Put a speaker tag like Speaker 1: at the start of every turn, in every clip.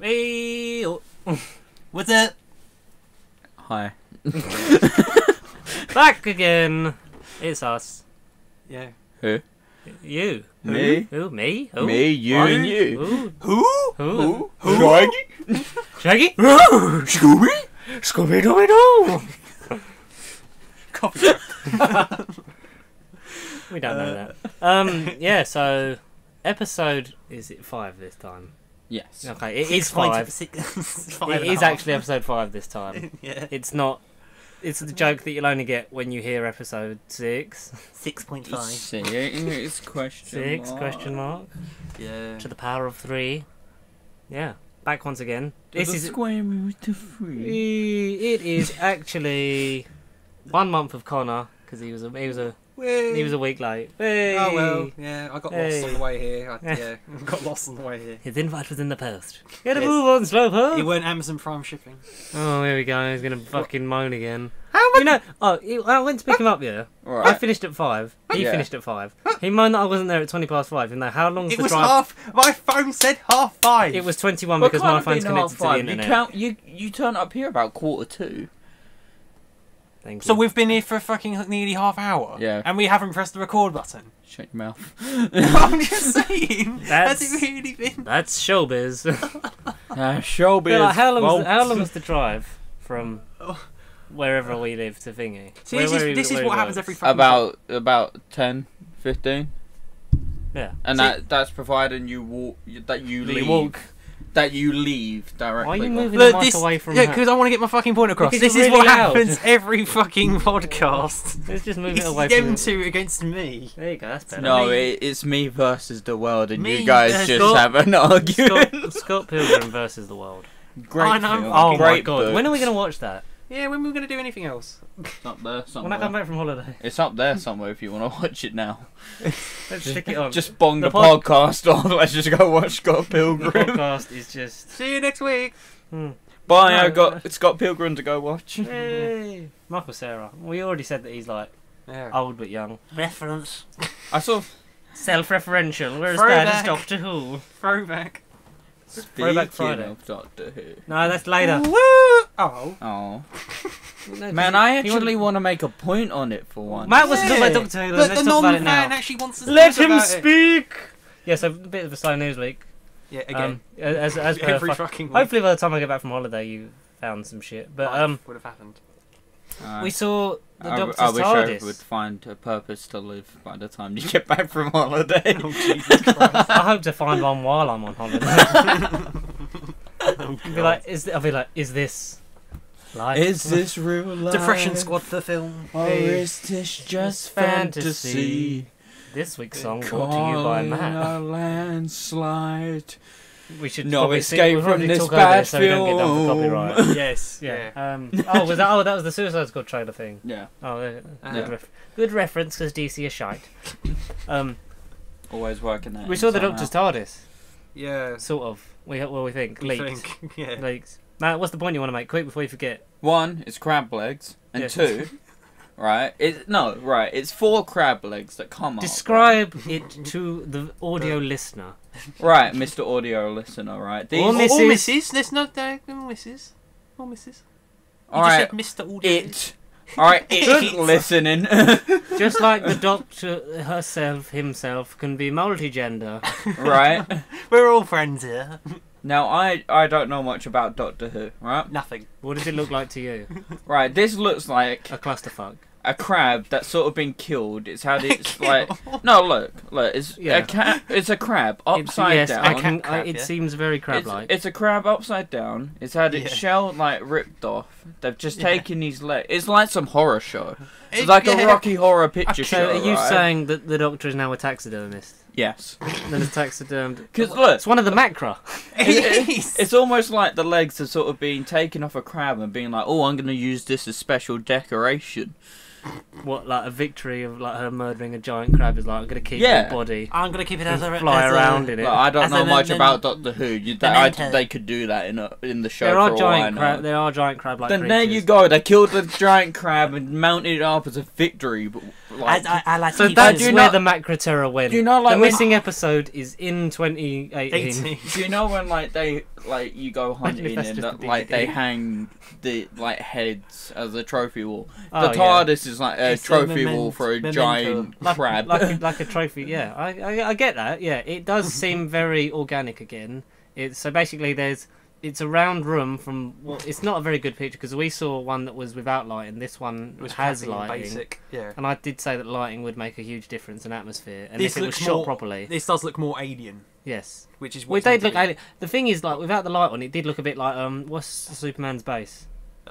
Speaker 1: Hey, what's up?
Speaker 2: Hi.
Speaker 1: Back again. It's us.
Speaker 3: Yeah.
Speaker 2: Who?
Speaker 1: You.
Speaker 2: Me?
Speaker 1: Who? Me? Who?
Speaker 2: Me, you,
Speaker 1: Why?
Speaker 2: and you.
Speaker 1: Who?
Speaker 3: Who?
Speaker 1: Who?
Speaker 2: Shaggy?
Speaker 1: Shaggy?
Speaker 2: Scooby?
Speaker 1: Scooby-Dooby-Doo!
Speaker 3: Copyright.
Speaker 1: We don't know that. Yeah, so episode, is it 5 this time?
Speaker 2: Yes.
Speaker 1: Okay, it is 5. It is actually episode 5 this time.
Speaker 3: Yeah.
Speaker 1: It's not. It's the joke that you'll only get when you hear episode 6.
Speaker 3: 6.5.
Speaker 2: Serious question
Speaker 1: 6
Speaker 2: mark.
Speaker 1: question mark
Speaker 3: Yeah.
Speaker 1: to the power of 3. Yeah, back once again. This is
Speaker 2: square root of 3.
Speaker 1: It is actually 1 month of Connor because he was a week late. Hey.
Speaker 3: Oh well, yeah, I got lost
Speaker 1: Hey.
Speaker 3: on the way here. Yeah, got lost on the way here.
Speaker 1: His invite was in the post. Get a
Speaker 3: Yes.
Speaker 1: move on, Slowpoke.
Speaker 3: It weren't Amazon Prime shipping.
Speaker 1: Oh, here we go. He's gonna fucking moan again.
Speaker 3: How
Speaker 1: You know, I went to pick him up. Yeah, I
Speaker 2: Right.
Speaker 1: finished at 5. He
Speaker 2: Yeah.
Speaker 1: finished at 5. He moaned that I wasn't there at 20 past 5. You know how long
Speaker 3: It
Speaker 1: the
Speaker 3: was
Speaker 1: drive?
Speaker 3: half. My phone said 5:30.
Speaker 1: It was 21
Speaker 2: Well,
Speaker 1: because
Speaker 2: can't
Speaker 1: my
Speaker 2: have
Speaker 1: phone's
Speaker 2: been
Speaker 1: connected to the
Speaker 2: 5:30.
Speaker 1: internet.
Speaker 2: You turn up here about 1:45.
Speaker 1: Thank
Speaker 3: So
Speaker 1: you.
Speaker 3: we've been here for fucking nearly half hour.
Speaker 2: Yeah.
Speaker 3: And we haven't pressed the record button.
Speaker 2: Shut your mouth.
Speaker 3: I'm just saying. Has
Speaker 1: That's-
Speaker 3: it really been?
Speaker 1: That's showbiz.
Speaker 2: Showbiz.
Speaker 1: But like, how long
Speaker 2: folks.
Speaker 1: was the drive from wherever we live to Thingy?
Speaker 3: See, this is what happens every fucking
Speaker 2: About 10, 15.
Speaker 1: Yeah.
Speaker 2: And
Speaker 3: See-
Speaker 2: that's providing you walk, that you
Speaker 1: That you
Speaker 2: leave.
Speaker 1: walk.
Speaker 2: That you leave directly.
Speaker 1: Why are you
Speaker 2: from-
Speaker 1: moving
Speaker 3: Look,
Speaker 1: the mic
Speaker 3: this,
Speaker 1: away from
Speaker 3: yeah,
Speaker 1: her?
Speaker 3: because I want to get my fucking point across.
Speaker 1: Because
Speaker 3: This
Speaker 1: you're
Speaker 3: is what
Speaker 1: really loud.
Speaker 3: happens every fucking podcast.
Speaker 1: Let's just move
Speaker 3: It's
Speaker 1: it away from
Speaker 3: them
Speaker 1: her.
Speaker 3: two against me.
Speaker 1: There you go, that's better.
Speaker 2: No,
Speaker 3: Me-
Speaker 2: it's me versus the world, and
Speaker 3: Me
Speaker 2: you guys
Speaker 3: versus-
Speaker 2: just have an argument.
Speaker 1: Scott Pilgrim versus the world.
Speaker 2: Great
Speaker 3: I know.
Speaker 2: film.
Speaker 1: Oh
Speaker 2: Great
Speaker 1: my god,
Speaker 2: book.
Speaker 1: when are we going to watch that?
Speaker 3: Yeah, when we're going to do anything else?
Speaker 2: It's up there
Speaker 1: When I
Speaker 2: somewhere.
Speaker 1: come back from holiday.
Speaker 2: It's up there somewhere if you want to watch it now.
Speaker 1: Let's stick it on.
Speaker 2: Just bong
Speaker 1: The
Speaker 2: the podcast off. Let's just go watch Scott
Speaker 1: the
Speaker 2: Pilgrim.
Speaker 1: podcast is just...
Speaker 3: See you next week.
Speaker 2: Bye,
Speaker 1: No,
Speaker 2: I got Scott Pilgrim to go watch.
Speaker 1: Hey. Michael Cera. We already said that he's like
Speaker 3: Yeah.
Speaker 1: old but young. Reference.
Speaker 2: I saw
Speaker 1: Self-referential. We're as
Speaker 3: Throwback.
Speaker 1: bad as Doctor Who.
Speaker 3: Throwback.
Speaker 1: Throwback
Speaker 2: Speaking
Speaker 1: Friday.
Speaker 2: of Doctor Who.
Speaker 1: No, that's later.
Speaker 3: Woo! Oh.
Speaker 2: Oh.
Speaker 1: No,
Speaker 2: Man, I
Speaker 1: he
Speaker 2: actually want to make a point on it for once.
Speaker 1: Matt wants to talk about
Speaker 3: Yeah.
Speaker 1: Doctor Who.
Speaker 3: But
Speaker 1: Let's
Speaker 3: the
Speaker 1: talk about it
Speaker 3: non-fan
Speaker 1: now.
Speaker 3: actually wants to
Speaker 1: Let
Speaker 3: talk
Speaker 1: him
Speaker 3: about
Speaker 1: speak! Yeah, so a bit of a slow news week.
Speaker 3: It. Yeah, again.
Speaker 1: As per
Speaker 3: Every fucking week.
Speaker 1: hopefully by the time I get back from holiday you found some shit. But
Speaker 3: Life would have happened.
Speaker 1: we saw the Doctor's
Speaker 2: I wish
Speaker 1: TARDIS.
Speaker 2: I would find a purpose to live by the time you get back from holiday.
Speaker 3: Oh, Jesus Christ.
Speaker 1: I hope to find one while I'm on holiday.
Speaker 3: Oh,
Speaker 1: I'll be like, is this life?
Speaker 2: Is this real life?
Speaker 3: Depression Squad, the film.
Speaker 2: Or
Speaker 1: Hey.
Speaker 2: is this just
Speaker 1: Fantasy.
Speaker 2: fantasy?
Speaker 1: This week's song brought to you by
Speaker 2: Calling
Speaker 1: Matt.
Speaker 2: a landslide.
Speaker 1: We should
Speaker 2: No
Speaker 1: probably
Speaker 2: escape
Speaker 1: we'll
Speaker 2: from
Speaker 1: probably
Speaker 2: this
Speaker 1: talk over
Speaker 2: bad
Speaker 1: this so we don't get done for
Speaker 2: film.
Speaker 1: copyright.
Speaker 3: Yes.
Speaker 1: Yeah.
Speaker 3: Yeah.
Speaker 1: That was the Suicide Squad trailer thing.
Speaker 2: Yeah,
Speaker 1: Oh,
Speaker 3: Yeah.
Speaker 1: good reference because DC is shite.
Speaker 2: always working there.
Speaker 1: We saw the Doctor's TARDIS,
Speaker 3: Yeah.
Speaker 1: sort of. We think
Speaker 3: We
Speaker 1: leaks.
Speaker 3: think, yeah.
Speaker 1: Leaks. Matt, what's the point you want to make? Quick before you forget.
Speaker 2: One, it's crab legs, and
Speaker 1: Yes.
Speaker 2: two, it's 4 crab legs that come
Speaker 1: Describe it to the audio listener.
Speaker 2: up. Right, Mr. Audio Listener. Right, these.
Speaker 1: Or Mrs.
Speaker 3: Or Mrs. Let's not Mrs. Or Mrs. You
Speaker 2: All right,
Speaker 3: just said Mr. Audio.
Speaker 2: it. All right, it's listening.
Speaker 1: Just like the Doctor himself can be multigender.
Speaker 2: Right.
Speaker 3: We're all friends here.
Speaker 2: Now, I don't know much about Doctor Who, right?
Speaker 3: Nothing.
Speaker 1: What does it look like to you?
Speaker 2: Right, this looks like
Speaker 1: A clusterfuck.
Speaker 2: a crab that's sort of been killed. It's had its like no look it's
Speaker 1: Yeah.
Speaker 2: it's a crab upside
Speaker 1: yes,
Speaker 2: down.
Speaker 3: crab,
Speaker 1: it
Speaker 3: yeah.
Speaker 1: seems very crab-like.
Speaker 2: It's a crab upside down. It's had its
Speaker 3: Yeah.
Speaker 2: shell like ripped off. They've just
Speaker 3: Yeah.
Speaker 2: taken his leg. It's like some horror show. It's like a Rocky Horror Picture
Speaker 1: So
Speaker 2: Show.
Speaker 1: are you
Speaker 2: right?
Speaker 1: saying that the Doctor is now a taxidermist?
Speaker 2: Yes.
Speaker 1: Then it's taxidermed.
Speaker 2: 'Cause look,
Speaker 1: It's one of the Macra.
Speaker 2: it's almost like the legs have sort of been taken off a crab and being like, oh, I'm going to use this as special decoration.
Speaker 1: what like a victory of like her murdering a giant crab is like. I'm gonna keep
Speaker 2: Yeah.
Speaker 1: her body.
Speaker 3: I'm gonna keep it as a
Speaker 1: And fly
Speaker 3: as
Speaker 1: around
Speaker 3: a,
Speaker 1: in it.
Speaker 2: Like, I don't
Speaker 3: As
Speaker 2: know
Speaker 3: a
Speaker 2: much
Speaker 3: men-
Speaker 2: about Doctor Who. They could do that in the show
Speaker 1: There
Speaker 2: for
Speaker 1: are
Speaker 2: all I
Speaker 1: giant
Speaker 2: know.
Speaker 1: crab. There are giant crab-like
Speaker 2: Then
Speaker 1: creatures.
Speaker 2: there you go. They killed the giant crab and mounted it up as a victory. But like,
Speaker 3: I like to
Speaker 1: So
Speaker 3: keep
Speaker 1: that's
Speaker 3: it
Speaker 2: you
Speaker 1: where
Speaker 2: know-
Speaker 1: the Macra Terror went.
Speaker 2: do you know, like,
Speaker 1: the
Speaker 2: when-
Speaker 1: missing episode is in 2018.
Speaker 3: 18.
Speaker 2: do you know when like you go
Speaker 1: Imagine if
Speaker 2: hunting
Speaker 1: that's
Speaker 2: and
Speaker 1: just a
Speaker 2: like they
Speaker 1: DVD.
Speaker 2: hang the like heads as a trophy wall?
Speaker 1: Oh,
Speaker 2: The
Speaker 1: yeah.
Speaker 2: TARDIS is like a
Speaker 3: It's a
Speaker 2: trophy wall for a
Speaker 3: memento.
Speaker 2: giant crab.
Speaker 1: like a trophy. Yeah, I get that. Yeah, it does seem very organic again. So basically it's a round room from. Well, it's not a very good picture because we saw one that was without lighting. This one
Speaker 3: It was
Speaker 1: has
Speaker 3: crappy and
Speaker 1: lighting.
Speaker 3: basic. Yeah.
Speaker 1: And I did say that lighting would make a huge difference in atmosphere, and
Speaker 3: This
Speaker 1: if it was
Speaker 3: looks
Speaker 1: shot
Speaker 3: more-
Speaker 1: properly,
Speaker 3: This does look more alien,
Speaker 1: yes.
Speaker 3: which is
Speaker 1: Well,
Speaker 3: what
Speaker 1: it did look alien. The thing is, like without the light on, it did look a bit like what's Superman's base?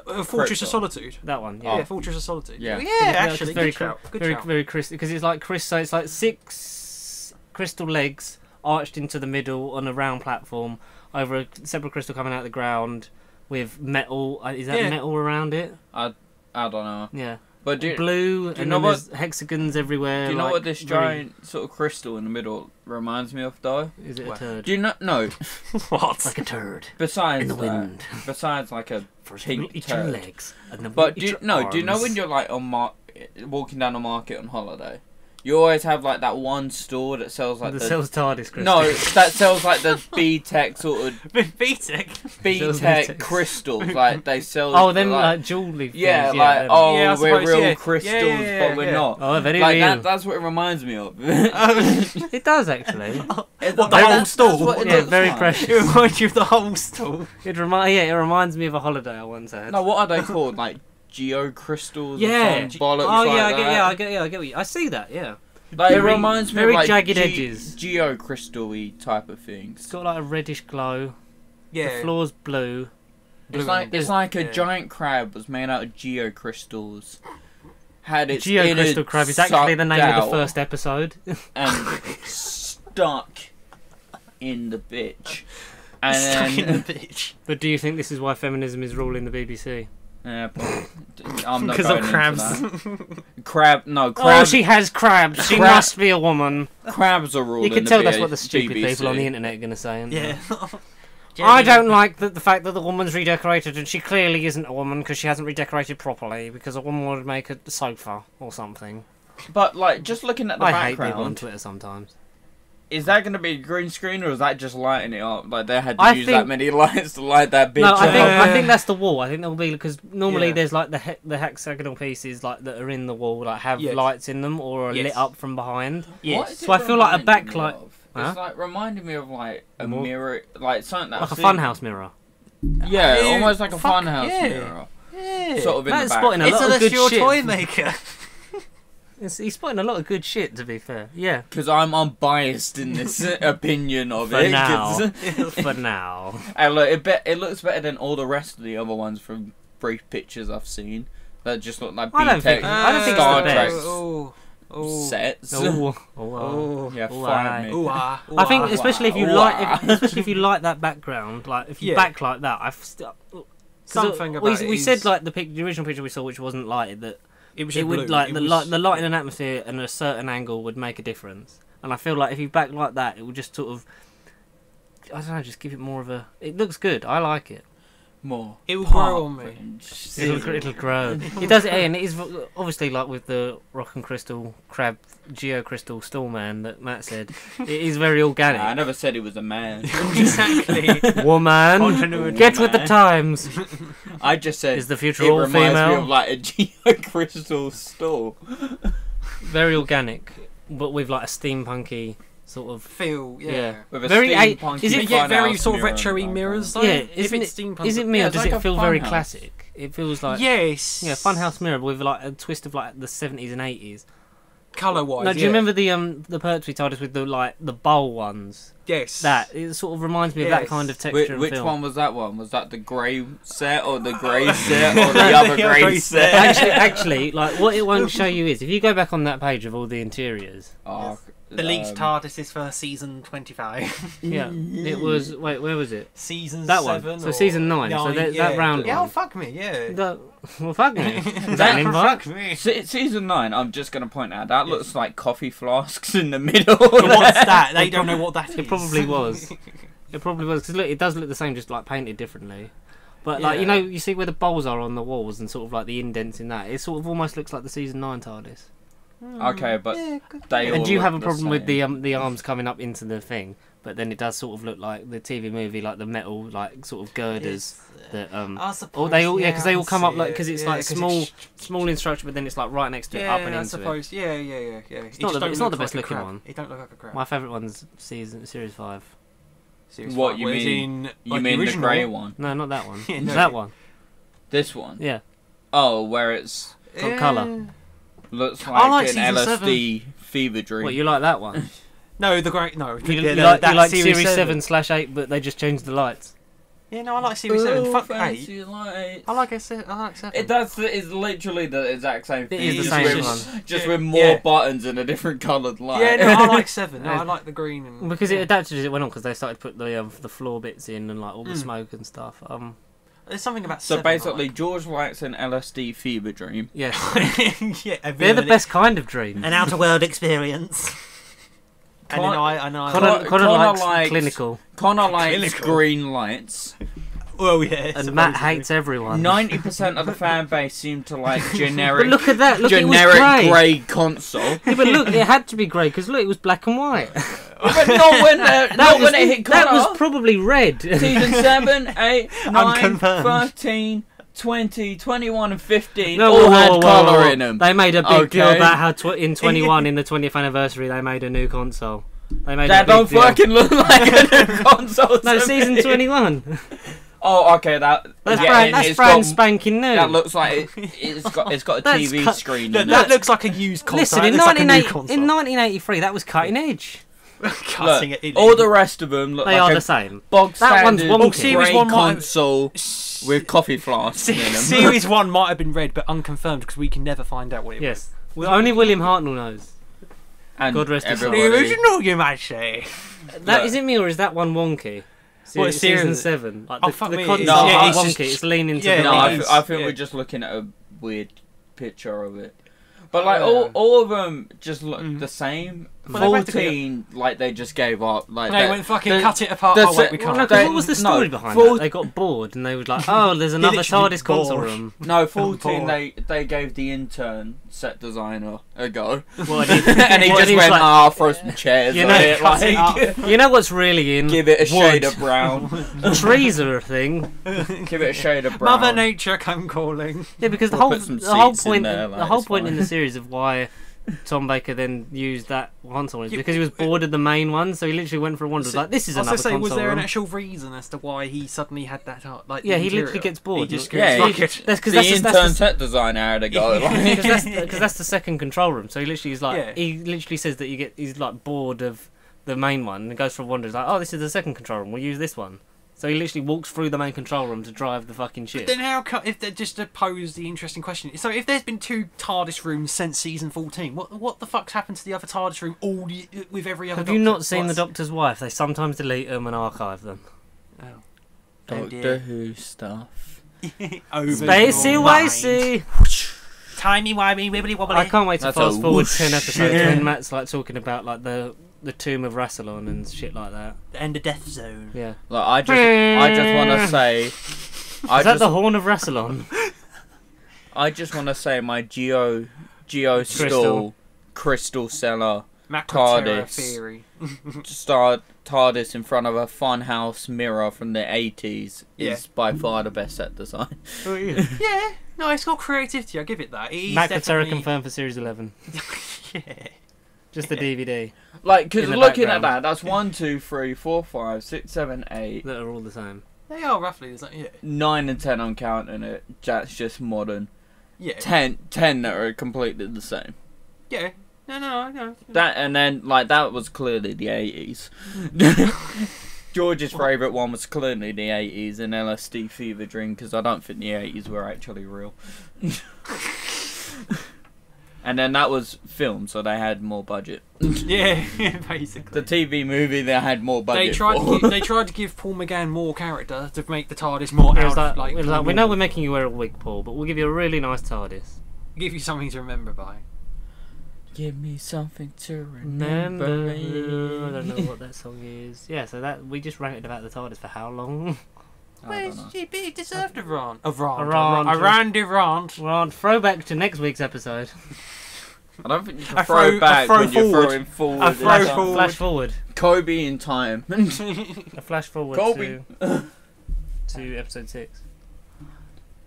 Speaker 3: Fortress of
Speaker 2: Krypton.
Speaker 3: Solitude.
Speaker 1: That one,
Speaker 3: Yeah,
Speaker 1: yeah.
Speaker 3: Fortress of Solitude.
Speaker 2: Yeah.
Speaker 3: yeah,
Speaker 1: It's
Speaker 3: actually,
Speaker 1: very,
Speaker 3: good shout. Good
Speaker 1: very,
Speaker 3: shout.
Speaker 1: very crystal because it's like crystal. It's like 6 crystal legs arched into the middle on a round platform over a separate crystal coming out of the ground with metal. Is that
Speaker 3: Yeah.
Speaker 1: metal around it?
Speaker 2: I don't know.
Speaker 1: Yeah.
Speaker 2: But do you
Speaker 1: Blue,
Speaker 2: you
Speaker 1: and
Speaker 2: know
Speaker 1: then there's hexagons everywhere.
Speaker 2: know
Speaker 1: like,
Speaker 2: what this
Speaker 1: very-
Speaker 2: giant sort of crystal in the middle reminds me of though?
Speaker 1: Is it a
Speaker 3: What?
Speaker 1: turd?
Speaker 2: Do you not know?
Speaker 3: What?
Speaker 1: Like a turd
Speaker 2: Besides
Speaker 1: in the
Speaker 2: that,
Speaker 1: wind.
Speaker 2: besides like a
Speaker 1: First
Speaker 2: pink
Speaker 1: we'll eat your
Speaker 2: turd.
Speaker 1: legs, and then
Speaker 2: But
Speaker 1: we'll
Speaker 2: do
Speaker 1: eat
Speaker 2: you,
Speaker 1: your
Speaker 2: no, do you know
Speaker 1: arms.
Speaker 2: when you're like walking down a market on holiday, you always have like that one store that sells like
Speaker 1: the
Speaker 2: the
Speaker 1: sells TARDIS crystal?
Speaker 2: no, that sells like the B-Tech sort of
Speaker 3: BTEC.
Speaker 2: B-Tech
Speaker 1: B-Techs.
Speaker 2: crystals. Like they sell.
Speaker 1: Oh, them
Speaker 2: like,
Speaker 1: jewelry.
Speaker 2: yeah,
Speaker 1: things,
Speaker 2: like
Speaker 1: them.
Speaker 2: oh,
Speaker 3: Yeah, I
Speaker 2: we're
Speaker 3: suppose,
Speaker 2: real
Speaker 3: yeah.
Speaker 2: crystals,
Speaker 3: Yeah,
Speaker 2: but we're
Speaker 3: yeah.
Speaker 2: not.
Speaker 1: Oh, very
Speaker 2: Like
Speaker 1: real.
Speaker 2: that's what it reminds me of.
Speaker 1: It does actually.
Speaker 3: What, the whole stall?
Speaker 2: What it
Speaker 1: Yeah,
Speaker 2: looks
Speaker 1: very
Speaker 2: like.
Speaker 1: precious.
Speaker 3: It reminds you of the whole stall.
Speaker 1: It reminds me of a holiday I once had.
Speaker 2: No, what are they called? Like geocrystals?
Speaker 1: Yeah.
Speaker 2: Or some bollocks
Speaker 1: Oh
Speaker 2: like
Speaker 1: yeah, I
Speaker 2: that?
Speaker 1: get, yeah, I get what you. I see that. Yeah.
Speaker 2: Like, it
Speaker 1: Very-
Speaker 2: reminds me
Speaker 1: very
Speaker 2: of like
Speaker 1: jagged edges.
Speaker 2: geocrystal-y type of
Speaker 1: It's
Speaker 2: things.
Speaker 1: got like a reddish glow.
Speaker 3: Yeah.
Speaker 1: The floor's blue.
Speaker 3: Blue
Speaker 2: It's
Speaker 3: and-
Speaker 2: like a
Speaker 3: yeah.
Speaker 2: giant crab was made out of geocrystals. Had its
Speaker 1: Geo
Speaker 2: innards
Speaker 1: Crystal Crab is actually the name
Speaker 2: sucked
Speaker 1: of the
Speaker 2: out
Speaker 1: first episode.
Speaker 2: and stuck in the bitch.
Speaker 3: Stuck in
Speaker 2: And
Speaker 3: the bitch.
Speaker 1: But do you think this is why feminism is ruling the BBC?
Speaker 2: then, I'm not
Speaker 1: Because
Speaker 2: going
Speaker 1: of
Speaker 2: into
Speaker 1: crabs.
Speaker 2: that.
Speaker 1: Oh,
Speaker 2: Crabs.
Speaker 1: she has crabs. She
Speaker 2: Crab-
Speaker 1: must be a woman.
Speaker 2: Crabs are ruling.
Speaker 1: You can
Speaker 2: the
Speaker 1: tell that's what the stupid
Speaker 2: BBC.
Speaker 1: people on the internet are going to say. aren't they?
Speaker 3: Yeah.
Speaker 1: I don't like the fact that the woman's redecorated and she clearly isn't a woman because she hasn't redecorated properly because a woman would make a sofa or something.
Speaker 2: But like, just looking at the
Speaker 1: I hate people on
Speaker 2: background,
Speaker 1: Twitter sometimes.
Speaker 2: is that going to be a green screen or is that just lighting it up? Like they had to
Speaker 1: I
Speaker 2: use
Speaker 1: think-
Speaker 2: that many lights to light that bitch
Speaker 1: No,
Speaker 2: up.
Speaker 1: I think that's the wall. I think there'll be because normally
Speaker 3: Yeah.
Speaker 1: there's like the hexagonal pieces like that are in the wall like have
Speaker 3: Yes.
Speaker 1: lights in them or are
Speaker 3: Yes.
Speaker 1: lit up from behind.
Speaker 2: What
Speaker 3: Yes.
Speaker 2: is
Speaker 1: So I
Speaker 2: it
Speaker 1: feel like a
Speaker 2: reminding me
Speaker 1: backlight-
Speaker 2: of?
Speaker 1: Huh?
Speaker 2: It's like reminding me of like a
Speaker 1: More-
Speaker 2: mirror, like something that
Speaker 1: Like a
Speaker 2: I've seen-
Speaker 1: funhouse mirror.
Speaker 2: Yeah,
Speaker 3: Yeah,
Speaker 2: almost like a
Speaker 3: fuck,
Speaker 2: funhouse
Speaker 3: yeah.
Speaker 2: mirror.
Speaker 3: Yeah.
Speaker 2: Sort of in
Speaker 1: Matt's
Speaker 2: the back.
Speaker 1: spotting a
Speaker 3: It's
Speaker 1: lot of good
Speaker 3: your
Speaker 1: shit.
Speaker 3: toy maker.
Speaker 1: He's spotting a lot of good shit, to be fair. Yeah.
Speaker 2: Because I'm unbiased in this opinion of
Speaker 1: For
Speaker 2: it.
Speaker 1: now.
Speaker 2: 'cause-
Speaker 1: For now.
Speaker 2: and look, it looks better than all the rest of the other ones from brief pictures I've seen. That just look like
Speaker 1: I don't think-
Speaker 2: B-Tech
Speaker 1: I don't think it's
Speaker 2: Star
Speaker 1: the
Speaker 2: Trek
Speaker 1: best.
Speaker 2: sets.
Speaker 1: Oh,
Speaker 2: Yeah,
Speaker 1: oh,
Speaker 2: fire
Speaker 1: aye.
Speaker 2: me.
Speaker 3: Ooh, ah, ooh,
Speaker 1: I think
Speaker 3: ah.
Speaker 1: especially if you
Speaker 2: Wow.
Speaker 1: like, especially if you like that background, like if you
Speaker 3: Yeah.
Speaker 1: backlight that,
Speaker 3: Something about
Speaker 1: we
Speaker 3: it
Speaker 1: said
Speaker 3: is-
Speaker 1: like the original picture we saw, which wasn't lighted, that
Speaker 3: it was
Speaker 1: it
Speaker 3: just
Speaker 1: would
Speaker 3: blue.
Speaker 1: like
Speaker 3: It
Speaker 1: the
Speaker 3: was-
Speaker 1: light, the light in an atmosphere and a certain angle would make a difference. And I feel like if you backlight that, it would just sort of, I don't know, just give it more of a. It looks good. I like it.
Speaker 2: More.
Speaker 3: It will grow on me.
Speaker 1: It'll grow. It does, and it is obviously like with the rock and crystal crab geocrystal stall man that Matt said. It is very organic.
Speaker 2: I never said he was a man.
Speaker 3: Exactly.
Speaker 1: Woman,
Speaker 3: Continuity,
Speaker 1: get with the
Speaker 2: man.
Speaker 1: times.
Speaker 2: I just said
Speaker 1: Is the future
Speaker 2: it
Speaker 1: all
Speaker 2: reminds me
Speaker 1: female?
Speaker 2: of like a geocrystal store.
Speaker 1: Very organic, but with like a steampunky sort of.
Speaker 3: Feel, yeah.
Speaker 1: Yeah.
Speaker 2: With a
Speaker 1: Very
Speaker 2: steampunk
Speaker 1: is it-
Speaker 3: But yet very
Speaker 2: funhouse
Speaker 3: sort of
Speaker 2: mirror
Speaker 3: retro-y
Speaker 2: in the
Speaker 3: mirrors, though.
Speaker 2: background.
Speaker 1: Yeah,
Speaker 3: If
Speaker 1: isn't
Speaker 3: it's
Speaker 1: it?
Speaker 3: steampunk.
Speaker 1: Is it me
Speaker 2: Yeah,
Speaker 1: or
Speaker 2: it's
Speaker 1: does
Speaker 2: like
Speaker 1: it
Speaker 2: a
Speaker 1: feel very
Speaker 2: funhouse.
Speaker 1: classic? It feels like
Speaker 3: Yes.
Speaker 1: yeah, funhouse mirror with like a twist of like the 70s and 80s.
Speaker 3: Colour-wise,
Speaker 1: No, do you remember the perks we told us with the like the bowl ones?
Speaker 3: Yes.
Speaker 1: That it sort of reminds me of that
Speaker 3: Yes.
Speaker 1: kind of texture. and
Speaker 2: Which
Speaker 1: film.
Speaker 2: one was that one? Was that the grey set or the grey set or the other
Speaker 3: The
Speaker 2: grey
Speaker 3: grey
Speaker 2: set?
Speaker 1: Actually, like what it won't show you is if you go back on that page of all the interiors.
Speaker 2: Oh,
Speaker 3: The leaked TARDIS is for season 25.
Speaker 1: Yeah, it was. Wait, where was it?
Speaker 3: Season
Speaker 1: That
Speaker 3: 7.
Speaker 1: one. So season 9. So that round
Speaker 3: Yeah,
Speaker 1: one.
Speaker 3: oh, fuck me, yeah.
Speaker 1: Well, fuck me. Is that
Speaker 3: That
Speaker 1: an invite?
Speaker 3: fuck me.
Speaker 2: Season 9, I'm just going to point out, that looks like coffee flasks in the middle.
Speaker 3: What's that? They don't know what that is.
Speaker 1: It probably was. It probably was because look, it does look the same, just like painted differently. But like
Speaker 3: Yeah.
Speaker 1: you see where the bowls are on the walls and sort of like the indents in that. It sort of almost looks like the season 9 TARDIS.
Speaker 2: Okay, but they all
Speaker 1: And do you
Speaker 2: look
Speaker 1: have a
Speaker 2: the
Speaker 1: problem with
Speaker 2: same.
Speaker 1: the arms coming up into the thing? But then it does sort of look like the TV movie, like the metal, like sort of girders that
Speaker 3: I suppose,
Speaker 1: or they all because they all come up like
Speaker 3: because
Speaker 1: because it's like small in structure, but then it's like right next to it, up and
Speaker 3: I
Speaker 1: into
Speaker 3: suppose. Yeah.
Speaker 1: It's not the best looking one.
Speaker 3: It don't look like a crab.
Speaker 1: it. My favourite one's series 5.
Speaker 3: Series
Speaker 2: What,
Speaker 3: five,
Speaker 2: you
Speaker 3: whereas
Speaker 2: mean?
Speaker 3: in,
Speaker 2: You
Speaker 3: like,
Speaker 2: mean the
Speaker 3: original-
Speaker 2: grey one?
Speaker 1: No, not that one.
Speaker 3: Yeah, no.
Speaker 1: That one.
Speaker 2: This one?
Speaker 1: Yeah.
Speaker 2: Oh, where it's
Speaker 1: Got colour.
Speaker 2: looks
Speaker 3: I like
Speaker 2: like an
Speaker 3: season
Speaker 2: LSD fever dream.
Speaker 1: What, you like that one?
Speaker 3: No, the great. No,
Speaker 1: You,
Speaker 3: yeah,
Speaker 1: you like,
Speaker 3: that
Speaker 1: you like
Speaker 3: series
Speaker 1: series
Speaker 3: 7.
Speaker 1: 7/8, but they just changed the lights.
Speaker 3: Yeah, no, I like series 7. Fuck 8.
Speaker 2: fancy lights.
Speaker 3: I like 7. I like 7.
Speaker 2: It's literally the exact same thing.
Speaker 1: is the
Speaker 2: just
Speaker 1: same
Speaker 2: with,
Speaker 1: one.
Speaker 2: Just
Speaker 3: Yeah,
Speaker 2: with more
Speaker 3: yeah.
Speaker 2: buttons and a different coloured light.
Speaker 3: Yeah, no, I like 7. No, I like the green and.
Speaker 1: Because it adapted as it went on, because they started to put the floor bits in and like all the smoke and stuff.
Speaker 3: There's something about
Speaker 2: So
Speaker 3: 7
Speaker 2: basically, George likes an LSD fever dream.
Speaker 1: Yes,
Speaker 3: I like. Yeah,
Speaker 1: they're the best kind of dreams.
Speaker 3: An outer world experience. And then I
Speaker 1: Connor likes
Speaker 2: likes-
Speaker 1: clinical,
Speaker 2: Connor likes
Speaker 3: Clinical.
Speaker 2: green lights.
Speaker 3: well, yeah.
Speaker 1: and Matt hates everyone.
Speaker 2: 90% of the fan base seem to like generic,
Speaker 1: But look at that! Look, it was
Speaker 2: generic
Speaker 1: grey.
Speaker 2: grey console.
Speaker 1: Yeah, but look, it had to be grey because look, it was black and white.
Speaker 2: But not when, not when it hit Connor.
Speaker 1: That was probably red.
Speaker 2: Season 7, 8, 9,
Speaker 3: Unconfirmed.
Speaker 2: 13, 20, 21 and 15
Speaker 1: No,
Speaker 2: all
Speaker 1: whoa,
Speaker 2: had
Speaker 1: whoa,
Speaker 2: colour
Speaker 1: whoa.
Speaker 2: in them.
Speaker 1: They made a big deal
Speaker 2: Okay.
Speaker 1: about how in 21, in the 20th anniversary, they made a new console. They made
Speaker 2: That
Speaker 1: a big
Speaker 2: don't
Speaker 1: deal.
Speaker 2: fucking look like a new console.
Speaker 1: No,
Speaker 2: to
Speaker 1: season
Speaker 2: me.
Speaker 1: 21.
Speaker 2: Oh, okay, that's
Speaker 1: That's brand spanking new.
Speaker 2: That looks like it's got a
Speaker 1: That's
Speaker 2: TV
Speaker 1: cut-
Speaker 2: screen
Speaker 3: That,
Speaker 2: in
Speaker 3: that
Speaker 2: it.
Speaker 3: looks like a used console.
Speaker 1: Listen,
Speaker 3: That
Speaker 1: in,
Speaker 3: looks like a new
Speaker 1: 1983, that was cutting edge.
Speaker 3: Cutting
Speaker 2: Look,
Speaker 3: it in.
Speaker 2: all the rest of them look
Speaker 1: They
Speaker 2: like
Speaker 1: are
Speaker 2: a
Speaker 1: the same.
Speaker 2: bog
Speaker 1: That one's
Speaker 2: standard
Speaker 1: wonky.
Speaker 3: Series
Speaker 2: grey
Speaker 3: 1 might have-
Speaker 2: console with coffee flasks in them.
Speaker 3: Series 1 might have been red, but unconfirmed because we can never find out what it
Speaker 1: Yes. Well, only William Hartnell knows.
Speaker 2: And
Speaker 1: God rest his soul.
Speaker 3: was.
Speaker 2: everybody.
Speaker 3: The original, you might say.
Speaker 1: That
Speaker 2: Look.
Speaker 1: is it me or is that one wonky?
Speaker 3: What,
Speaker 1: Season
Speaker 3: series?
Speaker 1: 7. Like
Speaker 3: Oh,
Speaker 1: the
Speaker 3: fuck me,
Speaker 1: concept
Speaker 3: it's-
Speaker 1: is
Speaker 2: yeah,
Speaker 3: it's
Speaker 1: wonky.
Speaker 3: just-
Speaker 1: It's leaning to
Speaker 3: yeah,
Speaker 1: the
Speaker 2: No,
Speaker 1: right.
Speaker 3: is,
Speaker 2: I think
Speaker 3: yeah.
Speaker 2: we're just looking at a weird picture of it. But like all of them just look the same.
Speaker 3: Well, they practically-
Speaker 2: 14, like they just gave up. Like
Speaker 3: They
Speaker 2: that-
Speaker 3: went fucking
Speaker 2: the-
Speaker 3: cut it apart.
Speaker 2: the
Speaker 3: Oh
Speaker 2: se-
Speaker 3: wait, we
Speaker 1: Well,
Speaker 3: can't.
Speaker 1: no, 'cause
Speaker 2: They-
Speaker 1: what was the
Speaker 2: no,
Speaker 1: story behind
Speaker 2: full-
Speaker 1: that? They got bored and they was like, oh, there's another
Speaker 3: literally
Speaker 1: TARDIS console
Speaker 3: bored.
Speaker 1: room.
Speaker 2: No, 14.
Speaker 3: bored.
Speaker 2: They gave the intern set designer a go,
Speaker 1: Well, and he,
Speaker 2: and he
Speaker 1: well,
Speaker 2: just
Speaker 1: was
Speaker 2: went,
Speaker 1: like,
Speaker 2: "Ah, throw some chairs
Speaker 1: You
Speaker 2: on
Speaker 1: know,
Speaker 2: it,
Speaker 3: cut it
Speaker 2: like,
Speaker 1: you know what's really in?
Speaker 2: give it a shade
Speaker 1: Wood.
Speaker 2: of brown,
Speaker 1: Trees are a thing.
Speaker 2: give it a shade of brown."
Speaker 3: Mother Nature come calling.
Speaker 1: Yeah, because
Speaker 2: We'll put some
Speaker 1: the whole
Speaker 2: seats in
Speaker 1: point
Speaker 2: there,
Speaker 1: the
Speaker 2: like,
Speaker 1: whole
Speaker 2: it's
Speaker 1: point in
Speaker 2: fine.
Speaker 1: the series of why Tom Baker then used that console is because he was bored of the main one, so he literally went for a wander. Was like, this is
Speaker 3: I was
Speaker 1: another
Speaker 3: gonna say,
Speaker 1: console
Speaker 3: was there
Speaker 1: room.
Speaker 3: an actual reason as to why he suddenly had that art? Like,
Speaker 1: Yeah,
Speaker 3: the
Speaker 1: he literally
Speaker 3: interior?
Speaker 1: gets bored.
Speaker 3: He just
Speaker 2: Yeah,
Speaker 3: goes,
Speaker 2: he-
Speaker 3: fuck it.
Speaker 1: That's because
Speaker 2: The
Speaker 1: that's
Speaker 2: intern set designer had a go. Like,
Speaker 1: because that's the second control room. So he literally is like
Speaker 3: Yeah.
Speaker 1: he literally says that he's like bored of the main one and goes for a wander. He's like, oh, this is the second control room. We'll use this one. So he literally walks through the main control room to drive the fucking ship.
Speaker 3: Then how come, if they just to pose the interesting question, so if there's been 2 TARDIS rooms since season 14, what the fuck's happened to the other TARDIS room with every other
Speaker 1: Have you
Speaker 3: Doctor?
Speaker 1: not seen the
Speaker 3: What's-
Speaker 1: Doctor's Wife? They sometimes delete them and archive them.
Speaker 3: Oh.
Speaker 2: Doctor Who stuff.
Speaker 3: Over
Speaker 1: Spacey
Speaker 3: your mind.
Speaker 1: Wacey.
Speaker 3: Timey-wimey, wibbly-wobbly.
Speaker 1: I can't wait to
Speaker 2: That's a
Speaker 1: fast forward
Speaker 2: whoosh.
Speaker 1: 10 episodes when Matt's like talking about like the tomb of Rassilon and shit like that.
Speaker 3: And the death zone.
Speaker 1: Yeah.
Speaker 2: Like, I just want to say,
Speaker 1: Is that the horn of Rassilon?
Speaker 2: I just want to say my Geo
Speaker 1: Crystal.
Speaker 2: Crystal Cellar
Speaker 3: Macra
Speaker 2: TARDIS.
Speaker 3: theory.
Speaker 2: Star TARDIS in front of a funhouse mirror from the 80s is by far the best set design.
Speaker 3: Yeah, no, it's got creativity. I give it that. It is
Speaker 1: Macra
Speaker 3: definitely...
Speaker 1: confirmed for series 11.
Speaker 3: Yeah.
Speaker 1: Just the DVD
Speaker 2: Like, because
Speaker 1: In the
Speaker 2: looking
Speaker 1: background.
Speaker 2: at that, that's 1, 2, 3, 4, 5, 6, 7, 8,
Speaker 1: that are all the same.
Speaker 3: They are roughly. Is that, yeah.
Speaker 2: 9 and 10 I'm counting it. That's just modern.
Speaker 3: Yeah.
Speaker 2: 10 that are completely the same.
Speaker 3: Yeah. No, no.
Speaker 2: That and then like that was clearly the 80s. George's favourite one was clearly the 80s and LSD Fever Dream because I don't think the 80s were actually real. And then that was film, so they had more budget.
Speaker 3: Yeah, basically.
Speaker 2: The TV movie, they had more budget.
Speaker 3: They tried to give Paul McGann more character to make the TARDIS more
Speaker 1: It was
Speaker 3: out.
Speaker 1: like, we know we're making you wear a wig, Paul, but we'll give you a really nice TARDIS.
Speaker 3: Give you something to remember by.
Speaker 2: Give me something to
Speaker 1: Remember,
Speaker 2: remember.
Speaker 1: I don't know what that song is. Yeah, so that we just ranted about the TARDIS for how long?
Speaker 2: I don't know.
Speaker 3: He deserved a rant.
Speaker 1: rant.
Speaker 3: A randy rant.
Speaker 1: We're on throwback to next week's episode.
Speaker 2: I don't think you can
Speaker 3: A
Speaker 2: throw
Speaker 3: throw-
Speaker 2: back
Speaker 3: a throw
Speaker 2: when you're
Speaker 3: forward.
Speaker 2: throwing forward.
Speaker 3: A
Speaker 2: in
Speaker 3: throw
Speaker 2: time.
Speaker 3: forward.
Speaker 1: Flash forward.
Speaker 2: Kobe in time.
Speaker 1: A flash forward
Speaker 2: Kobe.
Speaker 1: to episode 6.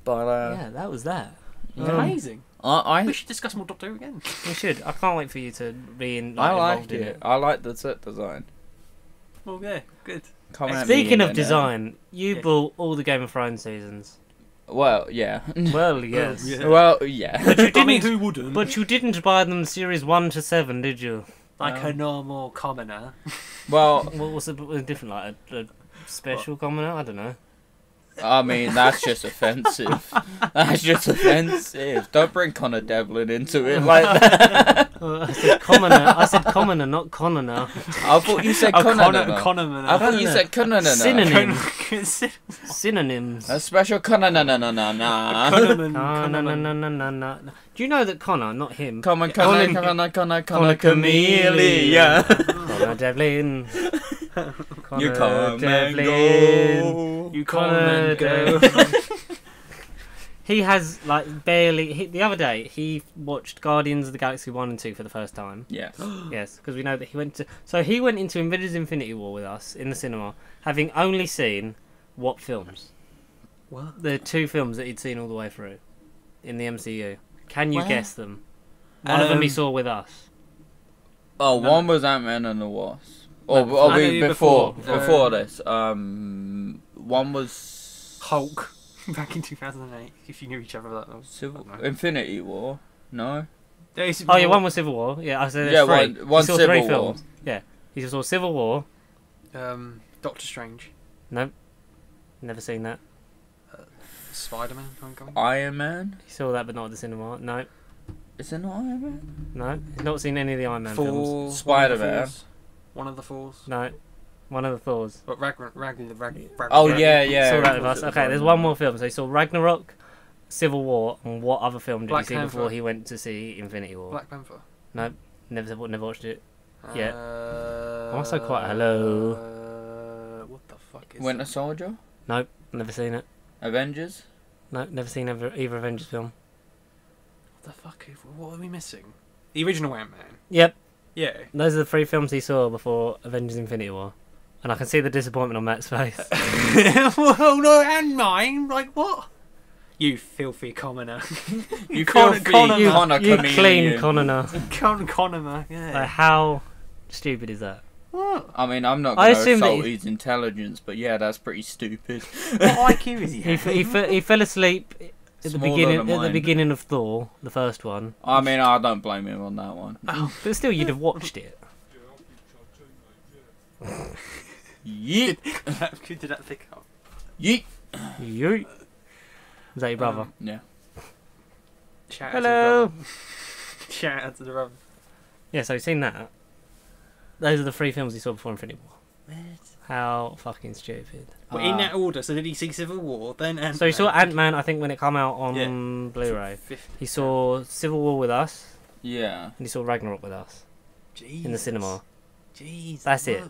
Speaker 2: But
Speaker 1: Yeah, that was that.
Speaker 3: Amazing.
Speaker 2: I
Speaker 3: We should discuss more Doctor Who again.
Speaker 1: We should. I can't wait for you to be
Speaker 2: I
Speaker 1: involved
Speaker 2: liked
Speaker 1: in
Speaker 2: it.
Speaker 1: it.
Speaker 2: I like the set design.
Speaker 3: Well, yeah, good.
Speaker 2: Come at me,
Speaker 1: Speaking of
Speaker 2: internet.
Speaker 1: design, you
Speaker 3: Yeah.
Speaker 1: bought all the Game of Thrones seasons.
Speaker 2: Well, yeah.
Speaker 1: Well, yes.
Speaker 3: yeah.
Speaker 2: Well, yeah.
Speaker 1: But you
Speaker 3: I mean,
Speaker 1: didn't.
Speaker 3: who wouldn't?
Speaker 1: But you didn't buy them series 1 to 7, did you?
Speaker 3: Like a normal commoner.
Speaker 2: Well,
Speaker 1: What was it different? Like a special commoner? I don't know.
Speaker 2: I mean, that's just offensive. That's just offensive. Don't bring Connor Devlin into it like that.
Speaker 1: I said commoner. I said commoner, not connoner.
Speaker 2: I thought you said Connor.
Speaker 3: Connoner.
Speaker 2: I thought you said Connor.
Speaker 1: Synonym.
Speaker 3: Synonym.
Speaker 1: Synonyms.
Speaker 2: A special Connor.
Speaker 1: Connoner. Do you know that Connor, not him?
Speaker 2: Connor
Speaker 1: Colin-
Speaker 2: Camille. Yeah.
Speaker 1: Connor Devlin.
Speaker 2: You
Speaker 1: Connor
Speaker 2: come and
Speaker 1: Devlin.
Speaker 2: go.
Speaker 3: You come
Speaker 1: Connor
Speaker 3: and go.
Speaker 1: Devlin. He has like barely. The other day he watched Guardians of the Galaxy 1 and 2 for the first time.
Speaker 2: Yes.
Speaker 1: Yes, because we know that he went to. So he went into Avengers Infinity War with us in the cinema, having only seen what films?
Speaker 3: What?
Speaker 1: The 2 films that he'd seen all the way through in the MCU. Can you
Speaker 2: Where?
Speaker 1: guess them? One of them he saw with us.
Speaker 2: Oh,
Speaker 3: No.
Speaker 2: one was Ant-Man and the Wasp. Or
Speaker 1: No,
Speaker 2: before
Speaker 1: before.
Speaker 2: this. One was
Speaker 3: Hulk. Back in 2008. If you knew each other, that was.
Speaker 2: Civil
Speaker 3: I don't know.
Speaker 2: Infinity War. No.
Speaker 1: Oh yeah, one was Civil War. Yeah, I said
Speaker 2: Yeah,
Speaker 1: there's 3.
Speaker 2: one
Speaker 1: he saw
Speaker 2: Civil
Speaker 1: 3
Speaker 2: War.
Speaker 1: films. Yeah, he saw Civil War.
Speaker 3: Doctor Strange.
Speaker 1: Nope, never seen that.
Speaker 3: Spider-Man. Homecoming.
Speaker 2: Iron Man.
Speaker 1: He saw that, but not at the cinema. No,
Speaker 2: Is it not Iron Man?
Speaker 1: no, he's not seen any of the Iron Man films.
Speaker 3: Thor.
Speaker 2: Spider-Man.
Speaker 3: One of the Fours.
Speaker 1: No, one of the Thors.
Speaker 3: But Ragnarok.
Speaker 2: Oh
Speaker 1: Yeah,
Speaker 2: yeah.
Speaker 1: saw that with us. Okay, there's one more film. So he saw Ragnarok, Civil War, and what other film did
Speaker 3: Black
Speaker 1: he see
Speaker 3: Panther.
Speaker 1: before he went to see Infinity War?
Speaker 3: Black Panther.
Speaker 1: Never watched it. Yeah.
Speaker 3: Also
Speaker 1: quite hello.
Speaker 3: What the fuck is
Speaker 2: Winter
Speaker 3: that?
Speaker 2: Soldier.
Speaker 1: Never seen it.
Speaker 2: Avengers.
Speaker 1: No, never seen either Avengers film.
Speaker 3: What the fuck? What are we missing? The original Ant-Man.
Speaker 1: Yep,
Speaker 3: Yeah.
Speaker 1: those are the 3 films he saw before Avengers Infinity War. And I can see the disappointment on Matt's face.
Speaker 3: Well, no, and mine. Like what? You filthy commoner.
Speaker 2: You
Speaker 3: Connor-
Speaker 2: filthy
Speaker 3: Connor-
Speaker 2: Connor
Speaker 1: You
Speaker 2: chameleon.
Speaker 1: clean Connor.
Speaker 3: Commoner. Yeah.
Speaker 1: Like, how stupid is that?
Speaker 3: What?
Speaker 2: I mean, I'm not
Speaker 1: I
Speaker 2: going to
Speaker 1: assume that
Speaker 2: assault
Speaker 1: he-
Speaker 2: his intelligence, but yeah, that's pretty stupid.
Speaker 3: What IQ is he?
Speaker 1: He fell asleep at the
Speaker 2: Smaller than mine.
Speaker 1: beginning of Thor, the first one.
Speaker 2: I mean, I don't blame him on that one.
Speaker 1: But still, you'd have watched it.
Speaker 2: Yeet.
Speaker 3: Who did that pick up?
Speaker 2: Yeet.
Speaker 1: Yeet. Was that your brother?
Speaker 2: Yeah.
Speaker 3: Shout
Speaker 1: Hello.
Speaker 3: Out to the brother. Shout out to the brother.
Speaker 1: Yeah, so he's seen that. Those are the 3 films he saw before Infinity War. How fucking stupid.
Speaker 3: But in that order, so did he see Civil War, then Ant-Man?
Speaker 1: So he saw Ant-Man, I think, when it came out on
Speaker 3: Yeah.
Speaker 1: Blu-ray.
Speaker 3: 50.
Speaker 1: He saw Civil War with us,
Speaker 2: Yeah.
Speaker 1: and he saw Ragnarok with us in the cinema.
Speaker 3: Jesus.
Speaker 1: That's it.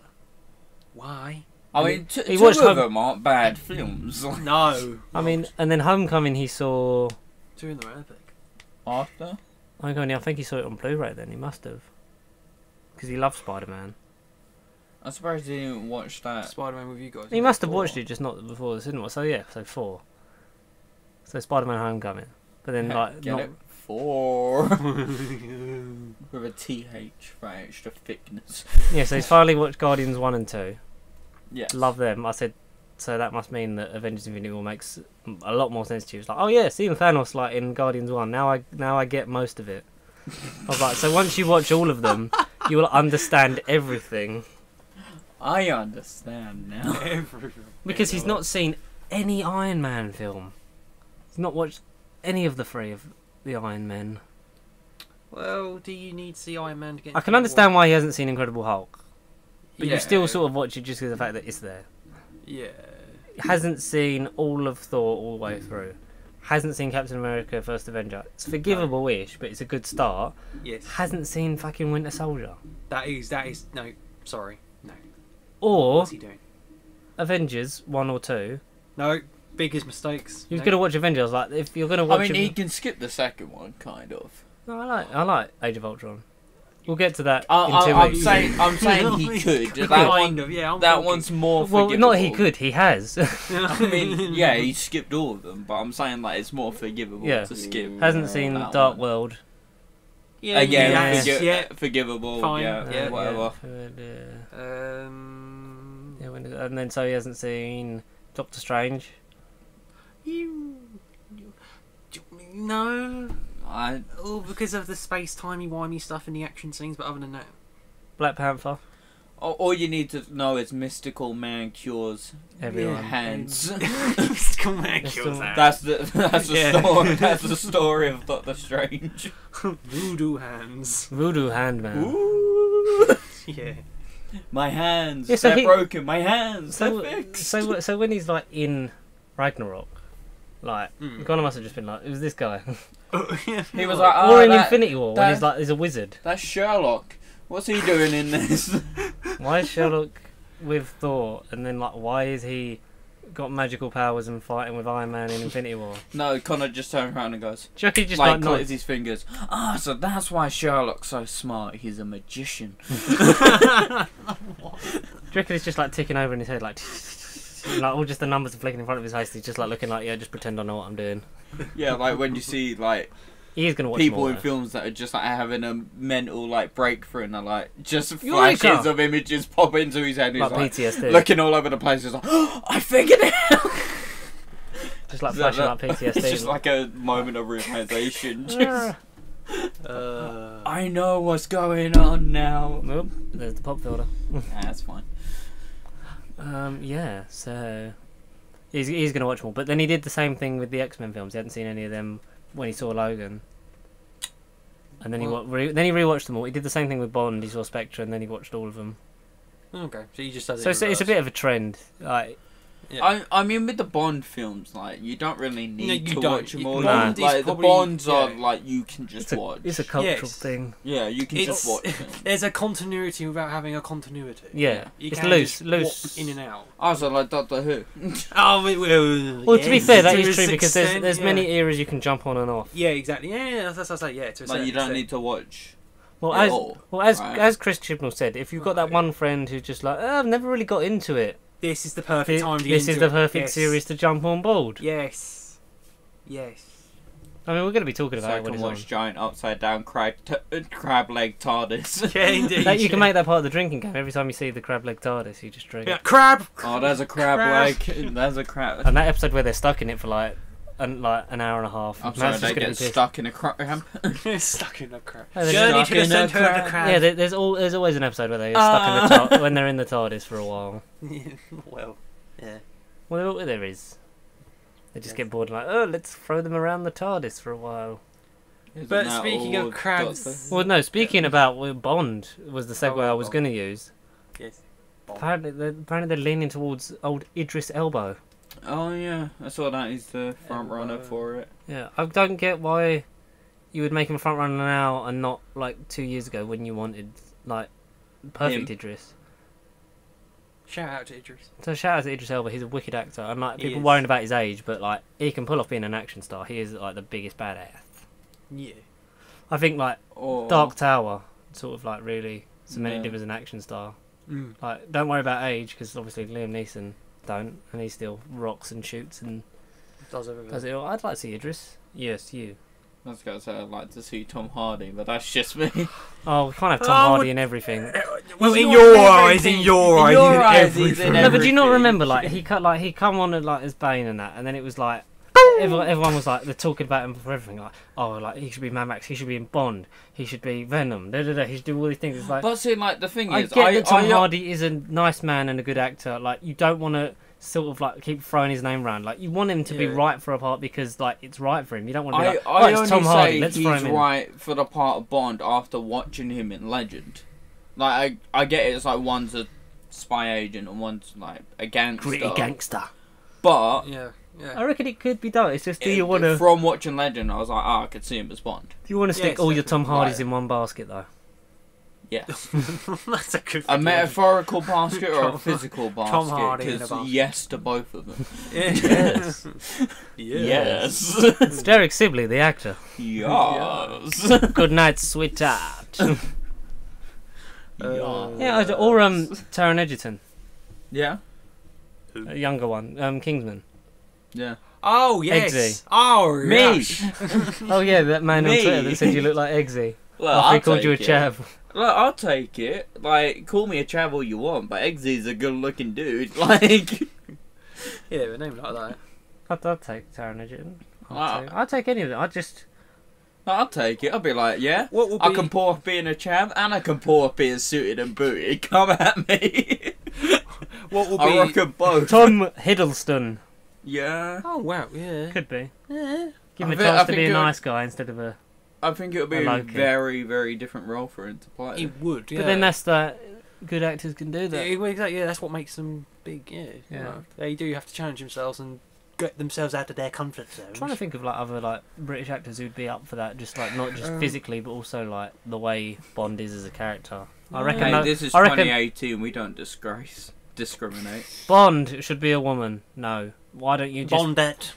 Speaker 3: Why?
Speaker 2: I mean,
Speaker 1: he
Speaker 2: two
Speaker 1: watched
Speaker 2: of
Speaker 1: Home-
Speaker 2: them aren't bad films.
Speaker 3: No.
Speaker 1: I mean, and then Homecoming he saw...
Speaker 3: Two in the epic.
Speaker 2: After?
Speaker 1: Homecoming, I think he saw it on Blu-ray then, he must have. Because he loves Spider-Man.
Speaker 2: I'm surprised he didn't watch that.
Speaker 3: Spider-Man with you guys.
Speaker 1: He must have watched it, just not before the cinema. So yeah, so 4. So Spider-Man Homecoming. But then, like,
Speaker 2: Get
Speaker 1: not...
Speaker 2: it? 4. With a TH for extra thickness.
Speaker 1: Yeah, so he's finally watched Guardians 1 and 2.
Speaker 2: Yes.
Speaker 1: Love them. I said, so that must mean that Avengers Infinity War makes a lot more sense to you. It's like, oh yeah, seeing Thanos like in Guardians 1, now I get most of it. I was like, so once you watch all of them, you will understand everything.
Speaker 2: I understand now.
Speaker 1: Because he's not seen any Iron Man film. He's not watched any of the 3 of the Iron Men.
Speaker 3: Well, do you need to see Iron Man to get?
Speaker 1: I can understand why he hasn't seen Incredible Hulk, but
Speaker 2: Yeah.
Speaker 1: you still sort of watch it just because of the fact that it's there.
Speaker 3: Yeah.
Speaker 1: Hasn't seen all of Thor all the way through. Hasn't seen Captain America: First Avenger. It's forgivable-ish, but it's a good start.
Speaker 3: Yes.
Speaker 1: Hasn't seen fucking Winter Soldier
Speaker 3: That is no. Sorry. No.
Speaker 1: or
Speaker 3: What's he doing?
Speaker 1: Avengers 1 or 2.
Speaker 3: No. Biggest mistakes.
Speaker 1: He was
Speaker 3: No.
Speaker 1: gonna watch Avengers. Like if you're gonna watch,
Speaker 2: I mean, he can skip the second one, kind of.
Speaker 1: No, I like Age of Ultron. We'll get to that in 2
Speaker 2: I'm
Speaker 1: weeks.
Speaker 2: saying he could. That
Speaker 3: Kind
Speaker 2: one,
Speaker 3: of, yeah. I'm
Speaker 2: that
Speaker 3: talking.
Speaker 2: one's more
Speaker 1: Well,
Speaker 2: forgivable.
Speaker 1: not he could. He has.
Speaker 2: I mean, yeah, he skipped all of them, but I'm saying like it's more forgivable
Speaker 1: Yeah.
Speaker 2: to skip.
Speaker 1: Hasn't seen
Speaker 2: that
Speaker 1: Dark
Speaker 2: one.
Speaker 1: World.
Speaker 3: Yeah.
Speaker 2: Again,
Speaker 3: Yeah.
Speaker 2: forgivable.
Speaker 3: Fine,
Speaker 2: Yeah,
Speaker 3: yeah.
Speaker 2: whatever.
Speaker 1: Yeah, and then so he hasn't seen Doctor Strange.
Speaker 3: No.
Speaker 2: I
Speaker 3: Oh, because of the space-timey, wimey stuff in the action scenes, but other than that.
Speaker 1: Black Panther.
Speaker 2: all you need to know is mystical man cures
Speaker 1: Everyone.
Speaker 2: hands.
Speaker 3: Mystical man kills that.
Speaker 2: That's the
Speaker 3: Yeah.
Speaker 2: story. That's the story of Doctor Strange.
Speaker 3: Voodoo hands.
Speaker 1: Voodoo Handman.
Speaker 2: Ooh.
Speaker 3: Yeah.
Speaker 2: My hands,
Speaker 1: Yeah, so
Speaker 2: they're
Speaker 1: he-
Speaker 2: broken. My hands,
Speaker 1: So,
Speaker 2: they're fixed.
Speaker 1: so when he's like in Ragnarok, like
Speaker 3: Mm.
Speaker 1: Connor must have just been like, "It was this guy,"
Speaker 2: He was like, oh,
Speaker 1: or in
Speaker 2: that-
Speaker 1: Infinity War when
Speaker 2: that-
Speaker 1: he's like, "He's a wizard."
Speaker 2: That's Sherlock. What's he doing in this?
Speaker 1: Why is Sherlock with Thor, and then like, why is he got magical powers and fighting with Iron Man in Infinity War?
Speaker 2: No, Connor just turns around and goes,
Speaker 1: Do you reckon he just
Speaker 2: like,
Speaker 1: like
Speaker 2: clicks
Speaker 1: nods?
Speaker 2: his fingers. Ah, so that's why Sherlock's so smart. He's a magician.
Speaker 1: Do you reckon it's just like ticking over in his head, like all just the numbers are flicking in front of his face? He's just like looking like, yeah, just pretend I know what I'm doing.
Speaker 2: Yeah, like when you see like
Speaker 1: He is gonna watch
Speaker 2: people
Speaker 1: more,
Speaker 2: in
Speaker 1: though.
Speaker 2: films that are just like having a mental like breakthrough and they're like just
Speaker 1: Eureka!
Speaker 2: flashes of images pop into his head. And
Speaker 1: like
Speaker 2: he's like
Speaker 1: PTSD,
Speaker 2: looking all over the place. He's like, oh, I figured it out.
Speaker 1: just like
Speaker 2: That-
Speaker 1: flashing like PTSD.
Speaker 2: It's just like a moment of realization. Just, I know what's going on now.
Speaker 1: Oop, there's the pop filter.
Speaker 2: Nah, that's fine.
Speaker 1: Yeah, so he's gonna watch more. But then he did the same thing with the X-Men films. He hadn't seen any of them when he saw Logan. And then then he rewatched them all. He did the same thing with Bond. He saw Spectre, and then he watched all of them.
Speaker 3: Okay, so you just does it.
Speaker 1: So it's a bit of a trend. Like,
Speaker 3: Yeah.
Speaker 2: I mean, with the Bond films, like you don't really need
Speaker 3: you
Speaker 2: to
Speaker 3: don't.
Speaker 2: watch them all.
Speaker 1: Bond
Speaker 3: is
Speaker 2: Like the
Speaker 3: probably-
Speaker 2: Bonds are
Speaker 3: yeah.
Speaker 2: like you can just watch.
Speaker 1: it's a cultural
Speaker 3: Yes.
Speaker 1: thing.
Speaker 2: Yeah, you can just watch them.
Speaker 3: There's a continuity without having a continuity.
Speaker 1: Yeah,
Speaker 3: You
Speaker 1: it's
Speaker 3: can
Speaker 1: loose,
Speaker 3: just
Speaker 1: loose.
Speaker 3: walk in and out.
Speaker 2: Also, like Doctor Who.
Speaker 3: Oh,
Speaker 1: Well, to be
Speaker 3: yes,
Speaker 1: fair, that
Speaker 3: to
Speaker 1: is
Speaker 3: a
Speaker 1: true because there's
Speaker 3: extent,
Speaker 1: there's
Speaker 3: yeah.
Speaker 1: many eras you can jump on and off.
Speaker 3: Yeah, exactly. Yeah, that's what I say. Yeah, to a
Speaker 2: Like
Speaker 3: certain
Speaker 2: you don't
Speaker 3: extent.
Speaker 2: need to watch.
Speaker 1: Well,
Speaker 2: Yeah,
Speaker 1: as
Speaker 2: all.
Speaker 1: as
Speaker 2: Right.
Speaker 1: Chris Chibnall said, if you've got that
Speaker 3: Right.
Speaker 1: one friend who's just like, oh, I've never really got into it,
Speaker 3: This is the perfect time to get
Speaker 1: this is
Speaker 3: into
Speaker 1: the
Speaker 3: it.
Speaker 1: perfect
Speaker 3: Yes.
Speaker 1: series to jump on board.
Speaker 3: Yes. Yes.
Speaker 1: I mean, we're going to be talking
Speaker 2: So
Speaker 1: about
Speaker 2: I
Speaker 1: it when
Speaker 2: can
Speaker 1: it's
Speaker 2: watch
Speaker 1: on.
Speaker 2: giant upside down crab leg TARDIS.
Speaker 3: Yeah, indeed.
Speaker 1: That, you can
Speaker 3: yeah.
Speaker 1: make that part of the drinking game. Every time you see the crab leg TARDIS, you just drink.
Speaker 3: Yeah, crab.
Speaker 2: Oh, there's a crab leg. There's a crab.
Speaker 1: And that episode where they're stuck in it for like an hour and a half.
Speaker 2: I'm sorry,
Speaker 1: Matt's
Speaker 2: they
Speaker 1: just gonna
Speaker 2: get
Speaker 1: be pissed.
Speaker 2: stuck in a crab.
Speaker 3: Stuck in a crab.
Speaker 1: Oh, they're
Speaker 3: Journey
Speaker 2: stuck
Speaker 3: to the
Speaker 2: in a
Speaker 3: centre of the
Speaker 2: crab.
Speaker 3: crab.
Speaker 1: Yeah, there's always an episode where they're stuck in the when they're in the TARDIS for a while.
Speaker 3: Well, yeah.
Speaker 1: Well, there is. They just
Speaker 3: Yeah.
Speaker 1: get bored and like, oh, let's throw them around the TARDIS for a while.
Speaker 2: Isn't
Speaker 3: But
Speaker 2: that
Speaker 3: speaking
Speaker 2: all
Speaker 3: of crabs,
Speaker 2: Doctor-
Speaker 1: Well, no. Speaking about Bond was the segue I was
Speaker 3: Bond.
Speaker 1: going to use.
Speaker 3: yes.
Speaker 1: Apparently they're leaning towards old Idris Elba.
Speaker 2: Oh yeah, I saw that he's the front runner
Speaker 3: Elbow.
Speaker 2: for it.
Speaker 1: Yeah, I don't get why you would make him a front runner now and not like 2 years ago when you wanted like perfect
Speaker 2: Him.
Speaker 1: Idris.
Speaker 3: Shout out to Idris.
Speaker 1: So shout out to Idris Elba. He's a wicked actor. And like
Speaker 3: He
Speaker 1: people
Speaker 3: is.
Speaker 1: worrying about his age, but like he can pull off being an action star. He is like the biggest badass.
Speaker 3: Yeah.
Speaker 1: I think like
Speaker 2: Or
Speaker 1: Dark Tower sort of like really cemented
Speaker 2: Yeah.
Speaker 1: him as an action star.
Speaker 3: Mm.
Speaker 1: Like don't worry about age because obviously Liam Neeson don't, and he still rocks and shoots and
Speaker 3: Does everything.
Speaker 1: does it all. I'd like to see Idris. Yes, you.
Speaker 2: I was gonna say I'd like to see Tom Hardy, but that's just me.
Speaker 1: Oh, we can't have Tom
Speaker 3: Oh,
Speaker 1: Hardy in everything.
Speaker 3: Well,
Speaker 2: He's
Speaker 3: in
Speaker 2: not
Speaker 3: your
Speaker 2: in
Speaker 3: eyes,
Speaker 2: everything.
Speaker 3: in your
Speaker 2: In
Speaker 3: eyes,
Speaker 2: your
Speaker 3: in
Speaker 2: eyes, he's in
Speaker 3: everything.
Speaker 1: No, but do you not
Speaker 2: everything.
Speaker 1: remember like he come on like as Bane and that, and then it was like everyone was like they're talking about him for everything. Like oh, like he should be Mad Max, he should be in Bond, he should be Venom, he should do all these things. It's like
Speaker 2: But see, like the thing
Speaker 1: I
Speaker 2: is,
Speaker 1: get that Tom
Speaker 2: I
Speaker 1: Hardy is a nice man and a good actor. Like you don't want to sort of like keep throwing his name around. Like you want him to be
Speaker 3: Yeah.
Speaker 1: right for a part because like it's right for him. You don't want to be like,
Speaker 2: I
Speaker 1: it's
Speaker 2: only
Speaker 1: Tom Hardy.
Speaker 2: say
Speaker 1: Let's
Speaker 2: he's
Speaker 1: throw him in.
Speaker 2: right for the part of Bond after watching him in Legend. Like I get it, it's like one's a spy agent and one's like a gangster.
Speaker 1: Gritty gangster.
Speaker 2: But
Speaker 3: Yeah.
Speaker 1: I reckon it could be done. It's just, do you want to?
Speaker 2: from watching Legend, I was like, I could see him as Bond.
Speaker 1: Do you want to
Speaker 3: Yeah,
Speaker 1: stick
Speaker 3: it's
Speaker 1: all your Tom
Speaker 3: definitely
Speaker 1: Hardys
Speaker 2: right.
Speaker 1: in one basket though?
Speaker 2: Yes.
Speaker 3: That's a good.
Speaker 2: A metaphorical basket or a
Speaker 3: Tom-
Speaker 2: physical basket?
Speaker 3: Tom Hardy in a
Speaker 2: 'Cause
Speaker 3: basket.
Speaker 2: yes to both of them.
Speaker 1: Yes.
Speaker 2: Yes.
Speaker 1: It's Derek Sibley, the actor.
Speaker 2: Yes.
Speaker 1: Good night, sweetheart.
Speaker 2: Yes.
Speaker 1: Yeah, or Taron Egerton,
Speaker 2: Yeah.
Speaker 1: a younger one, Kingsman.
Speaker 2: Yeah.
Speaker 3: Oh yes.
Speaker 1: Eggsy.
Speaker 3: Oh
Speaker 2: Me.
Speaker 3: gosh.
Speaker 1: Oh yeah, that man on
Speaker 2: Me.
Speaker 1: Twitter that said you look like Eggsy.
Speaker 2: Look,
Speaker 1: After
Speaker 2: I'll
Speaker 1: he called you a
Speaker 2: take it.
Speaker 1: chav.
Speaker 2: Look, I'll take it. Like, call me a chav all you want, but Eggsy's a good-looking dude. Like,
Speaker 3: Yeah, a name like that.
Speaker 1: I'd take Taron Egerton.
Speaker 2: Wow.
Speaker 1: I'd take any of them.
Speaker 2: I'll take it. I'll be like, yeah.
Speaker 3: What would
Speaker 2: I
Speaker 3: be?
Speaker 2: can pull off being a chav, and I can pull off being suited and booted. Come at me.
Speaker 3: What would
Speaker 2: I
Speaker 3: be?
Speaker 2: reckon both.
Speaker 1: Tom Hiddleston
Speaker 2: Yeah.
Speaker 3: Oh wow. Yeah.
Speaker 1: could be.
Speaker 3: Yeah.
Speaker 1: Give him
Speaker 2: I
Speaker 1: a
Speaker 2: think-
Speaker 1: chance
Speaker 2: I
Speaker 1: to be
Speaker 2: think
Speaker 1: a
Speaker 2: it would-
Speaker 1: nice guy instead of a.
Speaker 2: I think it would be
Speaker 1: I
Speaker 2: a
Speaker 1: like it.
Speaker 2: very, very different role for him to play.
Speaker 3: He would. Yeah.
Speaker 1: But then that's that. Good actors can do
Speaker 3: Yeah,
Speaker 1: that.
Speaker 3: well, exactly. Yeah, that's what makes them big. Yeah.
Speaker 1: Yeah.
Speaker 3: You know, they do have to challenge themselves and get themselves out of their comfort zone.
Speaker 1: I'm trying to think of like other like British actors who'd be up for that, just like not just physically, but also like the way Bond is as a character. I reckon.
Speaker 2: Hey,
Speaker 1: no-
Speaker 2: this is
Speaker 1: I reckon
Speaker 2: 2018. We don't discriminate.
Speaker 1: Bond should be a woman. No, why don't you just?
Speaker 3: Bondette.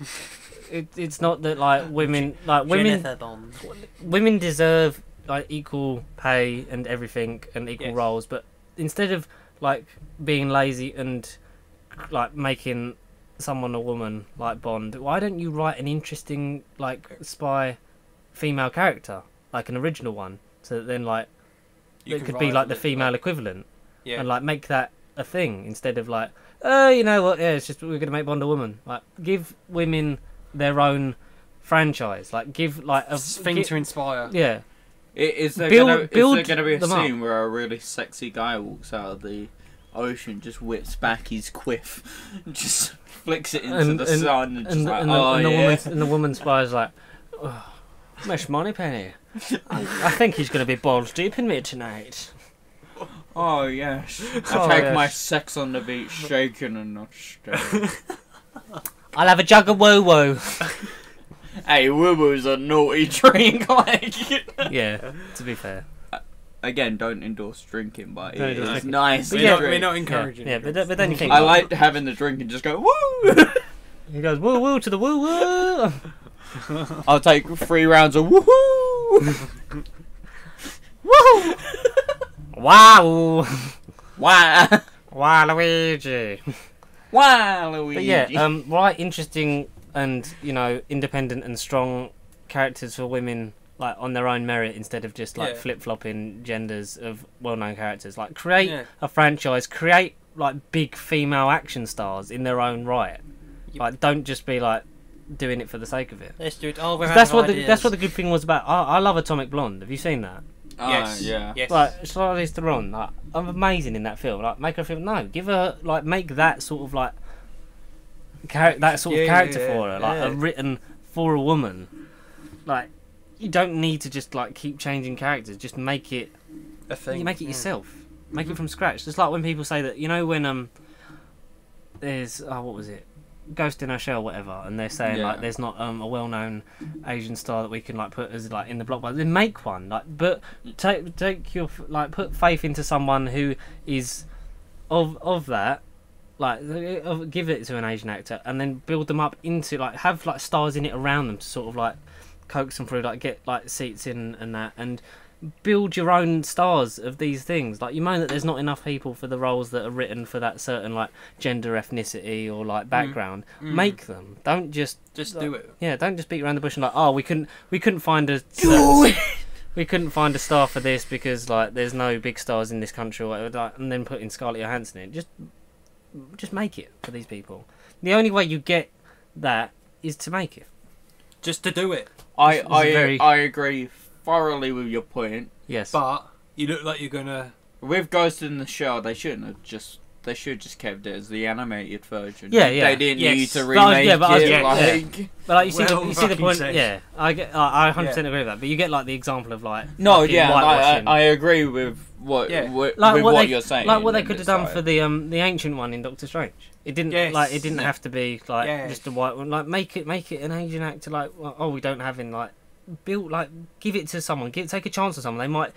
Speaker 1: It's not that like women
Speaker 3: Jennifer Bond.
Speaker 1: women deserve like equal pay and everything and equal
Speaker 3: Yes.
Speaker 1: roles, but instead of like being lazy and like making someone a woman like Bond, why don't you write an interesting like spy female character, like an original one, so that then like
Speaker 3: You
Speaker 1: it
Speaker 3: can
Speaker 1: could be
Speaker 3: rival
Speaker 1: like the
Speaker 3: it,
Speaker 1: female equivalent,
Speaker 3: Yeah.
Speaker 1: and like make that a thing instead of like, oh, you know what? Yeah, it's just we're gonna make Bond a woman. Like give women their own franchise. Like give like a
Speaker 3: thing to inspire.
Speaker 1: yeah.
Speaker 2: Is there
Speaker 1: Build
Speaker 2: gonna be a
Speaker 1: them up.
Speaker 2: scene where a really sexy guy walks out of the ocean, just whips back his quiff, just flicks it into the sun, and just like, oh yeah.
Speaker 1: And the woman spy's like, oh, Miss Moneypenny, I think he's going to be balls deep in me tonight.
Speaker 2: Oh yes, I
Speaker 1: Oh,
Speaker 2: take
Speaker 1: yes.
Speaker 2: my sex on the beach shaking and not stirring.
Speaker 1: I'll have a jug of woo woo.
Speaker 2: Hey, woo woo's a naughty drink. Like,
Speaker 1: Yeah, to be fair.
Speaker 2: again, don't endorse drinking, but
Speaker 1: Don't
Speaker 2: it
Speaker 1: endorse
Speaker 2: is
Speaker 1: drinking.
Speaker 2: nice.
Speaker 1: But
Speaker 2: to
Speaker 1: yeah,
Speaker 3: We're
Speaker 2: drink.
Speaker 3: not encouraging.
Speaker 1: Yeah, but then you think
Speaker 2: I like having the drink and just go woo.
Speaker 1: he goes woo woo to the woo woo.
Speaker 2: I'll take 3 rounds of woohoo.
Speaker 1: Woo! Wow!
Speaker 2: Wow.
Speaker 1: Wow, Luigi.
Speaker 2: Wow, Luigi.
Speaker 1: But yeah, right, interesting and independent and strong characters for women, like on their own merit, instead of just like
Speaker 3: Yeah.
Speaker 1: flip flopping genders of well-known characters. Like create
Speaker 3: Yeah.
Speaker 1: a franchise, create like big female action stars in their own right.
Speaker 3: Yep.
Speaker 1: Like don't just be like doing it for the sake of it.
Speaker 3: Let's do it. Oh, we're
Speaker 1: That's
Speaker 3: out of
Speaker 1: what the
Speaker 3: ideas.
Speaker 1: good thing was about. I love Atomic Blonde. Have you seen that?
Speaker 3: Yes.
Speaker 2: Yeah.
Speaker 3: Yes.
Speaker 1: Like Charlize Theron, like I'm amazing in that film. Like make her feel give her like make that sort of like that sort of
Speaker 3: Yeah,
Speaker 1: character
Speaker 3: yeah,
Speaker 1: for her, like
Speaker 3: yeah.
Speaker 1: written for a woman. Like you don't need to just like keep changing characters. Just make it.
Speaker 3: A thing.
Speaker 1: You make it
Speaker 3: yeah.
Speaker 1: yourself. Make it from scratch. Just like when people say that, when there's what was it, Ghost in Our Shell, whatever, and they're saying
Speaker 2: Yeah.
Speaker 1: like there's not a well-known Asian star that we can like put as like in the blockbuster. Then make one, like, but take your like put faith into someone who is of that. Like give it to an Asian actor and then build them up into like have like stars in it around them to sort of like coax them through, like get like seats in and that, and build your own stars of these things. Like you moan that there's not enough people for the roles that are written for that certain like gender, ethnicity or like background. Make them. Don't just
Speaker 3: do it.
Speaker 1: Yeah, don't just beat around the bush and like, oh, we couldn't find a we couldn't find a star for this because like there's no big stars in this country or whatever, like, and then put in Scarlett Johansson in. Just make it for these people. The only way you get that is to make it.
Speaker 3: Just to do it.
Speaker 2: I
Speaker 1: very-
Speaker 2: agree thoroughly with your point.
Speaker 1: Yes.
Speaker 3: But you look like you're gonna.
Speaker 2: With Ghost in the Shell, they shouldn't have just they should just kept it as the animated version.
Speaker 1: Yeah, yeah.
Speaker 2: They didn't need to
Speaker 1: But I was-
Speaker 2: remake
Speaker 1: yeah, but I was-
Speaker 2: it.
Speaker 1: yeah,
Speaker 2: Like,
Speaker 1: But like, you see,
Speaker 3: Well
Speaker 1: you see the
Speaker 3: fucking
Speaker 1: point.
Speaker 3: said.
Speaker 1: Yeah, I 100% agree with that. But you get like the example of like
Speaker 2: no,
Speaker 1: fucking
Speaker 2: yeah,
Speaker 1: whitewashing.
Speaker 2: I agree with what
Speaker 3: Yeah.
Speaker 2: with
Speaker 1: Like
Speaker 2: what,
Speaker 1: what they-
Speaker 2: you're saying.
Speaker 1: like what they
Speaker 2: and
Speaker 1: could have
Speaker 2: it's
Speaker 1: done
Speaker 2: like-
Speaker 1: for the ancient one in Doctor Strange. It didn't
Speaker 3: Yes.
Speaker 1: it didn't
Speaker 2: Yeah.
Speaker 1: have to be like
Speaker 3: Yeah.
Speaker 1: just a white one. Like make it an Asian actor. Like oh, we don't have him. Like build like give it to someone. Take a chance on someone. They might.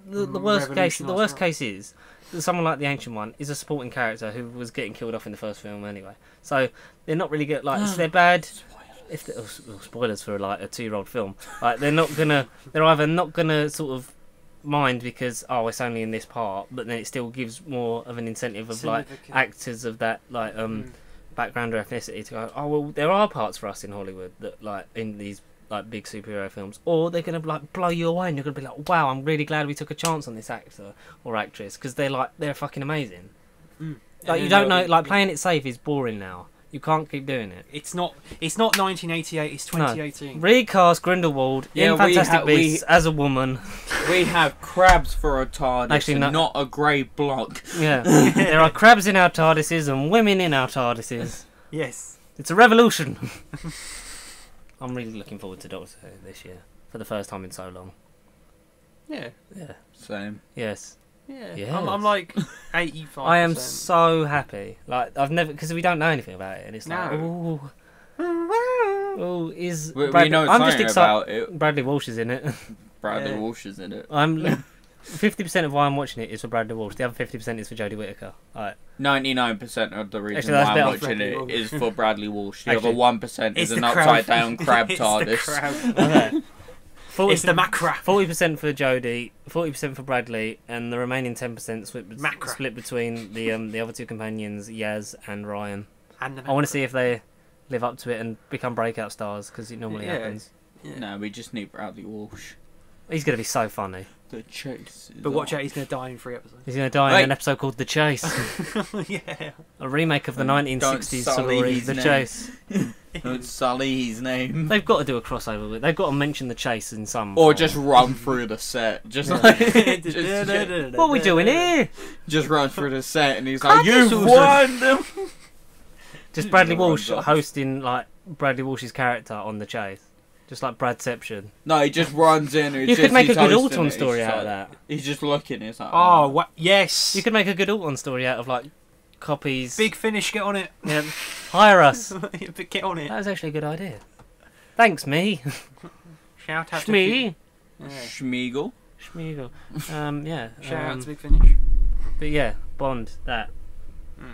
Speaker 1: The worst case is that someone like the ancient one is a supporting character who was getting killed off in the first film anyway. So they're not really good. Like so they're bad. If spoilers for like a 2-year-old film, like they're either not gonna sort of mind because it's only in this part, but then it still gives more of an incentive of like
Speaker 3: Significant.
Speaker 1: actors of that like background or ethnicity to go, oh well, there are parts for us in Hollywood that like in these like big superhero films, or they're gonna like blow you away and you're gonna be like, wow, I'm really glad we took a chance on this actor or actress because they're fucking amazing. Like you don't know, like playing it safe is boring now. You can't keep doing it.
Speaker 3: It's not 1988. It's 2018.
Speaker 1: Recast Grindelwald
Speaker 2: Yeah,
Speaker 1: in Fantastic Beasts as a woman.
Speaker 2: We have crabs for a TARDIS,
Speaker 1: Actually,
Speaker 2: and not a grey block.
Speaker 1: Yeah, there are crabs in our TARDISes and women in our TARDISes.
Speaker 3: Yes.
Speaker 1: It's a revolution. I'm really looking forward to Doctor Who this year for the first time in so long.
Speaker 3: Yeah.
Speaker 1: Yeah.
Speaker 2: Same.
Speaker 1: Yes.
Speaker 3: Yeah.
Speaker 1: Yes.
Speaker 3: I'm like 85%.
Speaker 1: I am so happy. Like I've never because we don't know anything about it, and it's like,
Speaker 3: No.
Speaker 1: oh, is
Speaker 2: We
Speaker 1: Bradley,
Speaker 2: know
Speaker 1: I'm
Speaker 2: something
Speaker 1: just excited.
Speaker 2: about it.
Speaker 1: Bradley Walsh is in it.
Speaker 2: Bradley
Speaker 3: Yeah.
Speaker 2: Walsh is in it.
Speaker 1: I'm 50% of why I'm watching it is for Bradley Walsh. The other 50% is for Jodie Whittaker. Like
Speaker 2: 99% of the reason
Speaker 1: Actually, that's
Speaker 2: why
Speaker 1: better.
Speaker 2: I'm watching
Speaker 3: Bradley
Speaker 2: it
Speaker 3: Walsh.
Speaker 2: is for Bradley Walsh. The
Speaker 1: Actually,
Speaker 2: other 1% is
Speaker 3: It's
Speaker 2: an
Speaker 3: the
Speaker 2: upside
Speaker 3: crab.
Speaker 2: down crab
Speaker 3: It's the
Speaker 2: TARDIS.
Speaker 3: crab.
Speaker 1: okay.
Speaker 3: It's the Macra.
Speaker 1: 40% for Jodie, 40% for Bradley, and the remaining 10%
Speaker 3: Macra.
Speaker 1: split between the other two companions, Yaz and Ryan.
Speaker 3: And the
Speaker 1: I want to see if they live up to it and become breakout stars because it normally
Speaker 3: Yeah.
Speaker 1: happens.
Speaker 3: Yeah.
Speaker 2: No, we just need Bradley Walsh.
Speaker 1: He's gonna be so funny.
Speaker 2: The chase. Is
Speaker 3: But watch
Speaker 2: on.
Speaker 3: out, he's going to die in 3 episodes.
Speaker 1: He's gonna die in
Speaker 2: Wait.
Speaker 1: an episode called The Chase,
Speaker 3: Yeah.
Speaker 1: a remake of the 1960s
Speaker 2: sully
Speaker 1: story
Speaker 2: his
Speaker 1: The
Speaker 2: name.
Speaker 1: Chase.
Speaker 2: Don't sully his name.
Speaker 1: They've got to do a crossover with. They've got to mention The Chase in some.
Speaker 2: Or
Speaker 1: form.
Speaker 2: just run through the set. Just
Speaker 1: Yeah.
Speaker 2: like
Speaker 1: What are we doing here?
Speaker 2: just run through the set, and he's like,
Speaker 1: Can't
Speaker 2: "You
Speaker 1: you
Speaker 2: won them."
Speaker 1: Just Bradley
Speaker 2: Just
Speaker 1: Walsh
Speaker 2: runs off.
Speaker 1: hosting like Bradley Walsh's character on The Chase, just like Bradception.
Speaker 2: No, he just runs in. And
Speaker 1: You could make a
Speaker 2: he's
Speaker 1: good
Speaker 2: hosting
Speaker 1: Auton
Speaker 2: it.
Speaker 1: story
Speaker 2: He's
Speaker 1: out
Speaker 2: just
Speaker 1: of
Speaker 2: like-
Speaker 1: that.
Speaker 2: He's just looking. It's like,
Speaker 3: Oh, what? Yes.
Speaker 1: You could make a good Auton story out of like copies.
Speaker 3: Big Finish, get on it.
Speaker 1: Yeah. Hire us.
Speaker 3: Get on it.
Speaker 1: That was actually a good idea. Thanks, me.
Speaker 3: Shout out to
Speaker 1: Shmee.
Speaker 3: Yeah.
Speaker 2: Schmeagol.
Speaker 1: Schmeagol. Yeah.
Speaker 3: Shout out to Big Finish.
Speaker 1: But yeah, Bond. That.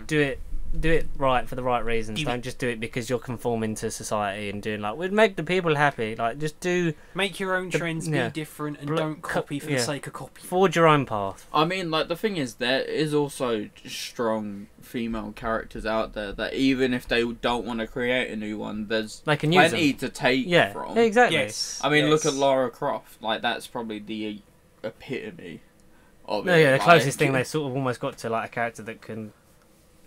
Speaker 1: Do it right for the right reasons.
Speaker 3: You-
Speaker 1: Don't just do it because you're conforming to society and doing like we'd make the people happy. Like just do
Speaker 3: Make your own trends,
Speaker 1: yeah.
Speaker 3: be different, and
Speaker 1: Bl-
Speaker 3: don't copy for
Speaker 1: yeah.
Speaker 3: the sake of copy.
Speaker 1: forge your own path.
Speaker 2: I mean, like, the thing is, there is also strong female characters out there that even if they don't want to create a new one, there's
Speaker 1: They can use
Speaker 2: plenty
Speaker 1: them.
Speaker 2: to take
Speaker 1: Yeah.
Speaker 2: from.
Speaker 1: Exactly.
Speaker 3: Yes.
Speaker 2: I mean, look at
Speaker 3: Yes.
Speaker 2: Lara Croft. Like, that's probably the epitome of
Speaker 1: No,
Speaker 2: it.
Speaker 1: yeah, the
Speaker 2: like,
Speaker 1: closest thing they sort of almost got to like a character that can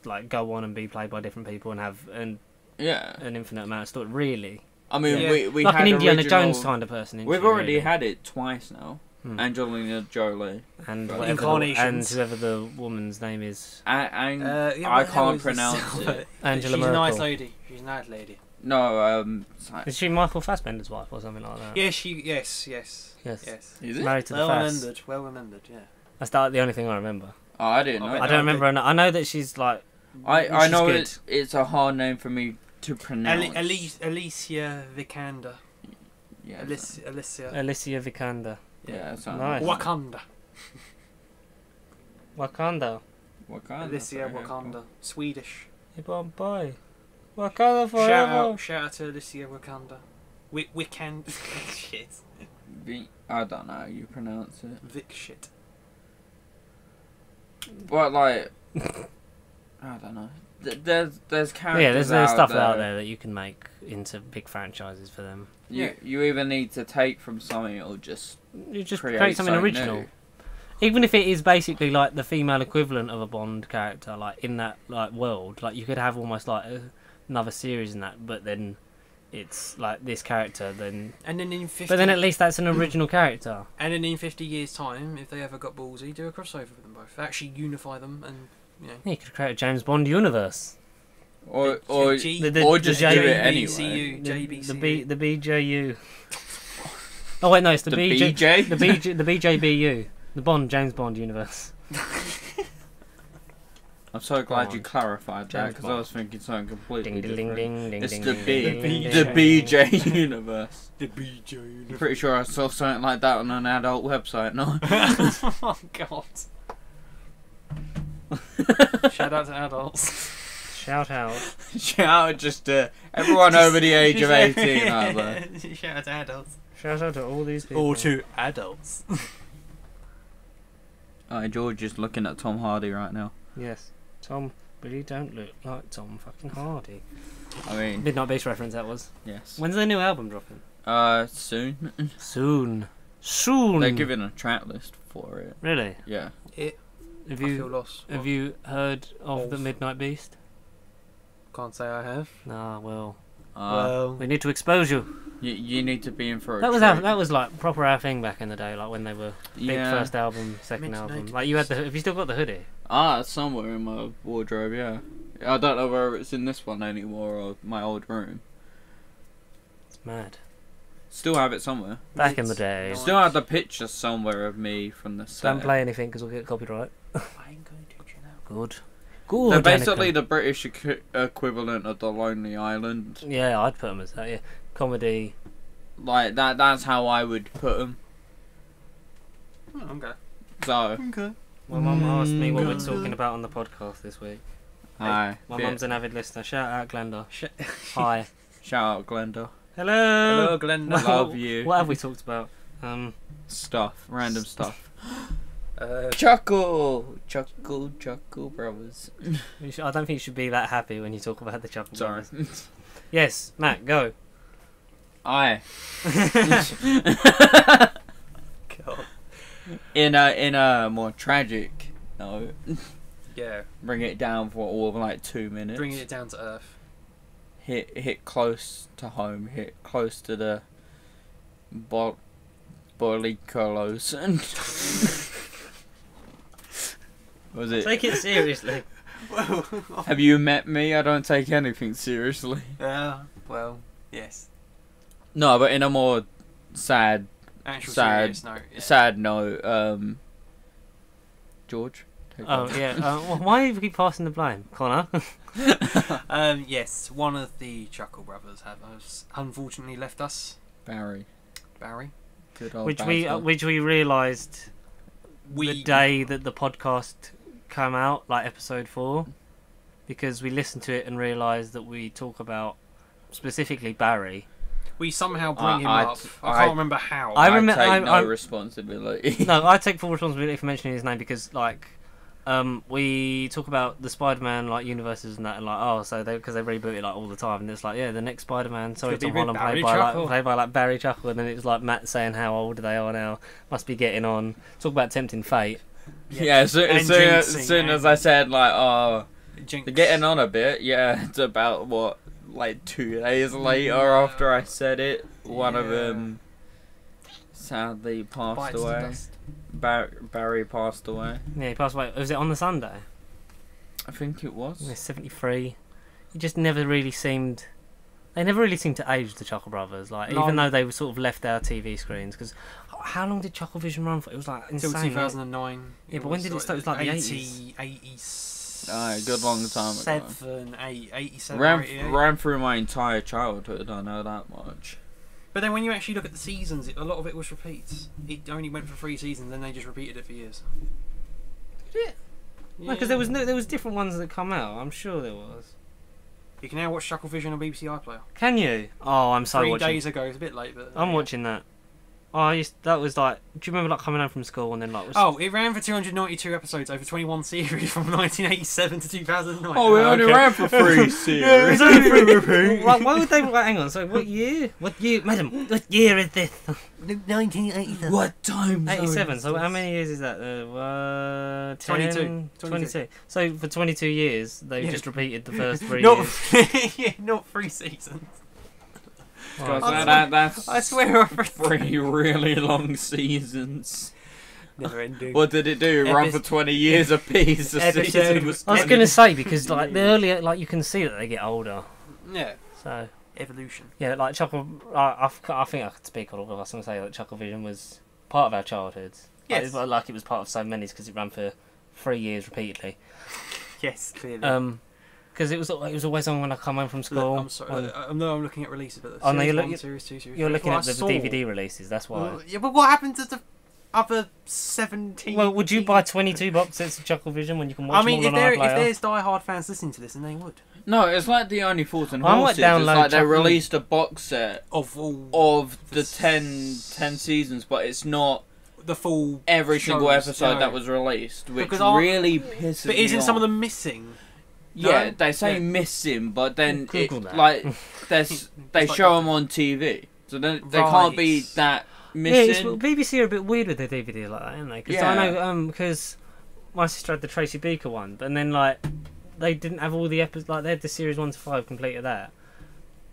Speaker 1: like go on and be played by different people and have an
Speaker 2: Yeah.
Speaker 1: infinite amount of story. Really,
Speaker 2: I mean,
Speaker 3: Yeah.
Speaker 2: we
Speaker 1: like
Speaker 2: had
Speaker 1: an Indiana
Speaker 2: original-
Speaker 1: Jones kind of person. isn't
Speaker 2: We've
Speaker 1: she,
Speaker 2: already
Speaker 1: really?
Speaker 2: had it twice now. Angelina Jolie.
Speaker 1: and
Speaker 2: Right.
Speaker 1: whatever
Speaker 3: Incarnations.
Speaker 1: and whoever the woman's name is.
Speaker 3: Yeah,
Speaker 2: I
Speaker 3: what the hell
Speaker 2: can't
Speaker 3: is
Speaker 2: pronounce
Speaker 3: this?
Speaker 2: it.
Speaker 1: Angela
Speaker 3: She's a nice
Speaker 1: Merkel.
Speaker 3: lady. She's a nice lady.
Speaker 2: No, it's like-
Speaker 1: Is she Michael Fassbender's wife or something like that?
Speaker 3: Yeah, yes.
Speaker 1: Yes.
Speaker 3: Yes.
Speaker 2: is it?
Speaker 1: Married to the
Speaker 3: Well
Speaker 1: Fass.
Speaker 3: remembered. Well remembered. Yeah.
Speaker 1: That's the only thing I remember.
Speaker 2: Oh, I didn't know.
Speaker 3: I
Speaker 1: I don't remember. I know that she's like.
Speaker 2: I
Speaker 1: she's
Speaker 2: know
Speaker 1: good.
Speaker 2: it's a hard name for me to pronounce.
Speaker 3: Alicia Vikander.
Speaker 2: Yeah,
Speaker 3: Alicia.
Speaker 1: Alicia Vikander.
Speaker 2: yeah, it sounds
Speaker 1: Nice.
Speaker 3: Wakanda.
Speaker 1: Wakanda.
Speaker 2: Wakanda.
Speaker 3: Alicia Wakanda. Swedish.
Speaker 1: Bye. Wakanda forever.
Speaker 3: Shout out to Alicia Wakanda. Wikan. Shit.
Speaker 2: I don't know how you pronounce it.
Speaker 3: Vic shit.
Speaker 2: But like, I don't know. There's characters.
Speaker 1: Yeah, there's
Speaker 2: out
Speaker 1: stuff
Speaker 2: there.
Speaker 1: out there that you can make into big franchises for them.
Speaker 2: You either need to take from something or just
Speaker 1: You just
Speaker 2: create,
Speaker 1: create something original.
Speaker 2: new.
Speaker 1: Even if it is basically like the female equivalent of a Bond character, like in that like world, like you could have almost like another series in that, but then it's like this character, then.
Speaker 3: And then in 50.
Speaker 1: But then at least that's an original character.
Speaker 3: And then in 50 years' time, if they ever got ballsy, do a crossover with them both. Actually unify them and
Speaker 1: You could create a James Bond universe.
Speaker 2: Or
Speaker 3: The
Speaker 2: just
Speaker 1: the
Speaker 2: do it
Speaker 3: JBCU,
Speaker 2: anyway.
Speaker 3: JBCU.
Speaker 1: The BJU. Oh wait, no, it's the
Speaker 2: BJ?
Speaker 1: the BJBU, the James Bond universe.
Speaker 2: I'm so glad you
Speaker 1: on.
Speaker 2: clarified that
Speaker 1: James
Speaker 2: because I
Speaker 1: Bond.
Speaker 2: was thinking something completely
Speaker 1: Ding ding
Speaker 2: different.
Speaker 1: ding ding
Speaker 2: It's
Speaker 1: ding.
Speaker 2: the
Speaker 1: ding,
Speaker 2: B,
Speaker 1: ding,
Speaker 2: the
Speaker 1: ding, ding.
Speaker 2: BJ universe.
Speaker 3: The BJ.
Speaker 2: I'm pretty sure I saw something like that on an adult website. No.
Speaker 3: Oh God. Shout out to adults.
Speaker 1: Shout out.
Speaker 2: Shout out just to everyone over the age of 18 out there.
Speaker 3: Shout out to adults.
Speaker 1: Shout out to all these people.
Speaker 3: Or to adults.
Speaker 2: Alright, George is looking at Tom Hardy right now.
Speaker 1: Yes, Tom, but you don't look like Tom fucking Hardy.
Speaker 2: I mean,
Speaker 1: Midnight Beast reference that was.
Speaker 2: yes.
Speaker 1: When's their new album dropping?
Speaker 2: Soon.
Speaker 1: Soon.
Speaker 2: They're giving a track list for it.
Speaker 1: Really?
Speaker 2: Yeah.
Speaker 1: Have
Speaker 3: I feel
Speaker 1: you
Speaker 3: lost.
Speaker 1: have you heard of the
Speaker 3: Of.
Speaker 1: Midnight Beast?
Speaker 3: Can't say I have.
Speaker 1: Nah, well,
Speaker 3: Well,
Speaker 1: we need to expose you.
Speaker 2: you need to be in for a
Speaker 1: That was
Speaker 2: treat.
Speaker 1: that was like proper our thing back in the day, like when they were big
Speaker 2: Yeah.
Speaker 1: first album, second
Speaker 3: Midnight
Speaker 1: album. Like you had the. Have you still got the hoodie?
Speaker 2: It's somewhere in my wardrobe, yeah. I don't know whether it's in this one anymore or my old room.
Speaker 1: It's mad.
Speaker 2: Still have it somewhere.
Speaker 1: Back in the
Speaker 3: It's
Speaker 1: day.
Speaker 3: nice.
Speaker 2: Still have the picture somewhere of me from the set.
Speaker 1: Don't play anything because we'll get copyright.
Speaker 3: I ain't going to chill out.
Speaker 1: Good. Good.
Speaker 2: They're basically
Speaker 1: Danica.
Speaker 2: the British equivalent of the Lonely Island.
Speaker 1: Yeah, I'd put them as that. Yeah, comedy.
Speaker 2: Like that. That's how I would put them.
Speaker 3: Oh, okay.
Speaker 2: So,
Speaker 3: Okay.
Speaker 1: My mum asked me what we're
Speaker 3: Mm.
Speaker 1: talking about on the podcast this week.
Speaker 2: hi.
Speaker 1: My mum's an avid listener. Shout out, Glenda.
Speaker 3: Sh-
Speaker 1: Hi.
Speaker 2: Shout out Glenda.
Speaker 1: Hello.
Speaker 3: Hello, Glenda.
Speaker 1: What-
Speaker 2: Love you.
Speaker 1: What have we talked about?
Speaker 2: Stuff. Random stuff.
Speaker 3: Uh,
Speaker 2: Chuckle brothers.
Speaker 1: I don't think you should be that happy when you talk about the Chuckle
Speaker 2: Sorry.
Speaker 1: Brothers. Yes, Matt, go.
Speaker 2: I.
Speaker 3: God.
Speaker 2: In a more tragic note,
Speaker 3: Yeah.
Speaker 2: bring it down for all of like 2 minutes.
Speaker 3: Bringing it down to earth.
Speaker 2: Hit close to home. Hit close to the Bolicolos. Was it?
Speaker 1: Take it seriously.
Speaker 3: Well,
Speaker 2: Have you met me? I don't take anything seriously.
Speaker 3: well, yes.
Speaker 2: No, but in a more sad
Speaker 3: Actual
Speaker 2: Sad.
Speaker 3: serious note. Yeah.
Speaker 2: sad note, George. take
Speaker 1: Oh
Speaker 2: over.
Speaker 1: yeah. Why do you keep passing the blame, Connor?
Speaker 3: Yes, one of the Chuckle brothers has unfortunately left us.
Speaker 2: Barry.
Speaker 3: Barry.
Speaker 2: Good old
Speaker 1: which
Speaker 2: Basil.
Speaker 1: we realised
Speaker 3: We
Speaker 1: the day that the podcast came out, like episode 4, because we listened to it and realised that we talk about specifically Barry.
Speaker 3: we somehow bring him
Speaker 2: I-
Speaker 3: up.
Speaker 2: I-
Speaker 3: I can't remember how.
Speaker 1: I
Speaker 2: I
Speaker 1: remember-
Speaker 2: take
Speaker 1: I-
Speaker 2: no
Speaker 1: I-
Speaker 2: responsibility.
Speaker 1: No, I take full responsibility for mentioning his name because like we talk about the Spider-Man like universes and that, and like so because they reboot it like all the time, and it's like the next Spider-Man, sorry,
Speaker 3: Could be
Speaker 1: Tom
Speaker 3: with
Speaker 1: Holland
Speaker 3: Barry
Speaker 1: played by like Barry Chuckle, and then it was like Matt saying how old they are now, must be getting on. Talk about tempting fate.
Speaker 2: Yeah, as soon
Speaker 3: And jinxing,
Speaker 2: as I said like,
Speaker 3: Jinx.
Speaker 2: they're getting on a bit. Yeah, it's about what like 2 days later after I said it, one of
Speaker 3: Yeah.
Speaker 2: them sadly passed
Speaker 3: Bites the
Speaker 2: away.
Speaker 3: dust.
Speaker 2: Barry passed away.
Speaker 1: Yeah, he passed away. Was it on the Sunday?
Speaker 2: I think it was.
Speaker 1: Yeah, 73. He just never really seemed. They never really seemed to age the Chuckle Brothers, like
Speaker 3: No.
Speaker 1: even though they were sort of left our TV screens. Because how long did Chucklevision run for? It was like
Speaker 3: Until
Speaker 1: insane.
Speaker 3: 2009.
Speaker 1: Yeah, but when did it start? It was like the
Speaker 3: 80,
Speaker 2: Aye, a good long time ago.
Speaker 3: 87,
Speaker 2: Ran
Speaker 3: 88.
Speaker 2: ran through my entire childhood. I know that much.
Speaker 3: But then when you actually look at the seasons, a lot of it was repeats. It only went for 3 seasons, then they just repeated it for years.
Speaker 1: Did it? No, because there was different ones that come out. I'm sure there was.
Speaker 3: You can now watch Chucklevision on BBC iPlayer.
Speaker 1: Can you? Oh, I'm so
Speaker 3: 3
Speaker 1: watching.
Speaker 3: days ago, it's a bit late, but
Speaker 1: I'm watching that. Oh, that was like. Do you remember like coming home from school and then like?
Speaker 3: Oh, it ran for 292 episodes over 21 series from 1987 to 2009.
Speaker 2: Oh, it only
Speaker 1: okay.
Speaker 2: ran for 3 series.
Speaker 1: Why would they? Hang on. So what year? What year, madam? What year is this?
Speaker 3: 1987.
Speaker 2: What time?
Speaker 1: 87. So how many years is that? 10, 22. So for 22 years, they've
Speaker 3: Yeah.
Speaker 1: just repeated the first 3
Speaker 3: Not,
Speaker 1: years.
Speaker 3: yeah, not 3 seasons.
Speaker 2: Because
Speaker 1: Right.
Speaker 2: that's
Speaker 3: I swear I read
Speaker 2: 3 really long seasons.
Speaker 3: Never ending.
Speaker 2: What did it do? Run for 20 years apiece. The season was
Speaker 1: I was going to say, because like the earlier, like you can see that they get older.
Speaker 3: Yeah.
Speaker 1: So
Speaker 3: evolution.
Speaker 1: yeah, like I think I could speak on all of us and say that Chucklevision was part of our childhoods.
Speaker 3: Yes.
Speaker 1: Like it was part of so many's because it ran for 3 years repeatedly.
Speaker 3: Yes, clearly.
Speaker 1: Because it was always on when I come home from school.
Speaker 3: Look, I'm sorry. I'm looking at releases, but
Speaker 1: Oh, no,
Speaker 3: series
Speaker 1: you're
Speaker 3: 1,
Speaker 1: look-
Speaker 3: series 2, series
Speaker 1: You're
Speaker 3: 3.
Speaker 1: looking
Speaker 3: Well,
Speaker 1: at the
Speaker 3: I saw-
Speaker 1: DVD releases. That's why.
Speaker 3: Well, yeah, but what happened to the other 17?
Speaker 1: Well, would you buy 22 box sets of Chucklevision when you can watch
Speaker 3: I mean,
Speaker 1: them
Speaker 3: if
Speaker 1: all on iPlayer?
Speaker 3: there's die-hard fans listening to this, then they would.
Speaker 2: No, it's like the Only Fools and
Speaker 1: I might
Speaker 2: Horses. It's
Speaker 1: download
Speaker 2: like they
Speaker 1: Chuckle-
Speaker 2: released a box set
Speaker 3: Of all
Speaker 2: of the 10 seasons, but it's not
Speaker 3: the full
Speaker 2: every single
Speaker 3: shows,
Speaker 2: episode
Speaker 3: no.
Speaker 2: that was released, which
Speaker 3: Because I-
Speaker 2: really pisses
Speaker 3: But
Speaker 2: me
Speaker 3: isn't
Speaker 2: off.
Speaker 3: some of them missing?
Speaker 2: Yeah,
Speaker 3: No?
Speaker 2: they say
Speaker 3: Yeah.
Speaker 2: missing, but then
Speaker 1: Google
Speaker 2: it,
Speaker 1: that.
Speaker 2: like they
Speaker 3: like
Speaker 2: show them on TV, so they can't be
Speaker 3: Right.
Speaker 2: that
Speaker 1: Yeah,
Speaker 2: missing.
Speaker 1: BBC are a bit weird with their DVD like that, aren't they? Because
Speaker 2: Yeah.
Speaker 1: I know, because my sister had the Tracy Beaker one, and then like they didn't have all the episodes. Like they had the series 1 to 5 complete of that,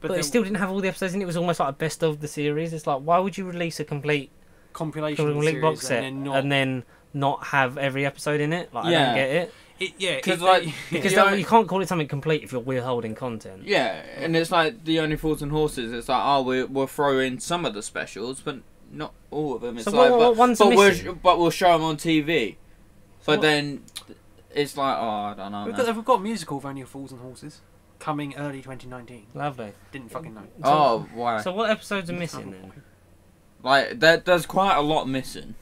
Speaker 1: but
Speaker 3: they-
Speaker 1: it still didn't have all the episodes, and it was almost like a best of the series. It's like, why would you release a complete
Speaker 3: compilation series
Speaker 1: box set
Speaker 3: and then
Speaker 1: not have every episode in it? Like I
Speaker 2: Yeah.
Speaker 1: don't get it.
Speaker 2: Because like
Speaker 1: Because
Speaker 2: Yeah.
Speaker 1: you can't call it something complete if you're withholding content.
Speaker 2: yeah, and it's like the Only Fools and Horses. It's like, oh, we'll throw in some of the specials, but not all of them. It's
Speaker 1: So
Speaker 2: like,
Speaker 1: what ones are missing?
Speaker 2: but we'll show them on TV.
Speaker 1: So
Speaker 2: But
Speaker 1: what-
Speaker 2: then it's like, oh, I don't know. Man.
Speaker 3: we've got a musical of Only Fools and Horses coming early 2019.
Speaker 1: Lovely.
Speaker 3: Didn't fucking know.
Speaker 2: Oh, why?
Speaker 1: So what episodes are missing then?
Speaker 2: Like there's quite a lot missing.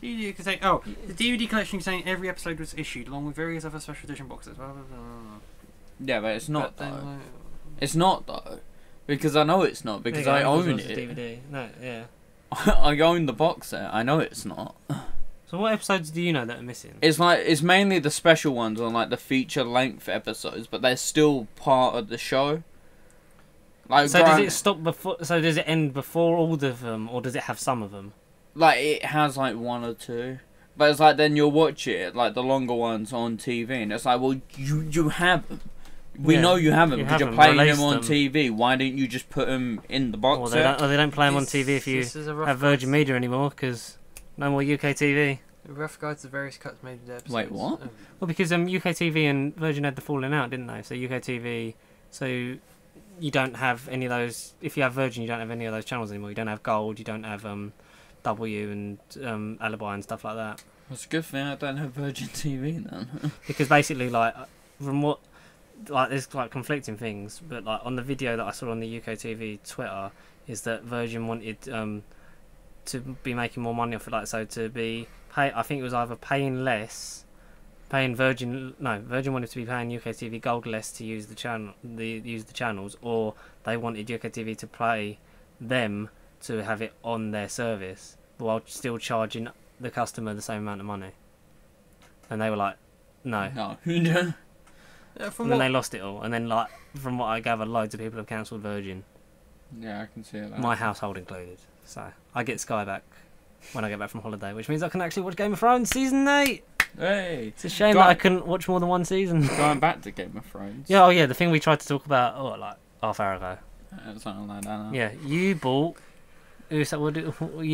Speaker 3: DVD contain- oh, the DVD collection containing every episode was issued along with various other special edition boxes. Blah, blah, blah.
Speaker 2: Yeah, but it's not
Speaker 3: But then,
Speaker 2: though. It's not though, because I know it's not because I own it.
Speaker 1: DVD. No, yeah.
Speaker 2: I own the box set. I know it's not.
Speaker 1: So what episodes do you know that are missing?
Speaker 2: It's like it's mainly the special ones on like the feature length episodes, but they're still part of the show. Like
Speaker 1: So does it stop before? So does it end before all of them, or does it have some of them?
Speaker 2: like it has like one or two, but it's like then you'll watch it like the longer ones on TV, and it's like, well, you have them. We
Speaker 1: Yeah,
Speaker 2: know you haven't
Speaker 1: you
Speaker 2: because you're
Speaker 1: haven't
Speaker 2: playing
Speaker 1: released
Speaker 2: them on
Speaker 1: them.
Speaker 2: TV. Why didn't you just put them in the box
Speaker 1: Or
Speaker 2: set?
Speaker 1: they don't play them on
Speaker 3: This-
Speaker 1: TV if you
Speaker 3: this is a rough
Speaker 1: have Virgin
Speaker 3: guide.
Speaker 1: Media anymore, because no more UK TV.
Speaker 3: The rough guides of various cuts made of the episodes.
Speaker 2: Wait, what?
Speaker 1: Well, because UK TV and Virgin had the falling out, didn't they? So UK TV, so you don't have any of those. If you have Virgin, you don't have any of those channels anymore. You don't have Gold, you don't have W and Alibi and stuff like that.
Speaker 2: It's a good thing I don't have Virgin TV then.
Speaker 1: Because basically, like, from what, like, there's like conflicting things, but like on the video that I saw on the UK TV Twitter, is that Virgin wanted to be making more money off it, like, so to be I think it was either paying less, Virgin wanted to be paying UK TV Gold less to use the channels, or they wanted UK TV to pay them to have it on their service while still charging the customer the same amount of money. And they were like, no.
Speaker 2: No.
Speaker 3: From
Speaker 1: And
Speaker 3: what,
Speaker 1: then they lost it all. And then, like, from what I gather, loads of people have cancelled Virgin,
Speaker 2: Yeah, I can see that.
Speaker 1: my household included. So I get Sky back when I get back from holiday, which means I can actually watch Game of Thrones season 8.
Speaker 2: Hey,
Speaker 1: It's a shame
Speaker 2: Go
Speaker 1: that
Speaker 2: on.
Speaker 1: I couldn't watch more than one season.
Speaker 2: going back to Game of Thrones.
Speaker 1: Yeah, oh yeah, the thing we tried to talk about, like half hour ago.
Speaker 2: Something like that.
Speaker 1: Yeah, you bought. You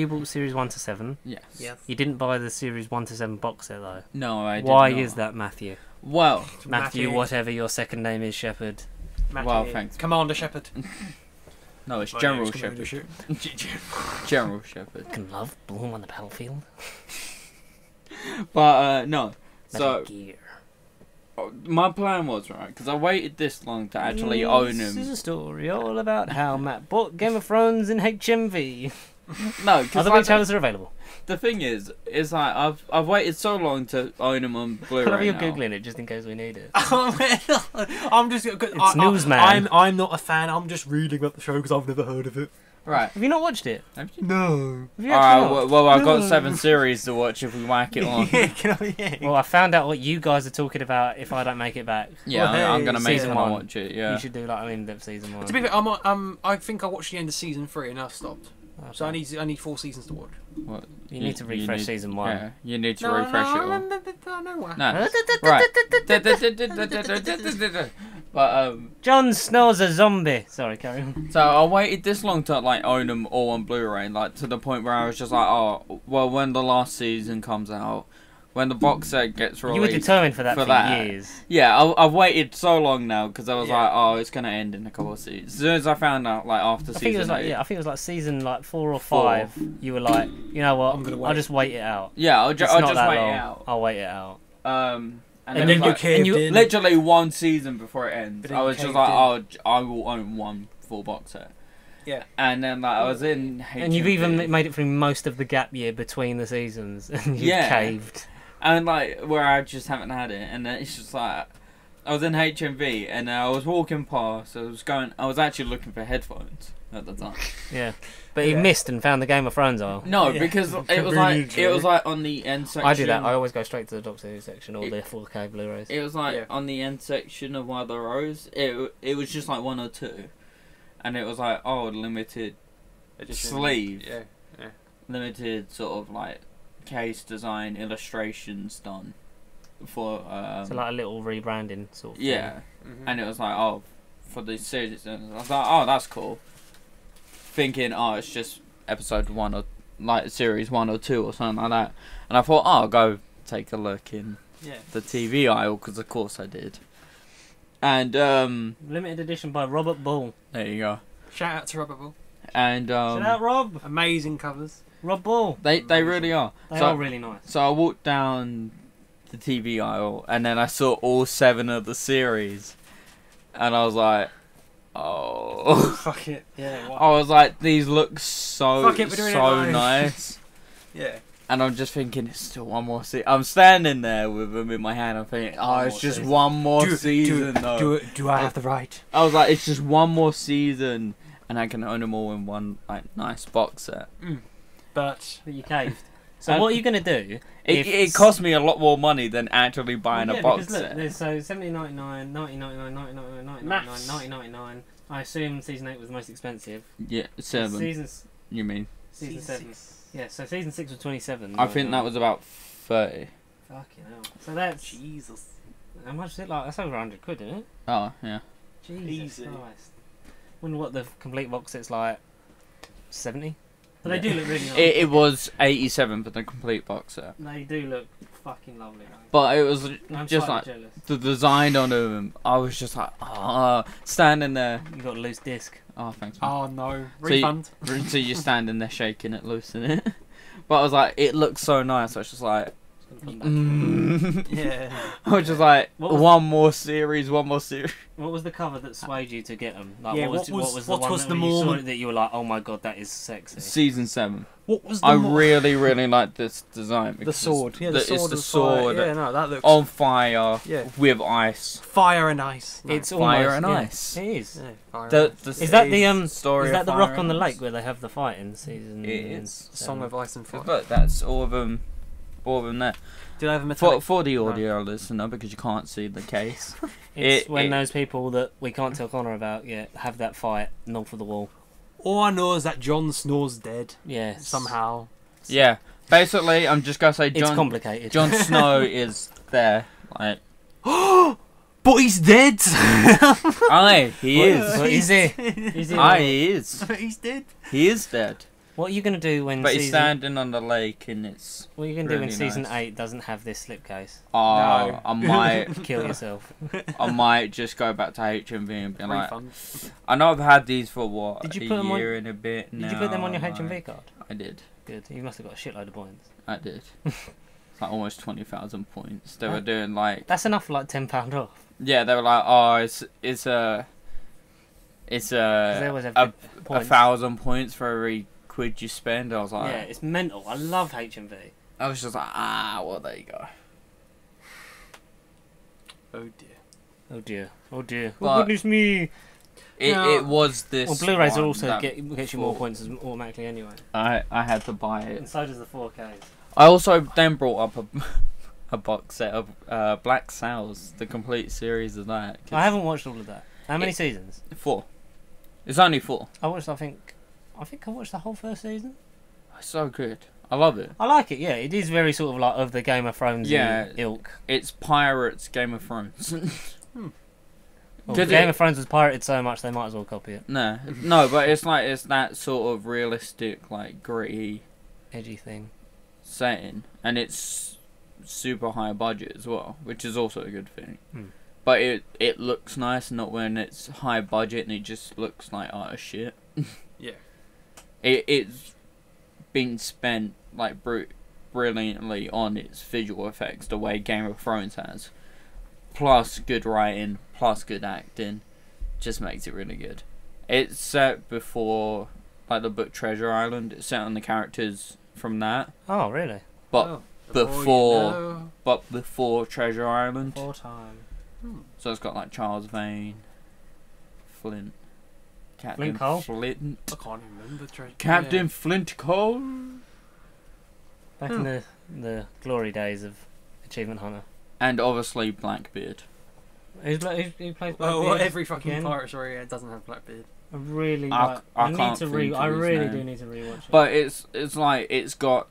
Speaker 1: bought series 1 to 7.
Speaker 2: Yes.
Speaker 3: yeah,
Speaker 1: You didn't buy the series 1 to 7 box set though.
Speaker 2: No, I did
Speaker 1: Why
Speaker 2: not.
Speaker 1: is that, Matthew?
Speaker 2: Well,
Speaker 1: Matthew, whatever your second name is, Shepherd.
Speaker 2: Well, thanks.
Speaker 3: Commander Shepard.
Speaker 2: no, it's
Speaker 3: My
Speaker 2: General
Speaker 3: name's Commander
Speaker 2: Shepherd. General Shepherd.
Speaker 1: Can love bloom on the battlefield.
Speaker 2: But no. So
Speaker 1: Metal Gear.
Speaker 2: my plan was right because I waited this long to actually own
Speaker 1: This is
Speaker 2: them.
Speaker 1: a story all about how Matt bought Game of Thrones in HMV.
Speaker 2: No, because
Speaker 1: Other channels are available.
Speaker 2: the thing is like I've waited so long to own them on
Speaker 1: I love
Speaker 2: Blu-ray
Speaker 1: you
Speaker 2: now.
Speaker 1: googling it just in case we need it.
Speaker 3: I'm just. It's
Speaker 1: Newsman.
Speaker 3: I'm not a fan. I'm just reading about the show because I've never heard of it.
Speaker 2: Right.
Speaker 1: Have you not watched it?
Speaker 2: Have you?
Speaker 3: No.
Speaker 1: Have you
Speaker 2: Alright,
Speaker 1: actually not?
Speaker 2: well I've got 7 series to watch if we whack it on.
Speaker 3: yeah.
Speaker 1: Well, I found out what you guys are talking about if I don't make it back.
Speaker 2: Yeah,
Speaker 3: Well,
Speaker 2: I'm
Speaker 3: hey,
Speaker 2: gonna make
Speaker 1: season
Speaker 2: it and
Speaker 1: 1.
Speaker 2: watch it. Yeah.
Speaker 1: You should do like an in-depth season 1.
Speaker 3: To be fair, I think I watched the end of season 3 and I've stopped. So I need 4 seasons to watch.
Speaker 2: What?
Speaker 1: You need to refresh
Speaker 2: need-
Speaker 1: season 1.
Speaker 2: Yeah, you need to refresh it all.
Speaker 3: I know why.
Speaker 2: No. But
Speaker 1: Jon Snow's a zombie. Sorry, carry on.
Speaker 2: so I waited this long to like own them all on Blu-ray, like to the point where I was just like, oh, well, when the last season comes out, when the box set gets released,
Speaker 1: You were determined for that for years.
Speaker 2: Yeah, I've waited so long now because I was
Speaker 3: Yeah.
Speaker 2: like, oh, it's gonna end in a couple of seasons. As soon as I found out, like after
Speaker 1: I think it was
Speaker 2: season
Speaker 1: like
Speaker 2: 8,
Speaker 1: I think it was like season like 4 or 5. You were like, you know what?
Speaker 3: I'm gonna wait.
Speaker 1: I'll just wait it out.
Speaker 2: yeah, I'll
Speaker 1: It's
Speaker 2: just
Speaker 1: not that
Speaker 2: wait
Speaker 1: long.
Speaker 2: it out.
Speaker 1: I'll wait it out.
Speaker 2: And
Speaker 1: And
Speaker 2: then
Speaker 1: then
Speaker 2: like,
Speaker 3: caved
Speaker 1: you-
Speaker 3: in.
Speaker 2: literally one season before it ends,
Speaker 3: But then
Speaker 2: I
Speaker 3: you
Speaker 2: was just
Speaker 3: caved
Speaker 2: like,
Speaker 3: in.
Speaker 2: oh, I will own one full box set.
Speaker 3: Yeah.
Speaker 2: And then like I was in HMV,
Speaker 1: And you've even made it through most of the gap year between the seasons, and you've
Speaker 2: Yeah.
Speaker 1: caved.
Speaker 2: and like where I just haven't had it, and then it's just like I was in HMV and I was walking past. I was actually looking for headphones at the time.
Speaker 1: Yeah, but he
Speaker 3: Yeah.
Speaker 1: missed and found the Game of Thrones aisle.
Speaker 2: No,
Speaker 3: Yeah.
Speaker 2: because it was
Speaker 3: Really
Speaker 2: like on the end section.
Speaker 1: I do that. I always go straight to the Doctor Who section or the 4K Blu-rays.
Speaker 2: It was like
Speaker 3: Yeah.
Speaker 2: on the end section of one of the rows. It was just like one or two, and it was like, oh, limited sleeve.
Speaker 3: Yeah.
Speaker 2: Limited sort of like case design illustrations done for
Speaker 1: So like a little rebranding sort of thing.
Speaker 2: yeah,
Speaker 3: Mhm.
Speaker 2: and it was like, oh, for the series. And I was like, oh, that's cool. Thinking, oh, it's just episode 1 or like series 1 or 2 or something like that. And I thought, oh, I'll go take a look in
Speaker 3: Yeah.
Speaker 2: the TV aisle because of course I did. And
Speaker 1: Limited edition by Robert Ball.
Speaker 2: there you go.
Speaker 3: Shout out to Robert Ball.
Speaker 2: And
Speaker 1: Shout out Rob.
Speaker 3: Amazing covers.
Speaker 1: Rob Ball.
Speaker 2: they really are.
Speaker 1: They
Speaker 2: So-
Speaker 1: are really nice.
Speaker 2: So I walked down the TV aisle and then I saw all 7 of the series, and I was like, oh.
Speaker 3: Fuck it. Yeah.
Speaker 2: I was like, these look so
Speaker 3: Fuck it, we're doing it
Speaker 2: so
Speaker 3: live.
Speaker 2: nice.
Speaker 3: Yeah.
Speaker 2: And I'm just thinking, it's still one more season. I'm standing there with them in my hand. I'm thinking, oh,
Speaker 1: One
Speaker 2: it's
Speaker 1: more
Speaker 2: just
Speaker 1: season.
Speaker 2: one more season, though.
Speaker 3: Do I have the right?
Speaker 2: I was like, it's just one more season, and I can own them all in one like nice box set.
Speaker 3: But
Speaker 1: But you caved. So
Speaker 2: And-
Speaker 1: what are you going to do?
Speaker 2: It cost me a lot more money than actually buying a box
Speaker 1: because look,
Speaker 2: set.
Speaker 1: there's so 17.99, 19.99, 19.99, 19.99, 19.99. I assume season 8 was the most expensive.
Speaker 2: Yeah, 7.
Speaker 1: Seasons,
Speaker 2: You mean?
Speaker 1: season 7. Yeah, so season 6 was 27.
Speaker 2: I think that was about 30.
Speaker 1: Fucking hell. So that's
Speaker 3: Jesus.
Speaker 1: how much is it? Like that's over 100 quid, isn't it?
Speaker 2: Oh yeah.
Speaker 1: Jesus
Speaker 3: Easy.
Speaker 1: Christ. Wonder what the complete box set's like. 70. But they do look really nice.
Speaker 2: It was 87 for the complete box set.
Speaker 1: They do look fucking lovely. Though.
Speaker 2: But it was
Speaker 1: I'm
Speaker 2: just
Speaker 1: slightly
Speaker 2: like
Speaker 1: jealous.
Speaker 2: the design on them. I was just like, standing there.
Speaker 1: You got a loose disc.
Speaker 2: Oh, thanks, man.
Speaker 3: Oh no.
Speaker 2: So you-
Speaker 3: Refund.
Speaker 2: So you're standing there shaking it, loosing it. But I was like, it looks so nice. I was just like,
Speaker 3: Yeah.
Speaker 2: I was just like,
Speaker 1: What was-
Speaker 2: one more series, one more series.
Speaker 1: What was the cover that swayed you to get them? Like,
Speaker 3: Yeah,
Speaker 1: what was the one that
Speaker 3: the
Speaker 1: when you saw
Speaker 3: more-
Speaker 1: it that you were like, oh my god, that is sexy?
Speaker 2: Season 7.
Speaker 3: What was the
Speaker 2: I
Speaker 3: more-
Speaker 2: really, really like this design.
Speaker 3: the
Speaker 2: because
Speaker 3: sword? Yeah, the sword.
Speaker 2: It's the
Speaker 3: was fire.
Speaker 2: sword
Speaker 3: Yeah, no, that looks
Speaker 2: on fire
Speaker 3: Yeah.
Speaker 2: with ice.
Speaker 3: fire and ice. No.
Speaker 1: It's
Speaker 2: Fire
Speaker 1: almost,
Speaker 2: and
Speaker 1: yeah,
Speaker 2: ice.
Speaker 1: It is.
Speaker 3: Yeah, fire
Speaker 2: The,
Speaker 3: and ice.
Speaker 2: the
Speaker 1: Is that the
Speaker 2: story
Speaker 1: Is that
Speaker 2: of
Speaker 1: the
Speaker 2: Fire
Speaker 1: rock on
Speaker 2: and
Speaker 1: the
Speaker 2: Ice?
Speaker 1: lake where they have the fight in season?
Speaker 2: It is.
Speaker 3: Song of Ice and Fire.
Speaker 2: Look, that's all of them. All of them there.
Speaker 3: Did I have a
Speaker 2: For,
Speaker 3: metallic?
Speaker 2: for the audio listener, because you can't see the case.
Speaker 1: It's
Speaker 2: It-
Speaker 1: when
Speaker 2: it-
Speaker 1: those people that we can't tell Connor about yet have that fight north of the wall.
Speaker 3: All I know is that Jon Snow's dead
Speaker 1: Yeah,
Speaker 3: somehow.
Speaker 2: Yeah. Basically, I'm just gonna say
Speaker 1: It's
Speaker 2: Jon
Speaker 1: complicated.
Speaker 2: Jon Snow is there. Like,
Speaker 3: But he's dead.
Speaker 2: aye, he is.
Speaker 1: What is he? Is he?
Speaker 2: Aye, he is.
Speaker 3: He's dead.
Speaker 2: He is dead.
Speaker 1: What are you gonna do when
Speaker 2: But he's
Speaker 1: season?
Speaker 2: standing on the lake, and it's.
Speaker 1: What are you gonna do when
Speaker 2: really
Speaker 1: season
Speaker 2: nice.
Speaker 1: 8 doesn't have this slipcase?
Speaker 2: Oh,
Speaker 3: No.
Speaker 2: I might,
Speaker 1: Kill yourself.
Speaker 2: I might just go back to HMV and be like,
Speaker 3: Refund.
Speaker 2: I know I've had these for what
Speaker 1: Did you
Speaker 2: a
Speaker 1: put them on-
Speaker 2: year and a bit.
Speaker 1: Did you put them on your
Speaker 2: now,
Speaker 1: HMV
Speaker 2: like-
Speaker 1: card?
Speaker 2: I did.
Speaker 1: Good. You must have got a shitload of points.
Speaker 2: I did. It's like almost 20,000 points. They
Speaker 1: Huh?
Speaker 2: were doing like,
Speaker 1: That's enough for like £10 off.
Speaker 2: yeah, they were like, oh, it's a
Speaker 1: 'Points.
Speaker 2: 1,000 points for every quid you spend. I was like,
Speaker 1: Yeah, it's mental. I love HMV.
Speaker 2: I was just like, well, there you go.
Speaker 3: Oh dear.
Speaker 1: Oh dear. Oh dear.
Speaker 2: But-
Speaker 1: Oh goodness me.
Speaker 2: It was this.
Speaker 1: Well, Blu-rays
Speaker 2: one
Speaker 1: are also
Speaker 2: that
Speaker 1: gets you more
Speaker 2: full-
Speaker 1: points automatically anyway.
Speaker 2: I had to buy it.
Speaker 1: And so does the 4Ks.
Speaker 2: I also then brought up a box set of Black Sails, the complete series of that. 'cause
Speaker 1: I haven't watched all of that. How many
Speaker 2: It-
Speaker 1: seasons?
Speaker 2: 4. It's only 4.
Speaker 1: I watched. I think I watched the whole first season.
Speaker 2: It's so good. I love it.
Speaker 1: I like it. Yeah, it is very sort of like of the Game of Thrones
Speaker 2: Yeah.
Speaker 1: ilk.
Speaker 2: It's Pirates Game of Thrones.
Speaker 1: Well,
Speaker 2: Did
Speaker 1: Game
Speaker 2: it-
Speaker 1: of Thrones was pirated so much they might as well copy it.
Speaker 2: No, but it's that sort of realistic, like gritty
Speaker 1: Edgy thing.
Speaker 2: setting, and it's super high budget as well, which is also a good thing.
Speaker 1: Hmm.
Speaker 2: But it looks nice, not when it's high budget and it just looks like utter shit.
Speaker 3: Yeah.
Speaker 2: It's been spent like brilliantly on its visual effects, the way Game of Thrones has, plus good writing, plus good acting, just makes it really good. It's set before like the book Treasure Island. It's set on the characters from that,
Speaker 1: Oh, really?
Speaker 2: but
Speaker 3: Oh, the more you
Speaker 2: before
Speaker 3: know.
Speaker 2: but before Treasure Island.
Speaker 1: 4 time.
Speaker 2: So it's got like Charles Vane, Flint, Captain
Speaker 1: Flint Cole?
Speaker 2: Flint,
Speaker 3: I can't even remember.
Speaker 2: Captain Flint Cole,
Speaker 1: Back in the glory days of Achievement Hunter.
Speaker 2: and obviously Blackbeard.
Speaker 1: Who plays Blackbeard?
Speaker 3: Well, every fucking
Speaker 1: again?
Speaker 3: pirate story doesn't have Blackbeard.
Speaker 1: I really
Speaker 2: I
Speaker 1: need
Speaker 2: can't
Speaker 1: to
Speaker 2: think of
Speaker 1: I
Speaker 2: his
Speaker 1: really
Speaker 2: name.
Speaker 1: do need to rewatch it.
Speaker 2: But it's like it's got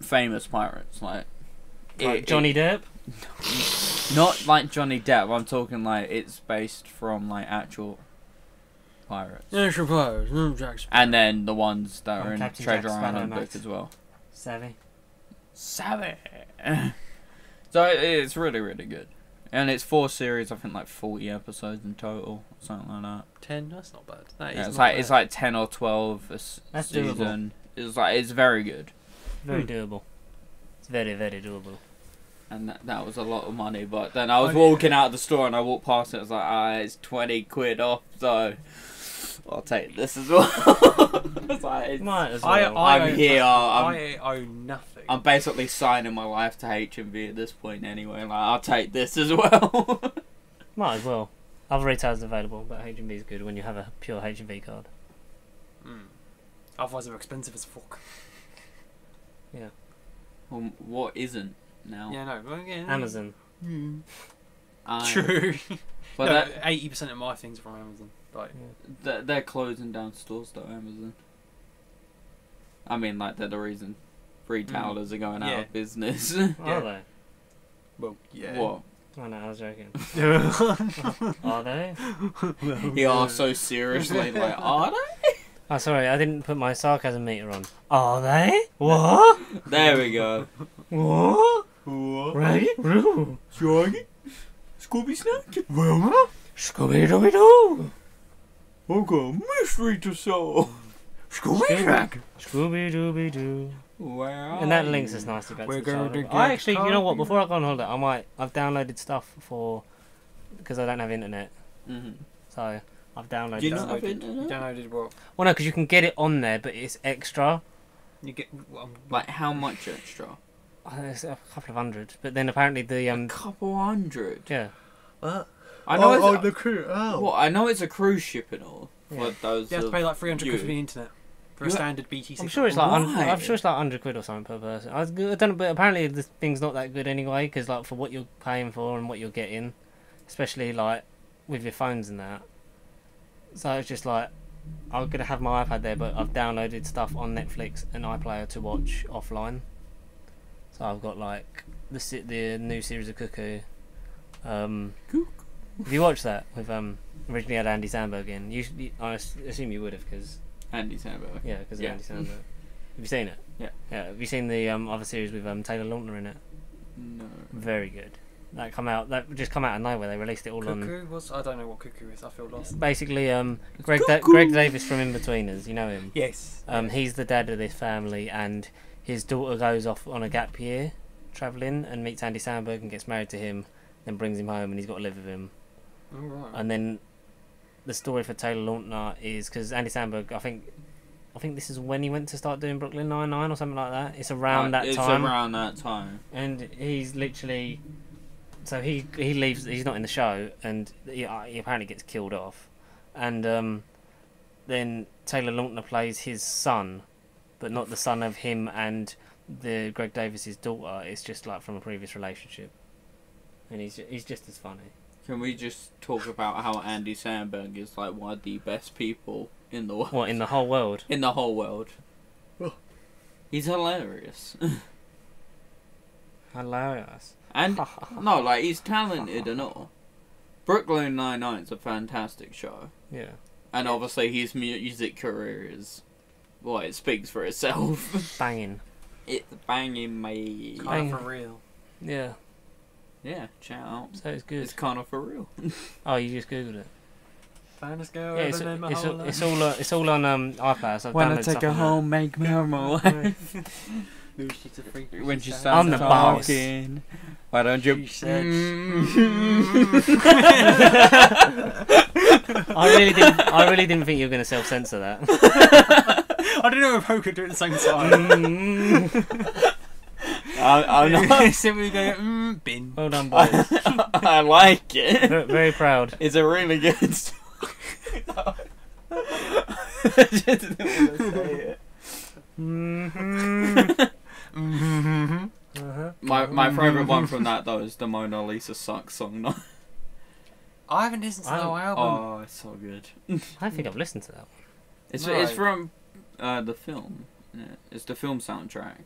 Speaker 2: famous pirates like
Speaker 1: Johnny Depp.
Speaker 2: not like Johnny Depp. I'm talking like it's based from like actual pirates,
Speaker 3: National Pirates, no Jack Sparrow.
Speaker 2: and then the ones that are in
Speaker 1: Captain
Speaker 2: Treasure
Speaker 1: Jack Sparrow,
Speaker 2: Island
Speaker 1: mate.
Speaker 2: book as well.
Speaker 1: Savvy.
Speaker 2: Savvy. So it's really really good, and it's 4 series. I think like 40 episodes in total, something like that.
Speaker 3: 10. That's not bad. That
Speaker 2: Yeah,
Speaker 3: is
Speaker 2: it's
Speaker 3: not
Speaker 2: like
Speaker 3: bad.
Speaker 2: it's like 10 or 12
Speaker 1: That's
Speaker 2: season. It's very good,
Speaker 1: Very doable. It's very, very doable.
Speaker 2: and that was a lot of money. But then I was walking out of the store and I walked past it. I was like, it's 20 quid off, so I'll take this as well. It's like,
Speaker 1: Might as well.
Speaker 2: I'm here.
Speaker 3: I own nothing.
Speaker 2: I'm basically signing my life to HMV at this point anyway. Like I'll take this as well.
Speaker 1: Might as well. Other retailers available, but HMV is good when you have a pure HMV card.
Speaker 3: Otherwise, they're expensive as fuck.
Speaker 1: Yeah.
Speaker 2: Well, what isn't now?
Speaker 3: Yeah, no. Well, yeah,
Speaker 1: Amazon.
Speaker 3: True.
Speaker 2: But
Speaker 3: No,
Speaker 2: that
Speaker 3: 80% of my things are from Amazon. Like,
Speaker 2: they're closing down stores though. Amazon. I mean, like they're the reason retailers are going out
Speaker 3: Yeah.
Speaker 2: of business.
Speaker 1: Are they?
Speaker 3: well, yeah.
Speaker 2: What?
Speaker 1: Oh no, I was joking. Are they?
Speaker 2: He asked so seriously, like, are they?
Speaker 1: Oh, sorry, I didn't put my sarcasm meter on. Are they? What?
Speaker 2: There we go.
Speaker 1: What?
Speaker 2: What?
Speaker 1: Right? Roo.
Speaker 2: Shaggy? Scooby Snack?
Speaker 1: Wilma? Scooby-Dooby-Doo.
Speaker 2: I've got a mystery to solve.
Speaker 1: Scooby Scooby-Dooby-Doo.
Speaker 2: Wow.
Speaker 1: And that links us nicely back
Speaker 3: We're
Speaker 1: to the
Speaker 3: going
Speaker 1: childhood.
Speaker 3: to
Speaker 1: I
Speaker 3: get
Speaker 1: actually, you know what?
Speaker 3: coffee.
Speaker 1: Before I go on holiday, I've downloaded stuff because I don't have internet.
Speaker 2: Mm-hmm.
Speaker 1: So I've downloaded.
Speaker 2: Do you not
Speaker 1: stuff.
Speaker 2: have internet?
Speaker 3: You downloaded what?
Speaker 1: Well, no, because you can get it on there, but it's extra.
Speaker 3: You get.
Speaker 2: Like, how much extra?
Speaker 1: It's a couple of hundred, but then apparently the
Speaker 2: A couple hundred.
Speaker 1: yeah.
Speaker 2: I know it's
Speaker 3: the crew. Oh.
Speaker 2: well, I know it's a cruise ship and all.
Speaker 1: Yeah.
Speaker 2: For those
Speaker 3: You have to
Speaker 2: of
Speaker 3: pay like 300 quid
Speaker 2: you.
Speaker 3: for the internet for a
Speaker 2: You-
Speaker 3: standard BT.
Speaker 1: I'm
Speaker 3: signal.
Speaker 1: sure it's like
Speaker 2: Why?
Speaker 1: I'm sure it's like 100 quid or something per person. I don't know, but apparently the thing's not that good anyway, because like for what you're paying for and what you're getting, especially like with your phones and that. So it's just like I'm gonna have my iPad there, but I've downloaded stuff on Netflix and iPlayer to watch offline. So I've got like the new series of Cuckoo. Have you watched that with originally had Andy Samberg in? I assume you would have, because
Speaker 2: Andy Samberg.
Speaker 1: yeah, because of
Speaker 2: Yeah.
Speaker 1: Andy Samberg. Have you seen it?
Speaker 2: Yeah.
Speaker 1: Yeah. Have you seen the other series with Taylor Lautner in it?
Speaker 2: No.
Speaker 1: Very good. That just come out of nowhere. They released it all on.
Speaker 3: Cuckoo was. I don't know what Cuckoo is. I feel lost.
Speaker 1: Basically, Greg
Speaker 2: Cuckoo.
Speaker 1: Greg Davis from Inbetweeners. You know him.
Speaker 3: Yes.
Speaker 1: He's the dad of this family, and his daughter goes off on a gap year, travelling, and meets Andy Samberg and gets married to him, then brings him home, and he's got to live with him.
Speaker 3: All right.
Speaker 1: And then the story for Taylor Lautner is because Andy Samberg, I think this is when he went to start doing Brooklyn Nine-Nine or something like that. It's around that
Speaker 2: it's
Speaker 1: time.
Speaker 2: around that time.
Speaker 1: And he's literally, so he leaves. He's not in the show, and he apparently gets killed off. And then Taylor Lautner plays his son, but not the son of him and the Greg Davis's daughter. It's just like from a previous relationship, and he's just as funny.
Speaker 2: Can we just talk about how Andy Samberg is like one of the best people in the world?
Speaker 1: What, in the whole world?
Speaker 2: In the whole world. He's hilarious.
Speaker 1: Hilarious.
Speaker 2: And no, like he's talented and all. Brooklyn Nine-Nine's a fantastic show.
Speaker 1: Yeah.
Speaker 2: And obviously his music career is... Well, it speaks for itself.
Speaker 1: Banging.
Speaker 2: It's banging me.
Speaker 3: Kind of for real.
Speaker 1: Yeah.
Speaker 2: Yeah, shout out.
Speaker 1: So it's good.
Speaker 2: It's kind of for real.
Speaker 1: Oh, you just googled it.
Speaker 3: Finest girl
Speaker 1: Yeah,
Speaker 3: ever known my whole life.
Speaker 1: it's all on iPad. So I've
Speaker 2: When I
Speaker 1: downloaded
Speaker 2: take
Speaker 1: stuff
Speaker 2: her
Speaker 1: on
Speaker 2: home, make me my wife.
Speaker 3: She's a freak.
Speaker 2: When she
Speaker 1: I'm
Speaker 2: starts
Speaker 1: the boss.
Speaker 2: talking, why don't you...
Speaker 3: She said-
Speaker 1: I really didn't think you were going to self-censor that.
Speaker 3: I don't know if Ho could do it at the same time.
Speaker 2: I'm not...
Speaker 3: Simply go, bin.
Speaker 1: Well done, boys.
Speaker 2: I like it.
Speaker 1: Very, very proud.
Speaker 2: It's a really good story. I just didn't want to say it. My favourite one from that though is the Mona Lisa Sucks song. No.
Speaker 3: I haven't listened to the whole album.
Speaker 2: Oh, it's so good.
Speaker 1: I think I've listened to that one.
Speaker 2: It's
Speaker 3: Right.
Speaker 2: from the film. Yeah, it's the film soundtrack.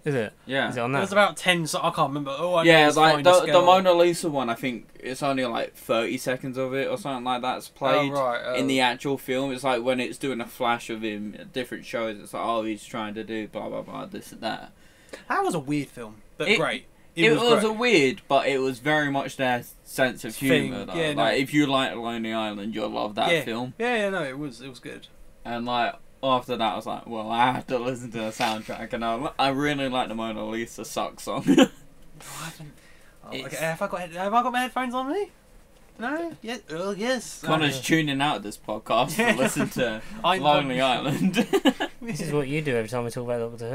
Speaker 1: Is it?
Speaker 2: Yeah.
Speaker 1: Is it on
Speaker 3: There's
Speaker 1: that?
Speaker 3: about 10, so I can't remember. Oh, I know
Speaker 2: Yeah,
Speaker 3: it's
Speaker 2: like
Speaker 3: Finest
Speaker 2: the
Speaker 3: Girl.
Speaker 2: Mona Lisa one, I think it's only like 30 seconds of it or something like that's played
Speaker 3: Oh, right,
Speaker 2: in the actual film. It's like when it's doing a flash of him at different shows, it's like, oh, he's trying to do blah, blah, blah, this and that.
Speaker 3: That was a weird film, but
Speaker 2: It-
Speaker 3: great.
Speaker 2: It was
Speaker 3: great.
Speaker 2: a weird, but it was very much their sense of
Speaker 3: Thing,
Speaker 2: humour. Though.
Speaker 3: yeah, no.
Speaker 2: Like, if you like Lonely Island, you'll love that
Speaker 3: Yeah.
Speaker 2: film.
Speaker 3: Yeah, no, it was good.
Speaker 2: And like after that, I was like, well, I have to listen to the soundtrack, and I really like the Mona Lisa Sucks song.
Speaker 3: I haven't. Oh,
Speaker 2: It's-
Speaker 3: okay, have I got my headphones on me? No? Yes. Oh, yes.
Speaker 2: Connor's tuning out of this podcast to listen to Lonely Island.
Speaker 1: This is what you do every time we talk about Doctor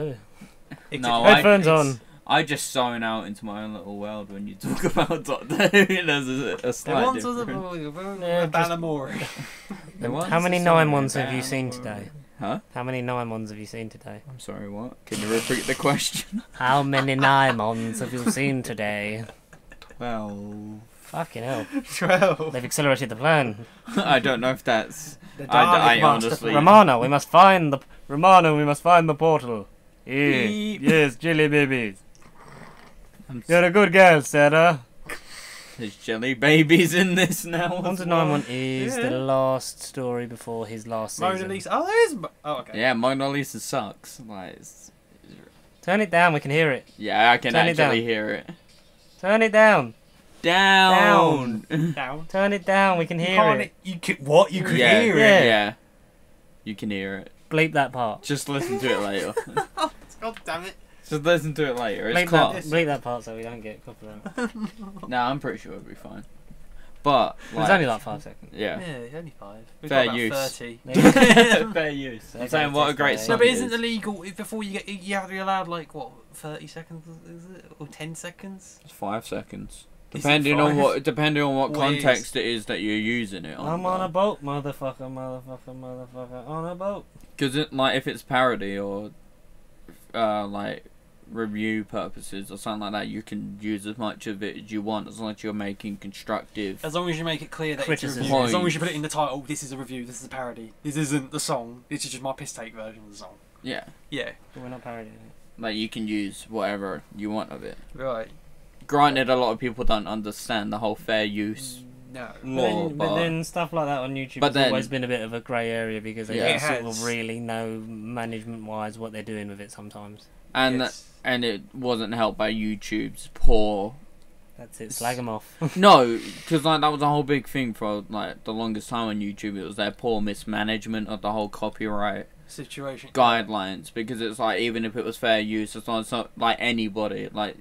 Speaker 1: Who.
Speaker 2: No,
Speaker 1: Headphones on.
Speaker 2: I just zone out into my own little world when you talk about Doctor Who. There's a
Speaker 3: There
Speaker 2: slight
Speaker 3: once was
Speaker 2: difference.
Speaker 3: a Balamori.
Speaker 1: How many 9-1s have you seen today?
Speaker 2: Huh?
Speaker 1: How many 9-1s have you seen today?
Speaker 2: I'm sorry, what? Can you repeat the question?
Speaker 1: How many 9-1s have you seen today?
Speaker 2: Well,
Speaker 1: Fucking hell.
Speaker 3: 12.
Speaker 1: They've accelerated the plan.
Speaker 2: I don't know if that's...
Speaker 3: The
Speaker 2: I
Speaker 3: Dalek
Speaker 2: honestly...
Speaker 1: Romana, we must find the portal. Yeah.
Speaker 3: Beep.
Speaker 1: Yes, jelly babies.
Speaker 2: I'm
Speaker 1: You're a good girl, Sarah.
Speaker 2: There's jelly babies in this now.
Speaker 1: 1-9-1 is
Speaker 3: Yeah.
Speaker 1: the last story before his last season.
Speaker 3: Mona Lisa. Oh, there is. Oh, okay.
Speaker 2: Yeah, Mona Lisa sucks. Like,
Speaker 1: Turn it down, we can hear it.
Speaker 2: yeah, I can
Speaker 1: Turn it
Speaker 2: actually
Speaker 1: down.
Speaker 2: hear it.
Speaker 1: Turn it down.
Speaker 2: Down.
Speaker 3: Down.
Speaker 1: Turn it down, we can
Speaker 3: You
Speaker 1: hear
Speaker 3: can't.
Speaker 1: it.
Speaker 3: You could what? You could
Speaker 2: Yeah,
Speaker 3: hear
Speaker 1: yeah.
Speaker 3: it.
Speaker 2: Yeah. You can hear it.
Speaker 1: Bleep that part.
Speaker 2: Just listen to it later.
Speaker 3: God damn it.
Speaker 2: Just listen to it later. It's
Speaker 1: Bleep that,
Speaker 2: class.
Speaker 1: bleep that part so we don't get copyright.
Speaker 2: Nah, I'm pretty sure it'll be fine. But,
Speaker 1: It was only like 5 seconds.
Speaker 2: yeah.
Speaker 3: Yeah, only 5. We've
Speaker 2: Fair
Speaker 3: got about
Speaker 2: use.
Speaker 3: 30.
Speaker 2: Fair use. I'm
Speaker 1: Okay,
Speaker 2: saying what a great
Speaker 1: test
Speaker 2: song
Speaker 3: No, but
Speaker 2: it
Speaker 3: isn't
Speaker 2: is.
Speaker 3: it illegal before you get? You have to be allowed like what 30 seconds? Is it or 10 seconds?
Speaker 2: It's 5 seconds.
Speaker 3: Is it
Speaker 2: Depending on
Speaker 3: 5?
Speaker 2: what
Speaker 3: Well,
Speaker 2: context it is that you're using it on.
Speaker 1: I'm on a boat, motherfucker, on a boat.
Speaker 2: Because like if it's parody or like review purposes or something like that, you can use as much of it as you want as long as you're making constructive.
Speaker 3: As long as you make it clear that it's a
Speaker 1: Criticism.
Speaker 3: review. As long
Speaker 2: Point.
Speaker 3: as you put it in the title, this is a review, this is a parody. This isn't the song. This is just my piss take version of the song.
Speaker 2: Yeah,
Speaker 3: Yeah.
Speaker 1: But we're not parodying it.
Speaker 2: like you can use whatever you want of it.
Speaker 3: Right.
Speaker 2: Granted, a lot of people don't understand the whole fair use
Speaker 3: No.
Speaker 2: law,
Speaker 1: But then stuff like that on YouTube
Speaker 2: But
Speaker 1: has
Speaker 2: then-
Speaker 1: always been a bit of a grey area because they
Speaker 2: Yeah.
Speaker 1: don't
Speaker 3: It
Speaker 1: sort
Speaker 3: has.
Speaker 1: of really know management-wise what they're doing with it sometimes.
Speaker 2: and
Speaker 3: Yes.
Speaker 2: and it wasn't helped by YouTube's poor.
Speaker 1: That's it, slag them off.
Speaker 2: No, because like that was a whole big thing for like the longest time on YouTube. It was their poor mismanagement of the whole copyright
Speaker 3: Situation.
Speaker 2: guidelines, because it's like even if it was fair use, as long as not like anybody, like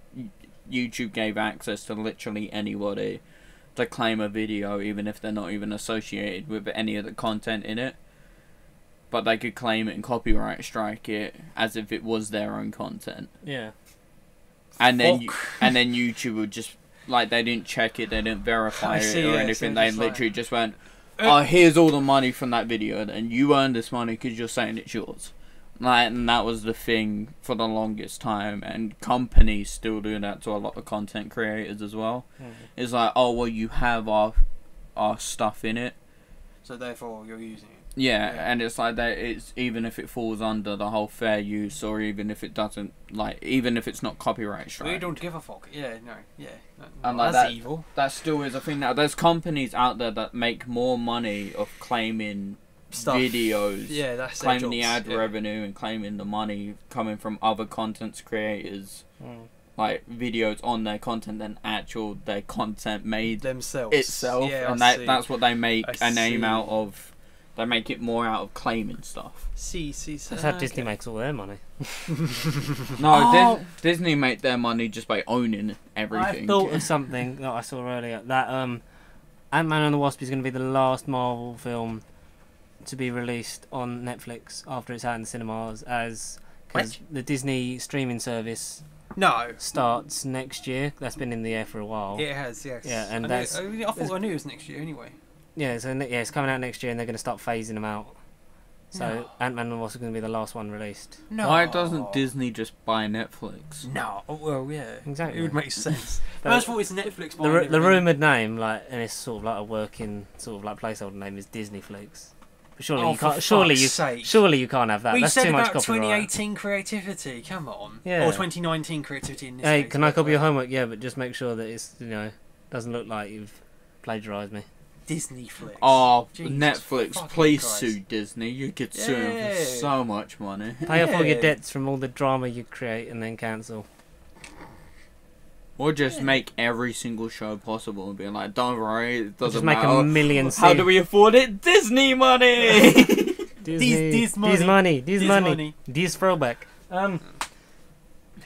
Speaker 2: YouTube gave access to literally anybody to claim a video, even if they're not even associated with any of the content in it, but they could claim it and copyright strike it as if it was their own content,
Speaker 1: Yeah.
Speaker 2: and then
Speaker 3: Fuck.
Speaker 2: and then YouTube would just like they didn't check it, they didn't verify
Speaker 3: I
Speaker 2: it
Speaker 3: see,
Speaker 2: or
Speaker 3: yeah,
Speaker 2: anything.
Speaker 3: so
Speaker 2: They
Speaker 3: just like-
Speaker 2: literally just went, "Oh, here's all the money from that video, and you earned this money because you're saying it's yours." Like, and that was the thing for the longest time, and companies still do that to a lot of content creators as well. It's like, oh well, you have our stuff in it,
Speaker 3: So therefore, you're using it.
Speaker 2: Yeah, and it's like that. It's even if it falls under the whole fair use, or even if it doesn't, like, even if it's not copyright strike.
Speaker 3: We don't give a fuck. Yeah, no, yeah.
Speaker 2: And
Speaker 3: No,
Speaker 2: like
Speaker 3: that's
Speaker 2: that,
Speaker 3: evil.
Speaker 2: that still is a thing now. There's companies out there that make more money of claiming
Speaker 3: Stuff.
Speaker 2: videos,
Speaker 3: Yeah, that's their
Speaker 2: claiming the
Speaker 3: jobs,
Speaker 2: ad
Speaker 3: yeah.
Speaker 2: revenue, and claiming the money coming from other content creators, like videos on their content than actual their content made
Speaker 3: Themselves.
Speaker 2: itself,
Speaker 3: Yeah,
Speaker 2: and
Speaker 3: I see.
Speaker 2: that's what they make
Speaker 3: I
Speaker 2: a name
Speaker 3: see.
Speaker 2: out of. They make it more out of claiming stuff.
Speaker 3: See.
Speaker 1: That's how Disney makes all their money.
Speaker 2: No,
Speaker 3: Oh.
Speaker 2: Disney make their money just by owning everything.
Speaker 1: I thought of something that I saw earlier. That Ant-Man and the Wasp is going to be the last Marvel film to be released on Netflix after it's out in the cinemas, because the Disney streaming service
Speaker 3: No.
Speaker 1: starts next year. That's been in the air for a while.
Speaker 3: It has, yes.
Speaker 1: Yeah, and
Speaker 3: I
Speaker 1: that's-
Speaker 3: thought I knew it was next year anyway.
Speaker 1: Yeah, so it's coming out next year, and they're going to start phasing them out. So
Speaker 3: No.
Speaker 1: Ant-Man and the Wasp are going to be the last one released.
Speaker 3: No.
Speaker 2: Why doesn't Disney just buy Netflix?
Speaker 3: No. Oh, well, yeah.
Speaker 1: Exactly.
Speaker 3: It would make sense.
Speaker 1: But
Speaker 3: First of all, it's Netflix.
Speaker 1: The,
Speaker 3: buying
Speaker 1: the
Speaker 3: everything.
Speaker 1: rumoured name, like, and it's sort of like a working sort of like placeholder name, is Disney Flix. But surely
Speaker 3: Oh,
Speaker 1: you
Speaker 3: for
Speaker 1: can't. Surely
Speaker 3: fuck's sake.
Speaker 1: Surely you can't have that.
Speaker 3: We
Speaker 1: That's
Speaker 3: said
Speaker 1: too much
Speaker 3: about
Speaker 1: copyright.
Speaker 3: 2018 creativity. Come on.
Speaker 1: Yeah.
Speaker 3: Or 2019 creativity in this
Speaker 1: Hey,
Speaker 3: case,
Speaker 1: can I copy your
Speaker 3: whatever.
Speaker 1: homework? Yeah, but just make sure that it's doesn't look like you've plagiarised me.
Speaker 3: Disney Flix.
Speaker 2: Oh,
Speaker 3: Jesus
Speaker 2: Netflix,
Speaker 3: fucking
Speaker 2: please
Speaker 3: Christ.
Speaker 2: sue Disney. You could sue them for
Speaker 3: Yeah.
Speaker 2: so much money.
Speaker 1: Pay off all your
Speaker 3: Yeah.
Speaker 1: debts from all the drama you create and then cancel.
Speaker 2: Or just make every single show possible and be like, don't worry, it doesn't
Speaker 1: Just make
Speaker 2: matter.
Speaker 1: a million.
Speaker 2: How do we afford it? Disney money!
Speaker 1: Disney,
Speaker 3: This money.
Speaker 1: this
Speaker 3: This
Speaker 1: money,
Speaker 3: money.
Speaker 1: this throwback.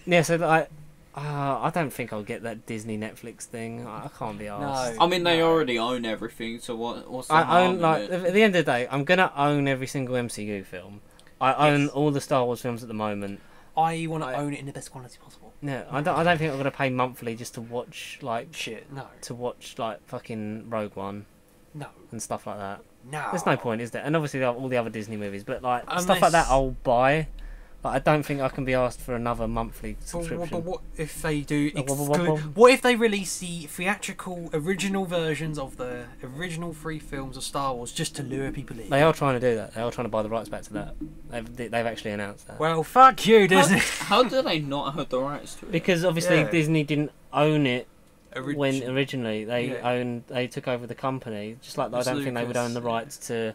Speaker 1: Yeah. So I don't think I'll get that Disney Netflix thing. I can't be arsed.
Speaker 3: No.
Speaker 2: I mean, they already own everything, so what's the
Speaker 1: I
Speaker 2: harm
Speaker 1: own
Speaker 2: in
Speaker 1: like
Speaker 2: it?
Speaker 1: at the end of the day, I'm gonna own every single MCU film. I own all the Star Wars films at the moment.
Speaker 3: I want to own it in the best quality possible.
Speaker 1: Yeah, I don't think I'm gonna pay monthly just to watch like
Speaker 3: Shit, no.
Speaker 1: fucking Rogue One
Speaker 3: No.
Speaker 1: and stuff like that.
Speaker 3: No.
Speaker 1: There's no point, is there? And obviously all the other Disney movies, but like stuff like
Speaker 3: Unless-
Speaker 1: that I'll buy. But I don't think I can be asked for another monthly
Speaker 3: But
Speaker 1: subscription.
Speaker 3: what if they do?
Speaker 1: What?
Speaker 3: What if they release the theatrical original versions of the original 3 films of Star Wars just to lure people in?
Speaker 1: They are trying to do that. They are trying to buy the rights back to that. They've actually announced that.
Speaker 3: Well, fuck you, Disney.
Speaker 2: How do they not have the rights to it?
Speaker 1: Because obviously
Speaker 3: Yeah.
Speaker 1: Disney didn't own it when
Speaker 3: Origi-
Speaker 1: originally
Speaker 3: Yeah.
Speaker 1: they took over the company. Just like I
Speaker 3: It's
Speaker 1: don't think they would
Speaker 3: Lucas,
Speaker 1: own the
Speaker 3: yeah.
Speaker 1: rights to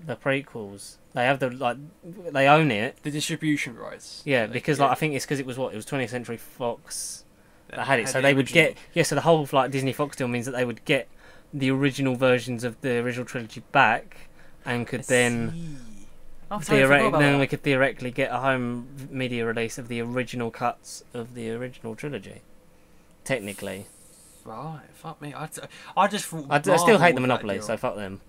Speaker 1: the prequels. They have they own it.
Speaker 3: the distribution rights.
Speaker 1: Yeah, because I think it's because it was 20th Century Fox that had it, so
Speaker 3: the
Speaker 1: they would
Speaker 3: original.
Speaker 1: get so the whole Disney Fox deal means that they would get the original versions of the original trilogy back, and could then we could theoretically get a home media release of the original cuts of the original trilogy. Technically,
Speaker 3: Right, fuck me. I just thought.
Speaker 1: I still
Speaker 3: Marvel
Speaker 1: hate the
Speaker 3: with
Speaker 1: Monopoly,
Speaker 3: that deal.
Speaker 1: so fuck them.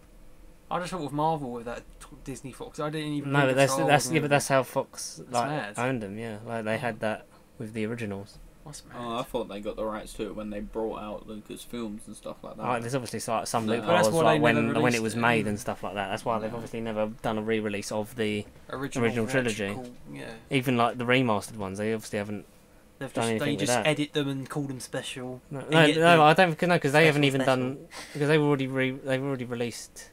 Speaker 3: I just thought with Marvel with that Disney Fox. I didn't even.
Speaker 1: No,
Speaker 3: think
Speaker 1: but
Speaker 3: of
Speaker 1: that's
Speaker 3: Star
Speaker 1: that's
Speaker 3: Wars
Speaker 1: yeah, but that's how Fox
Speaker 3: That's
Speaker 1: like
Speaker 3: mad.
Speaker 1: owned them. Yeah, like they had that with the originals.
Speaker 3: What's mad?
Speaker 2: Oh, I thought they got the rights to it when they brought out Lucas films and stuff like that.
Speaker 1: Like, there's obviously like some
Speaker 2: No.
Speaker 1: loopholes
Speaker 2: But
Speaker 3: that's why
Speaker 1: like
Speaker 3: they
Speaker 1: when
Speaker 3: never
Speaker 1: it
Speaker 3: released
Speaker 1: was
Speaker 3: it,
Speaker 1: made
Speaker 3: yeah.
Speaker 1: and stuff like that. That's why they've
Speaker 2: Yeah.
Speaker 1: obviously never done a re-release of the original trilogy.
Speaker 3: theatrical- Yeah.
Speaker 1: even like the remastered ones. They obviously haven't.
Speaker 3: They've
Speaker 1: Done
Speaker 3: just,
Speaker 1: anything
Speaker 3: they
Speaker 1: with
Speaker 3: just
Speaker 1: that.
Speaker 3: edit them and call them special.
Speaker 1: No,
Speaker 3: And
Speaker 1: no,
Speaker 3: yet
Speaker 1: no,
Speaker 3: the
Speaker 1: I don't because they haven't
Speaker 3: special
Speaker 1: even done because they've already released.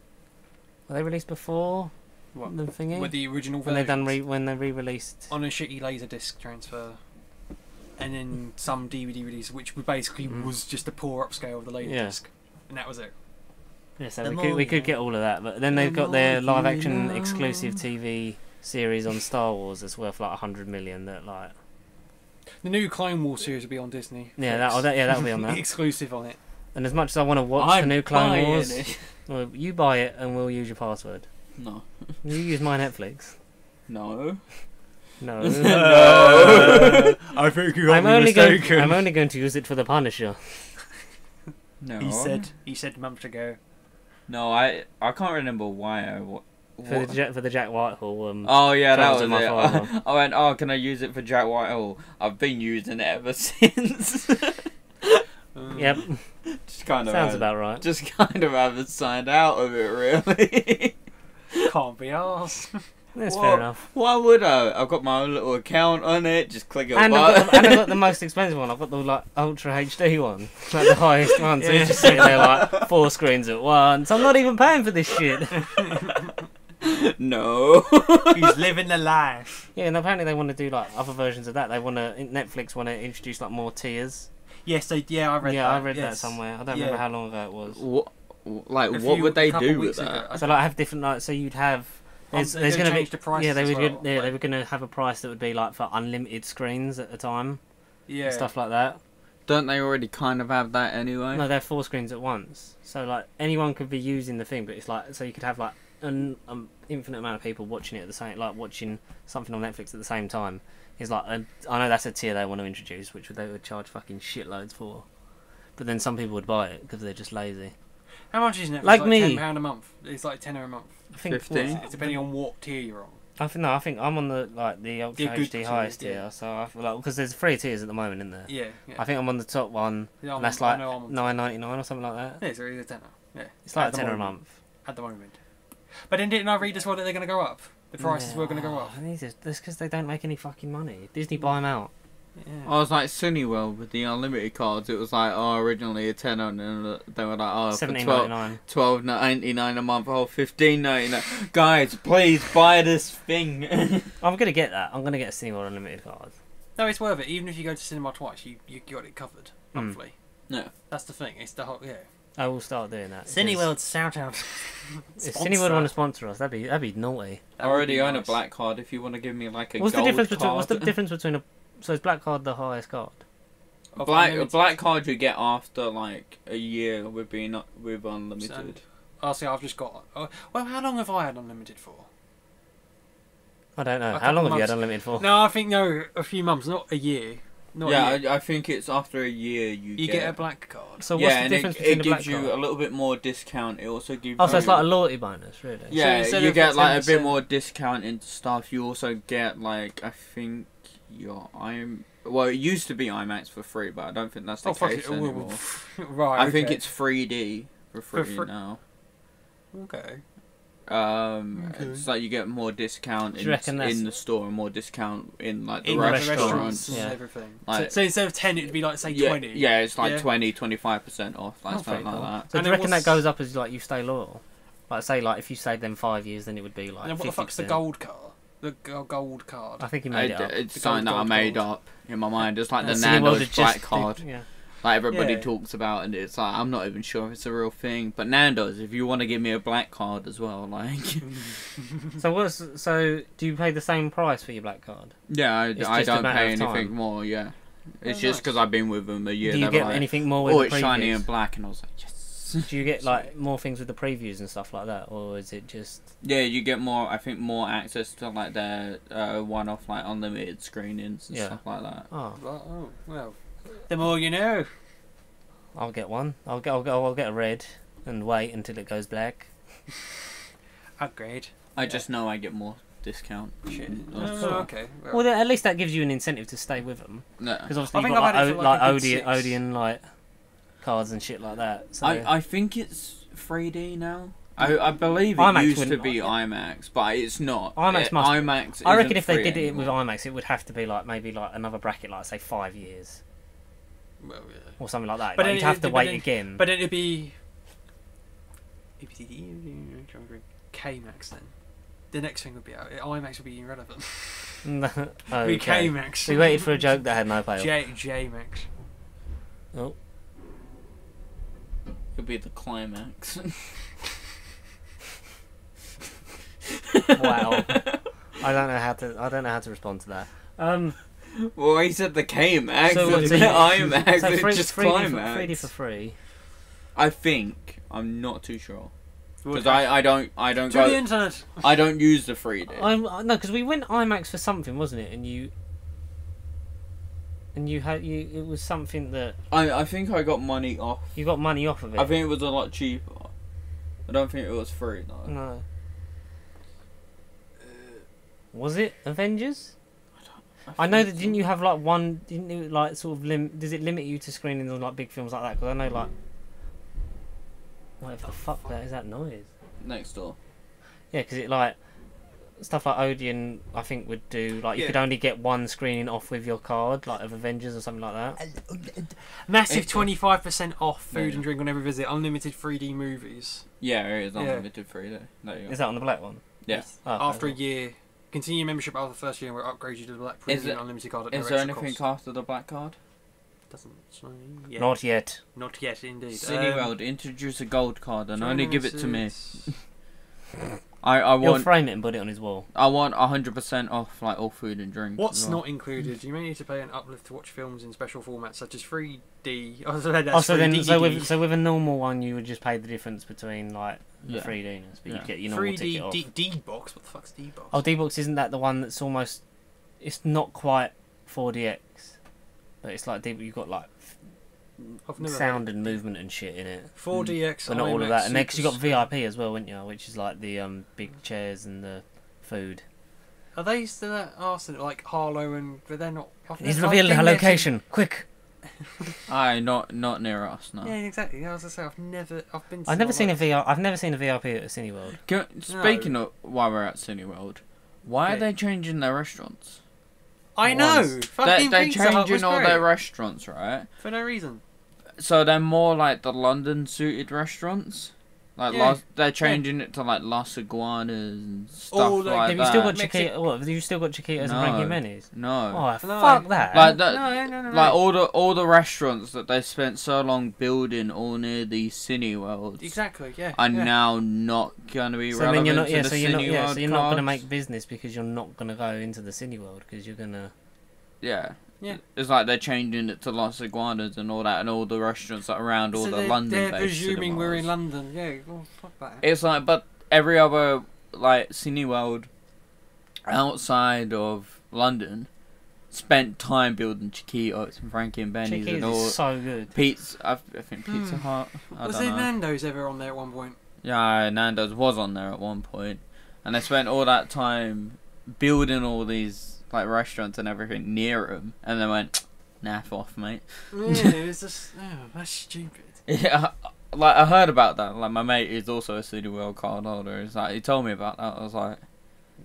Speaker 1: Were they released before
Speaker 3: What?
Speaker 1: the thingy?
Speaker 3: With the original
Speaker 1: when they
Speaker 3: versions.
Speaker 1: when they re-released.
Speaker 3: On a shitty laserdisc transfer. And then some DVD release, which basically
Speaker 1: Mhm.
Speaker 3: was just a poor upscale of the laserdisc. And that was it.
Speaker 1: Yeah, so
Speaker 3: The
Speaker 1: we
Speaker 3: more
Speaker 1: could
Speaker 3: you
Speaker 1: get all of that, but then they've
Speaker 3: The
Speaker 1: got their
Speaker 3: more
Speaker 1: live
Speaker 3: you
Speaker 1: action
Speaker 3: know.
Speaker 1: exclusive TV series on Star Wars that's worth like 100 million. That like
Speaker 3: The new Clone Wars series will be on Disney.
Speaker 1: that'll be on that.
Speaker 3: Exclusive on it.
Speaker 1: And as much as I want to watch
Speaker 2: I'm
Speaker 1: the new Clone
Speaker 2: buying
Speaker 1: Wars,
Speaker 2: it.
Speaker 1: well, you buy it and we'll use your password.
Speaker 2: No.
Speaker 1: You use my Netflix.
Speaker 2: No.
Speaker 1: No.
Speaker 3: I think you
Speaker 1: I'm only going to use it for the Punisher.
Speaker 2: No.
Speaker 3: He said months ago.
Speaker 2: No, I can't remember why
Speaker 1: For the Jack Whitehall.
Speaker 2: Oh yeah, that
Speaker 1: Travels
Speaker 2: was
Speaker 1: in my
Speaker 2: it.
Speaker 1: father.
Speaker 2: I went, oh, can I use it for Jack Whitehall? I've been using it ever since.
Speaker 1: Yep,
Speaker 2: Just kind of
Speaker 1: sounds about right.
Speaker 2: Just kind of haven't signed out of it, really.
Speaker 3: Can't be arsed.
Speaker 1: That's
Speaker 2: What?
Speaker 1: fair enough.
Speaker 2: Why would I? I've got my own little account on it. Just click a
Speaker 1: And
Speaker 2: button.
Speaker 1: I've got the most expensive one. I've got the like Ultra HD one, like the highest one. So
Speaker 3: Yeah.
Speaker 1: it's just sitting there like 4 screens at once. I'm not even paying for this shit.
Speaker 2: No.
Speaker 3: He's living the life.
Speaker 1: Yeah, and apparently they want to do like other versions of that. They want to Netflix want to introduce like more tiers.
Speaker 3: Yes, I read that.
Speaker 1: Yeah, I read that
Speaker 3: yes.
Speaker 1: somewhere. I don't remember how long ago it was.
Speaker 2: What would they do with that?
Speaker 1: So like have different like so you'd have there's going to be
Speaker 3: the prices
Speaker 1: they were
Speaker 3: as well.
Speaker 1: they were going to have a price that would be like for unlimited screens at the time.
Speaker 3: Yeah.
Speaker 1: And stuff like that.
Speaker 2: Don't they already kind of have that anyway?
Speaker 1: No, they're 4 screens at once. So like anyone could be using the thing, but it's like so you could have like an infinite amount of people watching it at the same like watching something on Netflix at the same time. Is like I know that's a tier they want to introduce, which they would charge fucking shitloads for. But then some people would buy it because they're just lazy.
Speaker 3: How much is Netflix?
Speaker 1: Like me.
Speaker 3: £10 a month. It's like £10 a month.
Speaker 1: I think
Speaker 2: 15?
Speaker 3: It's depending on what tier you're on.
Speaker 1: I think I'm on the Ultra
Speaker 3: good
Speaker 1: HD
Speaker 3: tier,
Speaker 1: highest
Speaker 3: yeah.
Speaker 1: tier. So I feel like because there's 3 tiers at the moment, isn't there?
Speaker 3: Yeah.
Speaker 1: I think I'm on the top one.
Speaker 3: Yeah,
Speaker 1: And that's like $9.99 or something like that.
Speaker 3: Yeah, so it's a tenner. Yeah.
Speaker 1: It's like
Speaker 3: At the
Speaker 1: a tenner a
Speaker 3: moment.
Speaker 1: month.
Speaker 3: At the moment. But then didn't I read as well that they're going to go up? The prices were going to go up.
Speaker 1: That's because they don't make any fucking money. Disney buy them out.
Speaker 3: Yeah.
Speaker 2: I was like Cineworld with the unlimited cards. It was like originally a tenner, and then they were like
Speaker 1: $17.99.
Speaker 2: $12.99 a month. $15.99. Guys, please buy this thing.
Speaker 1: I'm gonna get that. I'm gonna get a Cineworld unlimited card.
Speaker 3: No, it's worth it. Even if you go to cinema twice, you got it covered monthly.
Speaker 2: Yeah.
Speaker 3: That's the thing. It's the whole
Speaker 1: I will start doing that.
Speaker 3: Cineworld shout out.
Speaker 1: If Cineworld want to sponsor us, that'd be naughty.
Speaker 2: I already own a black card. If you want to give me like a
Speaker 1: What's the
Speaker 2: gold
Speaker 1: difference
Speaker 2: card.
Speaker 1: between what's the difference between a so is black card the highest card?
Speaker 2: A black card you get after like a year with being with unlimited.
Speaker 3: Oh, see, I've just got. Well, how long have I had unlimited for?
Speaker 1: I don't know.
Speaker 3: A
Speaker 1: How long
Speaker 3: couple
Speaker 1: have you had
Speaker 3: months.
Speaker 1: unlimited for?
Speaker 3: No, I think a few months, not a year. Not
Speaker 2: Yeah,
Speaker 3: a year.
Speaker 2: I think it's after a year you
Speaker 3: get a black card.
Speaker 1: So what's
Speaker 2: yeah,
Speaker 1: the
Speaker 2: and
Speaker 1: difference
Speaker 2: it
Speaker 1: between the black
Speaker 2: gives you
Speaker 1: card?
Speaker 2: a little bit more discount. It also gives
Speaker 1: Oh, so
Speaker 2: you...
Speaker 1: it's like a loyalty bonus, really.
Speaker 2: Yeah,
Speaker 3: instead
Speaker 2: you
Speaker 3: of
Speaker 2: get like a
Speaker 3: 10%.
Speaker 2: bit more discount into stuff. You also get like I think well, it used to be IMAX for free, but I don't think that's the case anymore.
Speaker 3: Right.
Speaker 2: I think
Speaker 3: okay.
Speaker 2: it's 3D for free now.
Speaker 3: Okay.
Speaker 2: It's like you get more discount
Speaker 1: Do you reckon that's-
Speaker 2: in the store and more discount in like the
Speaker 3: In
Speaker 2: restaurants.
Speaker 3: restaurants and
Speaker 1: Yeah.
Speaker 3: everything.
Speaker 2: Like-
Speaker 3: So instead of 10, it'd be like say 20.
Speaker 2: Yeah, it's like
Speaker 3: Yeah.
Speaker 2: 20-25% off, like
Speaker 1: That's
Speaker 2: something
Speaker 1: pretty
Speaker 2: like
Speaker 1: cool.
Speaker 2: that.
Speaker 1: So
Speaker 3: And
Speaker 1: do you
Speaker 3: then
Speaker 1: reckon that
Speaker 3: what's-
Speaker 1: goes up as like you stay loyal? Like say like if you stayed them 5 years, then it would be like
Speaker 3: And then what the
Speaker 1: 50%.
Speaker 3: fuck's the gold card? The gold card.
Speaker 1: I think he made it up.
Speaker 2: It's
Speaker 3: The
Speaker 2: something that I
Speaker 3: gold.
Speaker 2: made up in my mind. It's like the
Speaker 1: Cineworld
Speaker 2: Nando's
Speaker 1: had
Speaker 2: black
Speaker 1: just-
Speaker 2: card.
Speaker 1: Yeah.
Speaker 2: Like everybody
Speaker 3: Yeah.
Speaker 2: talks about, and it's like I'm not even sure if it's a real thing. But Nando's, if you want to give me a black card as well, like
Speaker 1: So do you pay the same price for your black card?
Speaker 2: yeah,
Speaker 1: It's
Speaker 2: I
Speaker 1: just a
Speaker 2: don't
Speaker 1: matter
Speaker 2: pay
Speaker 1: of
Speaker 2: anything
Speaker 1: time.
Speaker 2: more. Yeah, it's
Speaker 3: Oh,
Speaker 2: just
Speaker 3: nice.
Speaker 2: because I've been with them a year.
Speaker 1: Do you
Speaker 2: they were
Speaker 1: get
Speaker 2: like,
Speaker 1: anything more with
Speaker 2: oh,
Speaker 1: the
Speaker 2: it's shiny
Speaker 1: previews?
Speaker 2: and black, and I was like, yes.
Speaker 1: Do you get like more things with the previews and stuff like that, or is it just?
Speaker 2: Yeah, you get more. I think more access to like their one-off like unlimited screenings and
Speaker 1: Yeah.
Speaker 2: stuff like that.
Speaker 1: Oh,
Speaker 3: Oh, well. The more you know.
Speaker 1: I'll get one. I'll get a red and wait until it goes black.
Speaker 3: Upgrade.
Speaker 2: I just know I get more discount.
Speaker 3: Shit.
Speaker 2: Oh,
Speaker 1: cool.
Speaker 3: Okay.
Speaker 1: Well, then, at least that gives you an incentive to stay with them,
Speaker 2: No.
Speaker 1: because obviously
Speaker 3: I
Speaker 1: you've
Speaker 3: think
Speaker 1: got
Speaker 3: I've had it for, like, a good
Speaker 1: Odeon,
Speaker 3: 6.
Speaker 1: Odeon like cards and shit like that. So
Speaker 2: I think it's 3D now. I believe it
Speaker 1: IMAX
Speaker 2: used to
Speaker 1: wouldn't-
Speaker 2: be IMAX, but it's not.
Speaker 1: IMAX must-
Speaker 2: IMAX.
Speaker 1: I reckon
Speaker 2: isn't
Speaker 1: if they
Speaker 2: free
Speaker 1: did it
Speaker 2: anymore.
Speaker 1: with IMAX, it would have to be like maybe like another bracket, like say 5 years
Speaker 3: Well, yeah.
Speaker 1: or something like that.
Speaker 3: But
Speaker 1: Like,
Speaker 3: then
Speaker 1: you'd have to
Speaker 3: but
Speaker 1: wait
Speaker 3: then-
Speaker 1: again.
Speaker 3: But it'd be. K-Max then. The next thing would be out. IMAX would be irrelevant.
Speaker 1: No,
Speaker 3: It'd be
Speaker 1: okay.
Speaker 3: K-Max.
Speaker 1: We waited for a joke that had no payoff.
Speaker 3: J-Max.
Speaker 1: Oh,
Speaker 2: It'll be the climax.
Speaker 1: wow. I don't know how to respond to that.
Speaker 2: Well, he said the K-Max.
Speaker 1: So
Speaker 2: So
Speaker 1: what's
Speaker 2: the
Speaker 1: it-
Speaker 2: IMAX.
Speaker 1: So
Speaker 2: It's
Speaker 1: free,
Speaker 2: just
Speaker 1: 3D
Speaker 2: climax.
Speaker 1: 3D for free.
Speaker 2: I think. I'm not too sure. Because
Speaker 3: Okay.
Speaker 2: I don't
Speaker 3: To the
Speaker 2: go.
Speaker 3: internet.
Speaker 2: I don't use the 3D.
Speaker 1: No, because we went IMAX for something, wasn't it? And you had it was something that
Speaker 2: I think I got money off.
Speaker 1: you got money off of it.
Speaker 2: I think it was a lot cheaper. I don't think it was free though.
Speaker 1: No. Was it Avengers? I know that didn't you have like one? Didn't it like sort of does it limit you to screenings on like big films like that? Because I know like. What the fuck that is that noise?
Speaker 2: Next door.
Speaker 1: Yeah, because it like stuff like Odeon, I think would do like you
Speaker 3: Yeah.
Speaker 1: could only get one screening off with your card, like of Avengers or something like that.
Speaker 3: Massive 25% off food
Speaker 2: Yeah.
Speaker 3: and drink on every visit. Unlimited 3D movies.
Speaker 2: Yeah, it is
Speaker 3: Yeah.
Speaker 2: unlimited 3D. There you go.
Speaker 1: Is that on the black one?
Speaker 2: Yeah.
Speaker 1: Oh, okay.
Speaker 3: After a year, continue your membership after the first year and we'll upgrade you to the Black Premium Unlimited card at no
Speaker 2: Is there
Speaker 3: extra
Speaker 2: anything
Speaker 3: cost.
Speaker 2: after the black card?
Speaker 3: Doesn't say yet.
Speaker 1: Not yet.
Speaker 3: Not yet, indeed.
Speaker 2: Cineworld, introduce a gold card and only give it to me.
Speaker 3: Jonas-
Speaker 2: I
Speaker 1: He'll
Speaker 2: want
Speaker 1: frame it and put it on his wall.
Speaker 2: 100% off like all food and drink.
Speaker 3: What's
Speaker 2: as well.
Speaker 3: not included? You may need to pay an uplift to watch films in special formats such as 3D. Oh, so that's
Speaker 1: Oh, so
Speaker 3: 3D.
Speaker 1: then, so with a normal one, you would just pay the difference between like the 3Dness, but you get your normal ticket off.
Speaker 3: 3D D-box. What the fuck's D-box?
Speaker 1: Oh, D-Box isn't that the one that's almost? It's not quite 4DX, but it's like you've got like
Speaker 3: I've never
Speaker 1: sound and movement and shit in it.
Speaker 3: 4DX.
Speaker 1: But not all of
Speaker 3: IMAX
Speaker 1: that. And then 'cause you got
Speaker 3: Super
Speaker 1: VIP as well, wouldn't you? Which is like the big chairs and the food.
Speaker 3: Are they still at Arsenal, like Harlow and... But they're not...
Speaker 1: He's revealed her location. Quick!
Speaker 2: Aye, not near us. No.
Speaker 3: Yeah, exactly. I was gonna say I've been. To
Speaker 1: I've never seen a
Speaker 3: Harlow.
Speaker 1: I've never seen a VIP at a Cineworld.
Speaker 2: Speaking of while we're at Cineworld, why are
Speaker 3: Yeah.
Speaker 2: they changing their restaurants?
Speaker 3: I know.
Speaker 1: Once.
Speaker 3: Fucking
Speaker 2: They're
Speaker 3: Pizza Hut was
Speaker 2: changing all
Speaker 3: great.
Speaker 2: their restaurants, right?
Speaker 3: For no reason.
Speaker 2: So they're more like the London suited restaurants. Like
Speaker 3: Yeah.
Speaker 2: they're changing it to like Las Iguanas and stuff
Speaker 3: Or, like,
Speaker 2: like
Speaker 1: Have
Speaker 2: that.
Speaker 1: you still got
Speaker 3: Mexic-
Speaker 1: Chiquita? What? Have you still got Chiquitas and
Speaker 2: No.
Speaker 1: Frankie Benny's?
Speaker 2: No.
Speaker 1: Oh,
Speaker 3: No.
Speaker 1: fuck that!
Speaker 2: Like that.
Speaker 3: No.
Speaker 2: Like all the restaurants that they spent so long building all near the Cineworld
Speaker 3: Exactly. Yeah.
Speaker 2: are
Speaker 3: yeah.
Speaker 2: now not gonna be
Speaker 1: So
Speaker 2: relevant
Speaker 1: then you're not,
Speaker 2: to
Speaker 1: yeah.
Speaker 2: the
Speaker 1: So you're not, yeah. So you're not gonna
Speaker 2: cards.
Speaker 1: make business because you're not gonna go into the Cineworld because you're gonna.
Speaker 2: Yeah.
Speaker 3: Yeah.
Speaker 2: It's like they're changing it to Las Iguanas and all that, and all the restaurants that are around all
Speaker 3: So
Speaker 2: the
Speaker 3: they're,
Speaker 2: London.
Speaker 3: they're
Speaker 2: based
Speaker 3: presuming we're in
Speaker 2: cinemas.
Speaker 3: London. Yeah. Well, fuck that.
Speaker 2: It's like, but every other like Cineworld outside of London spent time building Chiquitos and Frankie and Benny's
Speaker 1: Chiquitas
Speaker 2: and all.
Speaker 1: is so good.
Speaker 2: Pizza, I think Pizza Hut. I
Speaker 3: Was
Speaker 2: don't
Speaker 3: there
Speaker 2: know.
Speaker 3: Nando's ever on there at one point?
Speaker 2: Yeah, Nando's was on there at one point, and they spent all that time building all these like restaurants and everything near them, and they went, "Naff off, mate."
Speaker 3: Yeah, it was just. Oh, that's stupid.
Speaker 2: Yeah, like I heard about that. Like my mate is also a Cineworld card holder. It's like he told me about that.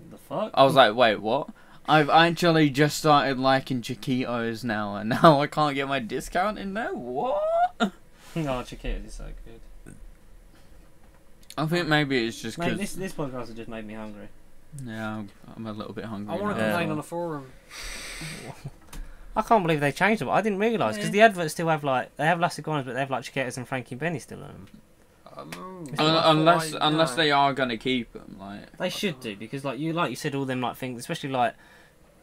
Speaker 1: The fuck?
Speaker 2: I was like, wait, what? I've actually just started liking Chiquitos now, and now I can't get my discount in there. What?
Speaker 1: No, Chiquitas is so good.
Speaker 2: I think maybe it's just
Speaker 1: Mate,
Speaker 2: because
Speaker 1: this podcast has just made me hungry.
Speaker 2: yeah, I'm a little bit hungry.
Speaker 3: I want to
Speaker 2: now.
Speaker 3: complain on a forum.
Speaker 1: I can't believe they changed them. I didn't realise because
Speaker 3: Yeah.
Speaker 1: the adverts still have like they have Las Iguanas, but they have like Chiquitas and Frankie and Benny still on them.
Speaker 2: Unless they are gonna keep them, like
Speaker 1: They should do because like you said, all them like things, especially like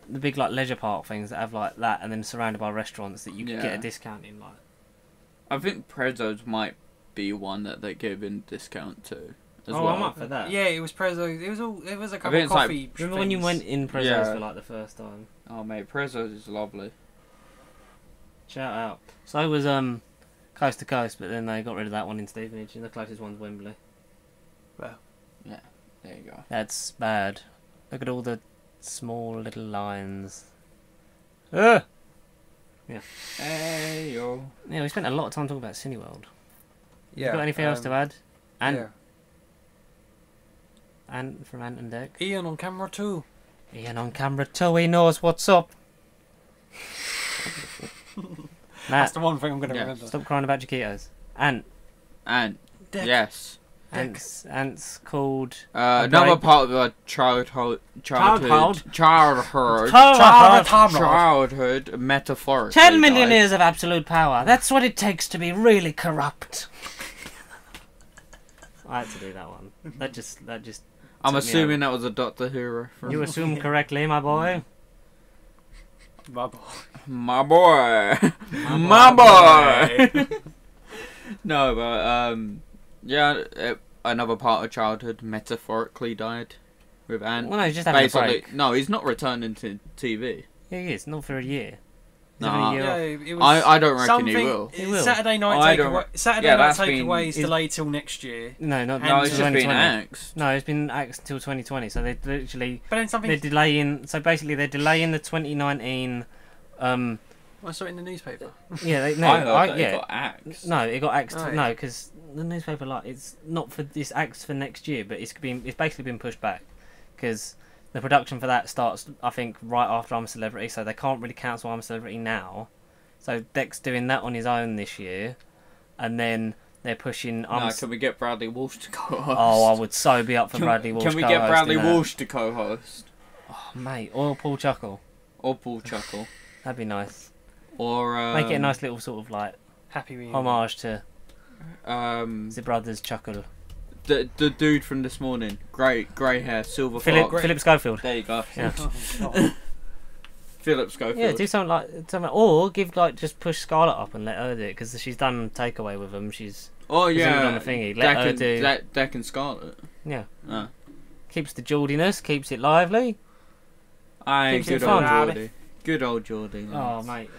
Speaker 1: the big like leisure park things that have like that, and then surrounded by restaurants that you can get
Speaker 2: Yeah.
Speaker 1: a discount in. Like,
Speaker 2: I think Prezzo's might be one that they give in discount to as
Speaker 1: oh,
Speaker 2: well.
Speaker 1: I'm up for that.
Speaker 3: Yeah, it was Prezzo. It was a couple
Speaker 2: think
Speaker 3: of
Speaker 2: it's like-
Speaker 3: coffee.
Speaker 1: Remember when you
Speaker 3: things.
Speaker 1: went in Prezzo's
Speaker 2: Yeah.
Speaker 1: for like the first time?
Speaker 2: Oh mate, Prezzo's is lovely.
Speaker 1: Shout out. So was Coast to Coast, but then they got rid of that one in Stevenage, and the closest one's Wembley.
Speaker 2: There you go.
Speaker 1: That's bad. Look at all the small little lines. Ugh!
Speaker 2: Hey yo.
Speaker 1: Yeah, we spent a lot of time talking about Cineworld.
Speaker 3: Yeah.
Speaker 1: You got anything else to add? And
Speaker 3: Yeah.
Speaker 1: and from Ant and Deck.
Speaker 3: Ian on camera too.
Speaker 1: Ian on camera too. He knows what's up.
Speaker 3: That's
Speaker 1: Matt,
Speaker 3: the one thing I'm going to
Speaker 2: Yeah.
Speaker 3: remember.
Speaker 1: stop crying about Chiquitos. Ant.
Speaker 2: And
Speaker 3: Deck.
Speaker 2: yes.
Speaker 1: Ant's called.
Speaker 2: Another
Speaker 1: break.
Speaker 2: part of our childhood metaphorically.
Speaker 1: 10 million
Speaker 2: died.
Speaker 1: years of absolute power. That's what it takes to be really corrupt. I had to do that one. That just.
Speaker 2: I'm
Speaker 1: took me
Speaker 2: assuming that was a Doctor Who reference.
Speaker 1: You assume correctly, my boy.
Speaker 3: Bubble.
Speaker 2: My boy. My boy. No, but yeah, another part of childhood metaphorically died with Ant.
Speaker 1: Well, no, he's just having a break.
Speaker 2: No, he's not returning to TV.
Speaker 1: Yeah, he is. Not for a year. He's
Speaker 2: Nah.
Speaker 1: having a year off.
Speaker 3: Yeah, it was
Speaker 2: I don't reckon he
Speaker 3: something-
Speaker 2: will.
Speaker 1: He will.
Speaker 3: Saturday night
Speaker 2: I
Speaker 3: takeaway.
Speaker 2: don't-
Speaker 3: Saturday
Speaker 2: yeah,
Speaker 3: night
Speaker 2: that's been-
Speaker 3: takeaway is
Speaker 1: is-
Speaker 3: delayed till next year.
Speaker 1: No, not
Speaker 3: And
Speaker 2: No, it's just been
Speaker 1: 2020.
Speaker 2: axed.
Speaker 1: No, it's been axed till 2020. So they literally
Speaker 3: But then something.
Speaker 1: they're delaying. So basically, they're delaying the 2019.
Speaker 3: I saw it in the newspaper.
Speaker 1: Yeah, they, no,
Speaker 2: I heard that
Speaker 1: yeah.
Speaker 2: it got axed.
Speaker 1: No, it got axed.
Speaker 3: Oh, yeah.
Speaker 1: No, because the newspaper like it's not for this axed for next year, but it's basically been pushed back because the production for that starts, I think, right after I'm a Celebrity, so they can't really cancel I'm a Celebrity now. So Deck's doing that on his own this year, and then they're pushing.
Speaker 2: No, can we get Bradley Walsh to co-host?
Speaker 1: Oh, I would so be up for Bradley Walsh.
Speaker 2: Can we get Bradley Walsh to co-host?
Speaker 1: Oh, mate, or Paul Chuckle.
Speaker 2: Or Paul Chuckle.
Speaker 1: That'd be nice.
Speaker 2: Or
Speaker 1: make it a nice little sort of like
Speaker 3: happy reunion.
Speaker 1: homage to the brothers Chuckle.
Speaker 2: The dude from this morning, grey hair, silver.
Speaker 1: Philip Schofield.
Speaker 2: There you go.
Speaker 1: Yeah.
Speaker 2: Philip Schofield.
Speaker 1: Yeah, do something, or give just push Scarlett up and let her do it because she's done takeaway with them. She's
Speaker 2: on the
Speaker 1: thingy. Let her do.
Speaker 2: Deck and Scarlett.
Speaker 1: Yeah.
Speaker 2: Oh.
Speaker 1: Keeps the Geordiness, keeps it lively.
Speaker 2: Aye,
Speaker 1: Keeps it
Speaker 2: good old
Speaker 1: fun.
Speaker 2: Geordie. Good old Geordie.
Speaker 1: Oh mate.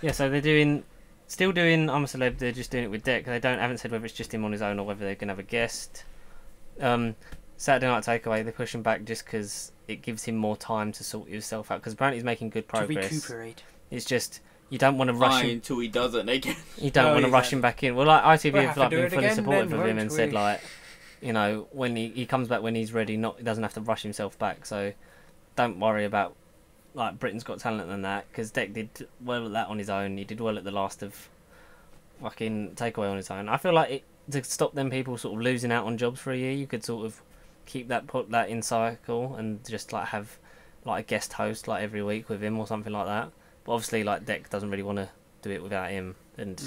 Speaker 1: Yeah. So they're still doing I'm a Celeb. They're just doing it with Deck. They haven't said whether it's just him on his own or whether they're gonna have a guest. Saturday Night Takeaway, they're pushing back just because it gives him more time to sort himself out. Because apparently he's making good progress.
Speaker 3: To recuperate.
Speaker 1: It's just you don't want to rush him
Speaker 2: until he does it again.
Speaker 1: You don't want to rush him back in. Well, like ITV
Speaker 3: We'll
Speaker 1: have
Speaker 3: have to do
Speaker 1: been
Speaker 3: it
Speaker 1: fully
Speaker 3: again
Speaker 1: supportive
Speaker 3: then,
Speaker 1: of him and
Speaker 3: won't
Speaker 1: said
Speaker 3: we?
Speaker 1: like, you know, when he comes back when he's ready, he doesn't have to rush himself back. So don't worry about like Britain's Got Talent and that because Deck did well at that on his own. He did well at the last of fucking Takeaway on his own. I feel like to stop them people sort of losing out on jobs for a year, you could sort of put that in cycle and just like have like a guest host like every week with him or something like that. But obviously like Deck doesn't really want to do it without him, and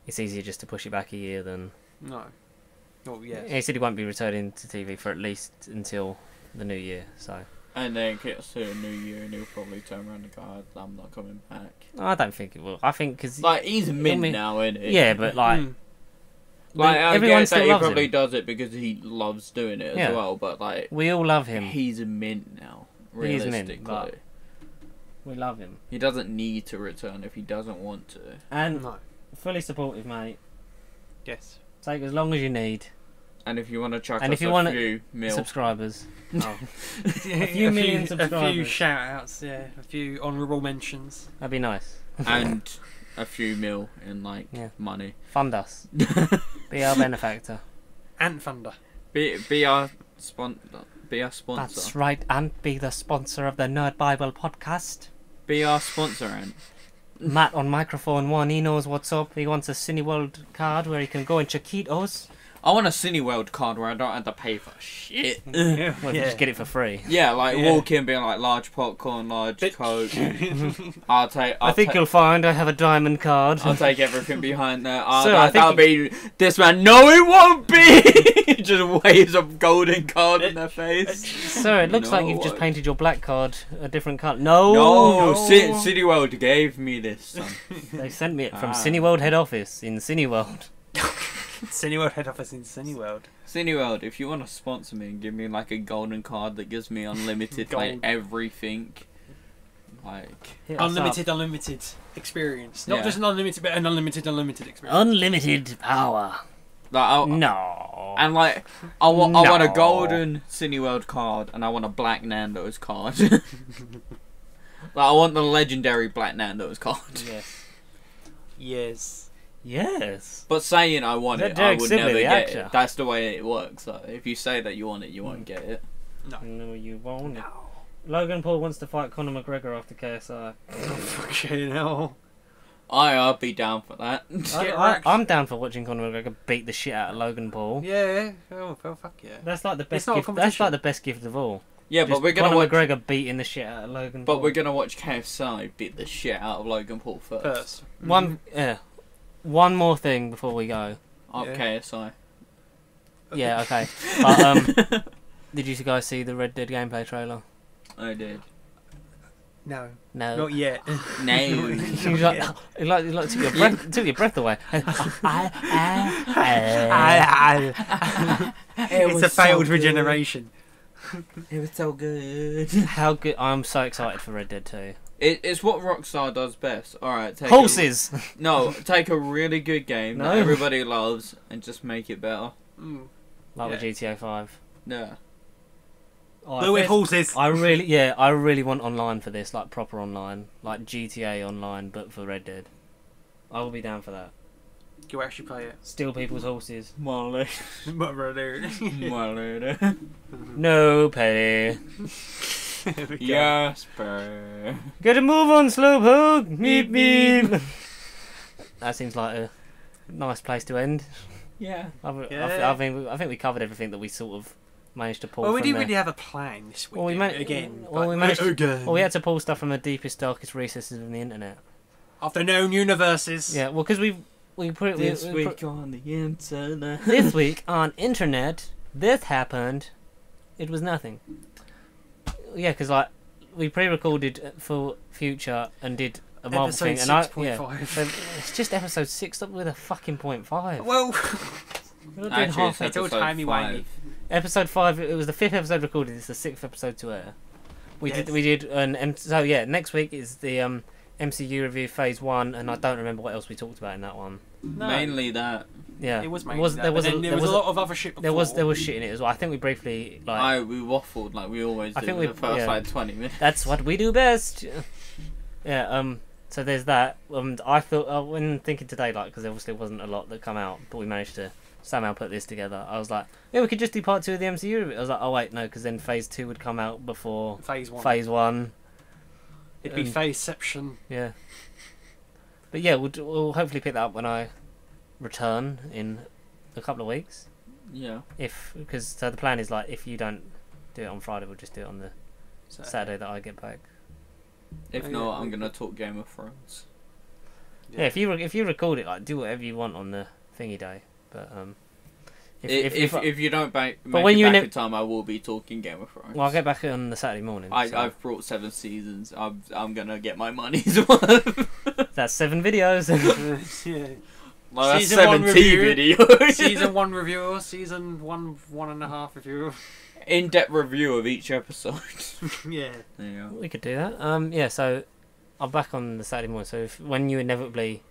Speaker 1: it's easier just to push it back a year than.
Speaker 3: No. Oh yeah.
Speaker 1: He said he won't be returning to TV for at least until the new year. So.
Speaker 2: And then it gets to a new year, and he'll probably turn around and go, "I'm not coming back."
Speaker 1: I don't think it will. I think because
Speaker 2: like he's mint now, isn't he?
Speaker 1: Yeah, but like.
Speaker 2: Like
Speaker 1: everyone still
Speaker 2: he
Speaker 1: loves
Speaker 2: probably
Speaker 1: him.
Speaker 2: does it because he loves doing it as well. But like
Speaker 1: we all love him.
Speaker 2: He's a mint now. Realistically,
Speaker 1: mint, but we love him.
Speaker 2: He doesn't need to return if he doesn't want to.
Speaker 1: And fully supportive, mate.
Speaker 3: Yes.
Speaker 1: Take as long as you need.
Speaker 2: And if you want to chuck
Speaker 1: and
Speaker 2: us
Speaker 1: if you
Speaker 2: a
Speaker 1: want
Speaker 2: few mil
Speaker 1: subscribers,
Speaker 3: a
Speaker 1: few million subscribers,
Speaker 3: a few shout outs, yeah, a few honourable mentions.
Speaker 1: That'd be nice.
Speaker 2: And a few mil in like money.
Speaker 1: Fund us. Be our benefactor.
Speaker 3: And funder.
Speaker 2: Be our sponsor. Be our sponsor.
Speaker 1: That's right, and be the sponsor of the Nerd Bible podcast.
Speaker 2: Be our sponsor, Ant.
Speaker 1: Matt on microphone 1, he knows what's up. He wants a Cineworld card where he can go in Chiquitos.
Speaker 2: I want a Cineworld card where I don't have to pay for shit.
Speaker 1: Well, just get it for free.
Speaker 2: Yeah, like walk in being like large popcorn, large Coke. I
Speaker 1: think you'll find I have a diamond card.
Speaker 2: I'll take everything behind there.
Speaker 1: Sir,
Speaker 2: that'll be this man. No, it won't be. Just waves a golden card in their face.
Speaker 1: Sir, it looks like you've just painted your black card a different colour. No.
Speaker 2: Cineworld gave me this. Son.
Speaker 1: They sent me it from Cineworld head office in Cineworld.
Speaker 3: Cineworld head office in Cineworld.
Speaker 2: Cineworld, if you want to sponsor me and give me like a golden card that gives me unlimited like everything, like
Speaker 3: unlimited experience, not just an unlimited, but an unlimited experience.
Speaker 1: Unlimited power.
Speaker 2: Like,
Speaker 1: no.
Speaker 2: And like I want a golden Cineworld card and I want a Black Nando's card. Like I want the legendary Black Nando's card.
Speaker 1: Yes.
Speaker 2: But saying I want it, I would never get
Speaker 1: actor?
Speaker 2: it. That's the way it works. So if you say that you want it, you won't get it.
Speaker 1: No, you won't. No. Logan Paul wants to fight Conor McGregor after KSI.
Speaker 3: Fucking hell.
Speaker 2: I'll be down for that.
Speaker 1: I'm down for watching Conor McGregor beat the shit out of Logan Paul.
Speaker 3: Yeah. Oh, fuck yeah.
Speaker 1: That's like the best gift. That's like the best gift of all.
Speaker 2: Yeah,
Speaker 1: just
Speaker 2: but we're gonna
Speaker 1: Conor
Speaker 2: watch
Speaker 1: McGregor beating the shit out of Logan Paul.
Speaker 2: But we're gonna watch KSI beat the shit out of Logan Paul first.
Speaker 1: One more thing before we go.
Speaker 2: KSI.
Speaker 1: Yeah, okay. But, did you guys see the Red Dead gameplay trailer?
Speaker 2: I did.
Speaker 3: No.
Speaker 1: Not
Speaker 3: yet.
Speaker 2: No.
Speaker 1: It took your breath away.
Speaker 3: It's a failed regeneration.
Speaker 2: It was so good.
Speaker 1: How good! I'm so excited for Red Dead 2.
Speaker 2: It's what Rockstar does best. Alright, take
Speaker 1: horses!
Speaker 2: Take a really good game that everybody loves and just make it better.
Speaker 1: Like with GTA 5.
Speaker 2: Yeah.
Speaker 3: But with horses.
Speaker 1: I really want online for this, like proper online. Like GTA online, but for Red Dead. I will be down for that.
Speaker 3: You actually play it.
Speaker 1: Steal people's horses.
Speaker 2: Molly.
Speaker 1: No, Petty.
Speaker 2: Jasper.
Speaker 1: Get a move on, Slowpoke. Meep meep. That seems like a nice place to end.
Speaker 2: Yeah.
Speaker 1: I think we covered everything that we sort of managed to pull.
Speaker 3: Well, we
Speaker 1: from
Speaker 3: didn't
Speaker 1: there.
Speaker 3: really have a plan this week.
Speaker 1: Well, we had to pull stuff from the deepest, darkest recesses of the internet.
Speaker 3: Of the known universes.
Speaker 1: Yeah, well, because we put it
Speaker 2: This week on the internet.
Speaker 1: this week on internet, this happened. It was nothing. Yeah, because like we pre-recorded for Future and did a Marvel
Speaker 3: Episode
Speaker 1: thing, and so
Speaker 3: 6.5.
Speaker 1: it's just episode 6. Stop with a fucking 0.5.
Speaker 3: Well,
Speaker 1: We're not doing
Speaker 2: Actually,
Speaker 1: half
Speaker 2: it's
Speaker 3: all
Speaker 2: episode
Speaker 3: timey-wimey.
Speaker 2: 5.
Speaker 1: Episode 5. It was the 5th episode recorded. It's the 6th episode to air. We
Speaker 3: Yes.
Speaker 1: did so yeah. Next week is the MCU review phase 1, and I don't remember what else we talked about in that one.
Speaker 3: no.
Speaker 2: Mainly that.
Speaker 1: Yeah,
Speaker 3: It was mainly that,
Speaker 1: there was
Speaker 3: but
Speaker 1: a,
Speaker 3: then there
Speaker 1: there
Speaker 3: was
Speaker 1: was
Speaker 3: a lot of other shit before.
Speaker 1: there was shit in it as well. I think we briefly like
Speaker 2: We waffled like we always do
Speaker 1: I think
Speaker 2: in the first like 20 minutes.
Speaker 1: that's what we do best. Yeah. So there's that. I thought when thinking today, like, because obviously there wasn't a lot that come out, but we managed to somehow put this together. I was like, yeah, we could just do part 2 of the MCU. I was like, oh wait, no, because then phase 2 would come out before
Speaker 3: Phase 1.
Speaker 1: phase 1.
Speaker 3: It'd be Phaseception.
Speaker 1: Yeah. But yeah, we'll hopefully pick that up when I return in a couple of weeks.
Speaker 2: Yeah.
Speaker 1: Because the plan is like if you don't do it on Friday, we'll just do it on the Saturday that I get back.
Speaker 2: If
Speaker 3: Oh,
Speaker 2: not,
Speaker 3: yeah.
Speaker 2: I'm gonna talk Game of Thrones.
Speaker 1: Yeah, if you record it, like do whatever you want on the thingy day. But
Speaker 2: If you don't make
Speaker 1: when
Speaker 2: it
Speaker 1: you
Speaker 2: back in time, I will be talking Game of Thrones.
Speaker 1: well, I'll get back on the Saturday morning. So
Speaker 2: I've brought 7 seasons. I'm gonna get my money's worth.
Speaker 1: that's 7 videos.
Speaker 3: Yeah.
Speaker 2: Well, that's
Speaker 3: Season 1
Speaker 2: 17
Speaker 3: review.
Speaker 2: videos.
Speaker 3: Season 1 review, season 1.5 review.
Speaker 2: In-depth review of each episode.
Speaker 3: Yeah.
Speaker 2: Yeah.
Speaker 1: We could do that. Yeah. So I'm back on the Saturday morning. So when you inevitably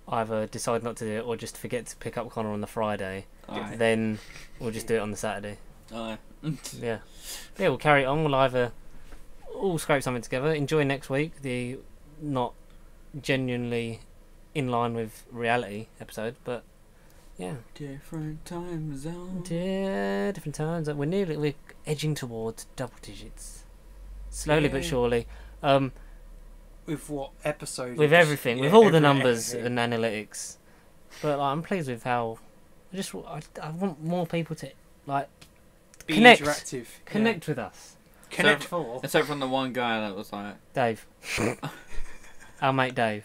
Speaker 1: either decide not to do it or just forget to pick up Connor on the Friday,
Speaker 2: Aye.
Speaker 1: then we'll just do it on the Saturday.
Speaker 2: Aye.
Speaker 1: Yeah. Yeah, we'll carry it on. We'll either all scrape something together, enjoy next week, the not genuinely in line with reality episode, but yeah.
Speaker 2: Different time zone.
Speaker 1: Different times. We're edging towards double digits. Slowly but
Speaker 2: Yeah.
Speaker 3: With
Speaker 1: surely.
Speaker 3: what episode?
Speaker 1: With everything, with all the numbers and analytics. But like, I'm pleased with how I want more people to like
Speaker 3: Be
Speaker 1: connect.
Speaker 3: interactive.
Speaker 1: connect with us.
Speaker 3: Yeah. Connect for.
Speaker 2: Except from the one guy that was like,
Speaker 1: Dave. Our mate Dave.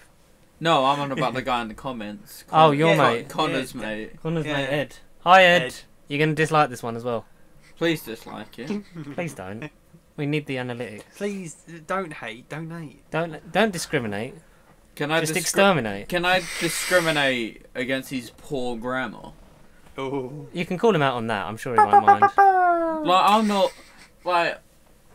Speaker 2: no, I'm on about the guy in the comments.
Speaker 1: Oh, your
Speaker 3: Yeah.
Speaker 1: mate.
Speaker 2: Connor's
Speaker 3: Yeah.
Speaker 2: mate.
Speaker 1: Connor's
Speaker 3: Yeah.
Speaker 1: mate Ed. Hi Ed.
Speaker 3: Ed.
Speaker 1: You're going to dislike this one as well.
Speaker 2: Please dislike it.
Speaker 1: Please don't. We need the analytics.
Speaker 3: Please don't hate. Donate.
Speaker 1: Don't discriminate.
Speaker 2: Can I
Speaker 1: Just
Speaker 2: discri-
Speaker 1: exterminate.
Speaker 2: Can I discriminate against his poor grammar?
Speaker 3: Oh.
Speaker 1: You can call him out on that. I'm sure he won't mind.
Speaker 2: Like, I'm not like,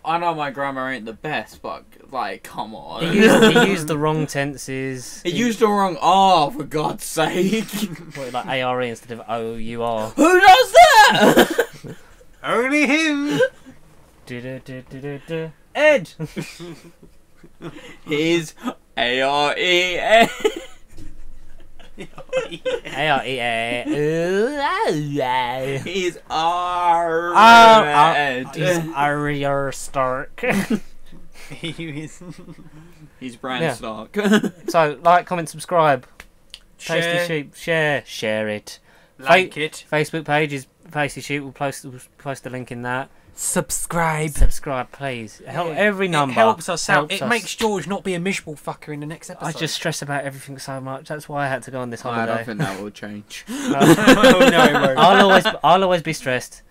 Speaker 2: I know my grammar ain't the best, but like, come on.
Speaker 1: He used the wrong tenses.
Speaker 2: He used the wrong R, for God's sake.
Speaker 1: What, like ARE instead of OUR.
Speaker 2: Who does that?
Speaker 3: Only him.
Speaker 1: Ed.
Speaker 2: He's AREN.
Speaker 1: ARE.
Speaker 2: He's R.
Speaker 1: He's Arya Stark.
Speaker 3: He is.
Speaker 2: He's Bran
Speaker 1: Yeah.
Speaker 2: Stark.
Speaker 1: So, like, comment, subscribe. Tasty
Speaker 3: Share.
Speaker 1: Sheep. Share it.
Speaker 3: Like it.
Speaker 1: Facebook page is Tasty Sheep. We'll post the link in that.
Speaker 3: Subscribe.
Speaker 1: Subscribe, please. Help every number.
Speaker 3: It helps us out.
Speaker 1: helps
Speaker 3: It
Speaker 1: us.
Speaker 3: makes George not be a miserable fucker in the next episode.
Speaker 1: I just stress about everything so much. That's why I had to go on this
Speaker 2: I
Speaker 1: holiday.
Speaker 2: don't think that will change.
Speaker 3: Oh, no, it won't.
Speaker 1: I'll always be stressed.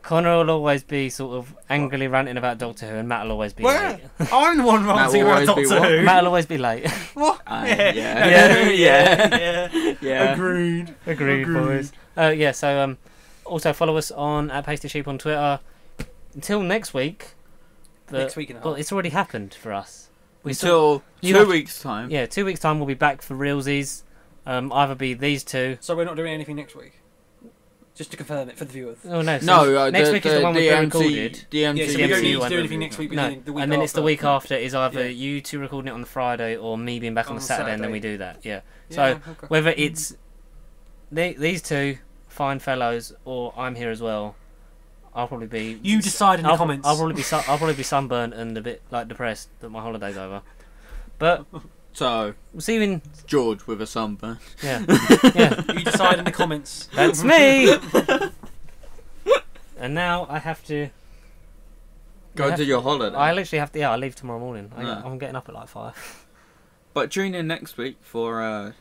Speaker 1: Connor will always be sort of angrily ranting about Doctor Who, and Matt will always be
Speaker 3: Where?
Speaker 1: late.
Speaker 3: I'm the one ranting
Speaker 2: will
Speaker 3: about
Speaker 2: always be
Speaker 3: Doctor
Speaker 2: what?
Speaker 3: Who.
Speaker 1: Matt will always be late.
Speaker 3: What?
Speaker 2: Yeah.
Speaker 3: Yeah.
Speaker 2: Yeah.
Speaker 3: Agreed.
Speaker 1: Agreed, boys. Yeah. So also follow us on @PastySheep on Twitter. Until next week.
Speaker 3: Next week and a half.
Speaker 1: Well, it's already happened for us.
Speaker 2: Until
Speaker 1: You
Speaker 2: 2
Speaker 1: have-
Speaker 2: weeks' time.
Speaker 1: Yeah, 2 weeks time we'll be back for realsies. Either be these two.
Speaker 3: So we're not doing anything next week? Just to confirm it for the viewers.
Speaker 1: Oh no. So
Speaker 2: No,
Speaker 1: next week is the one we recorded.
Speaker 2: The
Speaker 3: Yeah, so we don't
Speaker 1: MCU
Speaker 3: need to
Speaker 1: one.
Speaker 3: do anything next week.
Speaker 1: No,
Speaker 3: the week
Speaker 1: and then it's the week
Speaker 3: after.
Speaker 1: after is either
Speaker 3: Yeah.
Speaker 1: you two recording it on the Friday or me being back on
Speaker 3: On
Speaker 1: the Saturday, and then
Speaker 3: Saturday.
Speaker 1: we do that. Yeah.
Speaker 3: Yeah,
Speaker 1: So
Speaker 3: okay.
Speaker 1: whether it's these two fine fellows or I'm here as well, I'll probably be.
Speaker 3: You decide in the comments.
Speaker 1: I'll probably be sunburnt and a bit like depressed that my holiday's over. But
Speaker 2: So,
Speaker 1: We'll see you in.
Speaker 2: George with a sunburn.
Speaker 1: Yeah. Yeah.
Speaker 3: You decide in the comments.
Speaker 1: That's me. And now I have to.
Speaker 2: Go to your holiday.
Speaker 1: I literally have to. Yeah, I leave tomorrow morning.
Speaker 2: Yeah.
Speaker 1: I'm getting up at like 5.
Speaker 2: But tune in next week for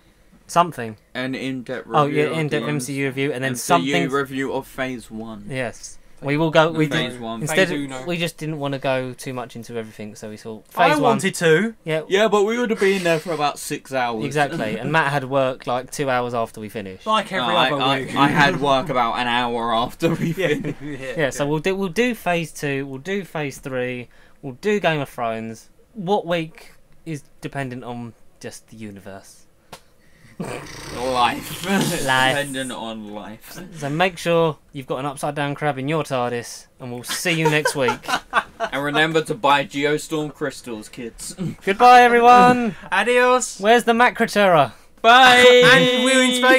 Speaker 1: Something.
Speaker 2: an in-depth review.
Speaker 1: Oh yeah,
Speaker 2: of
Speaker 1: in-depth
Speaker 2: the
Speaker 1: MCU review, and then
Speaker 2: MCU
Speaker 1: something.
Speaker 2: review of Phase 1.
Speaker 1: Yes. We will go. We
Speaker 2: Phase
Speaker 1: did,
Speaker 2: 1.
Speaker 1: instead.
Speaker 3: Phase Uno.
Speaker 1: We just didn't want to go too much into everything, so we thought
Speaker 3: I
Speaker 1: phase one.
Speaker 3: wanted to.
Speaker 1: Yeah.
Speaker 2: Yeah, but we would have been there for about 6 hours.
Speaker 1: Exactly. And Matt had work like 2 hours after we finished.
Speaker 3: Like every
Speaker 2: No,
Speaker 3: other week.
Speaker 2: I had work about an hour after we finished.
Speaker 1: Yeah. So we'll do phase 2. We'll do phase 3. We'll do Game of Thrones. What week is dependent on just the universe.
Speaker 2: Life. Dependent on life.
Speaker 1: So make sure you've got an upside down crab in your TARDIS, and we'll see you next week.
Speaker 2: And remember to buy Geostorm crystals, kids.
Speaker 1: Goodbye, everyone.
Speaker 3: Adios.
Speaker 1: Where's the Macra?
Speaker 2: Bye!
Speaker 3: And we're in space.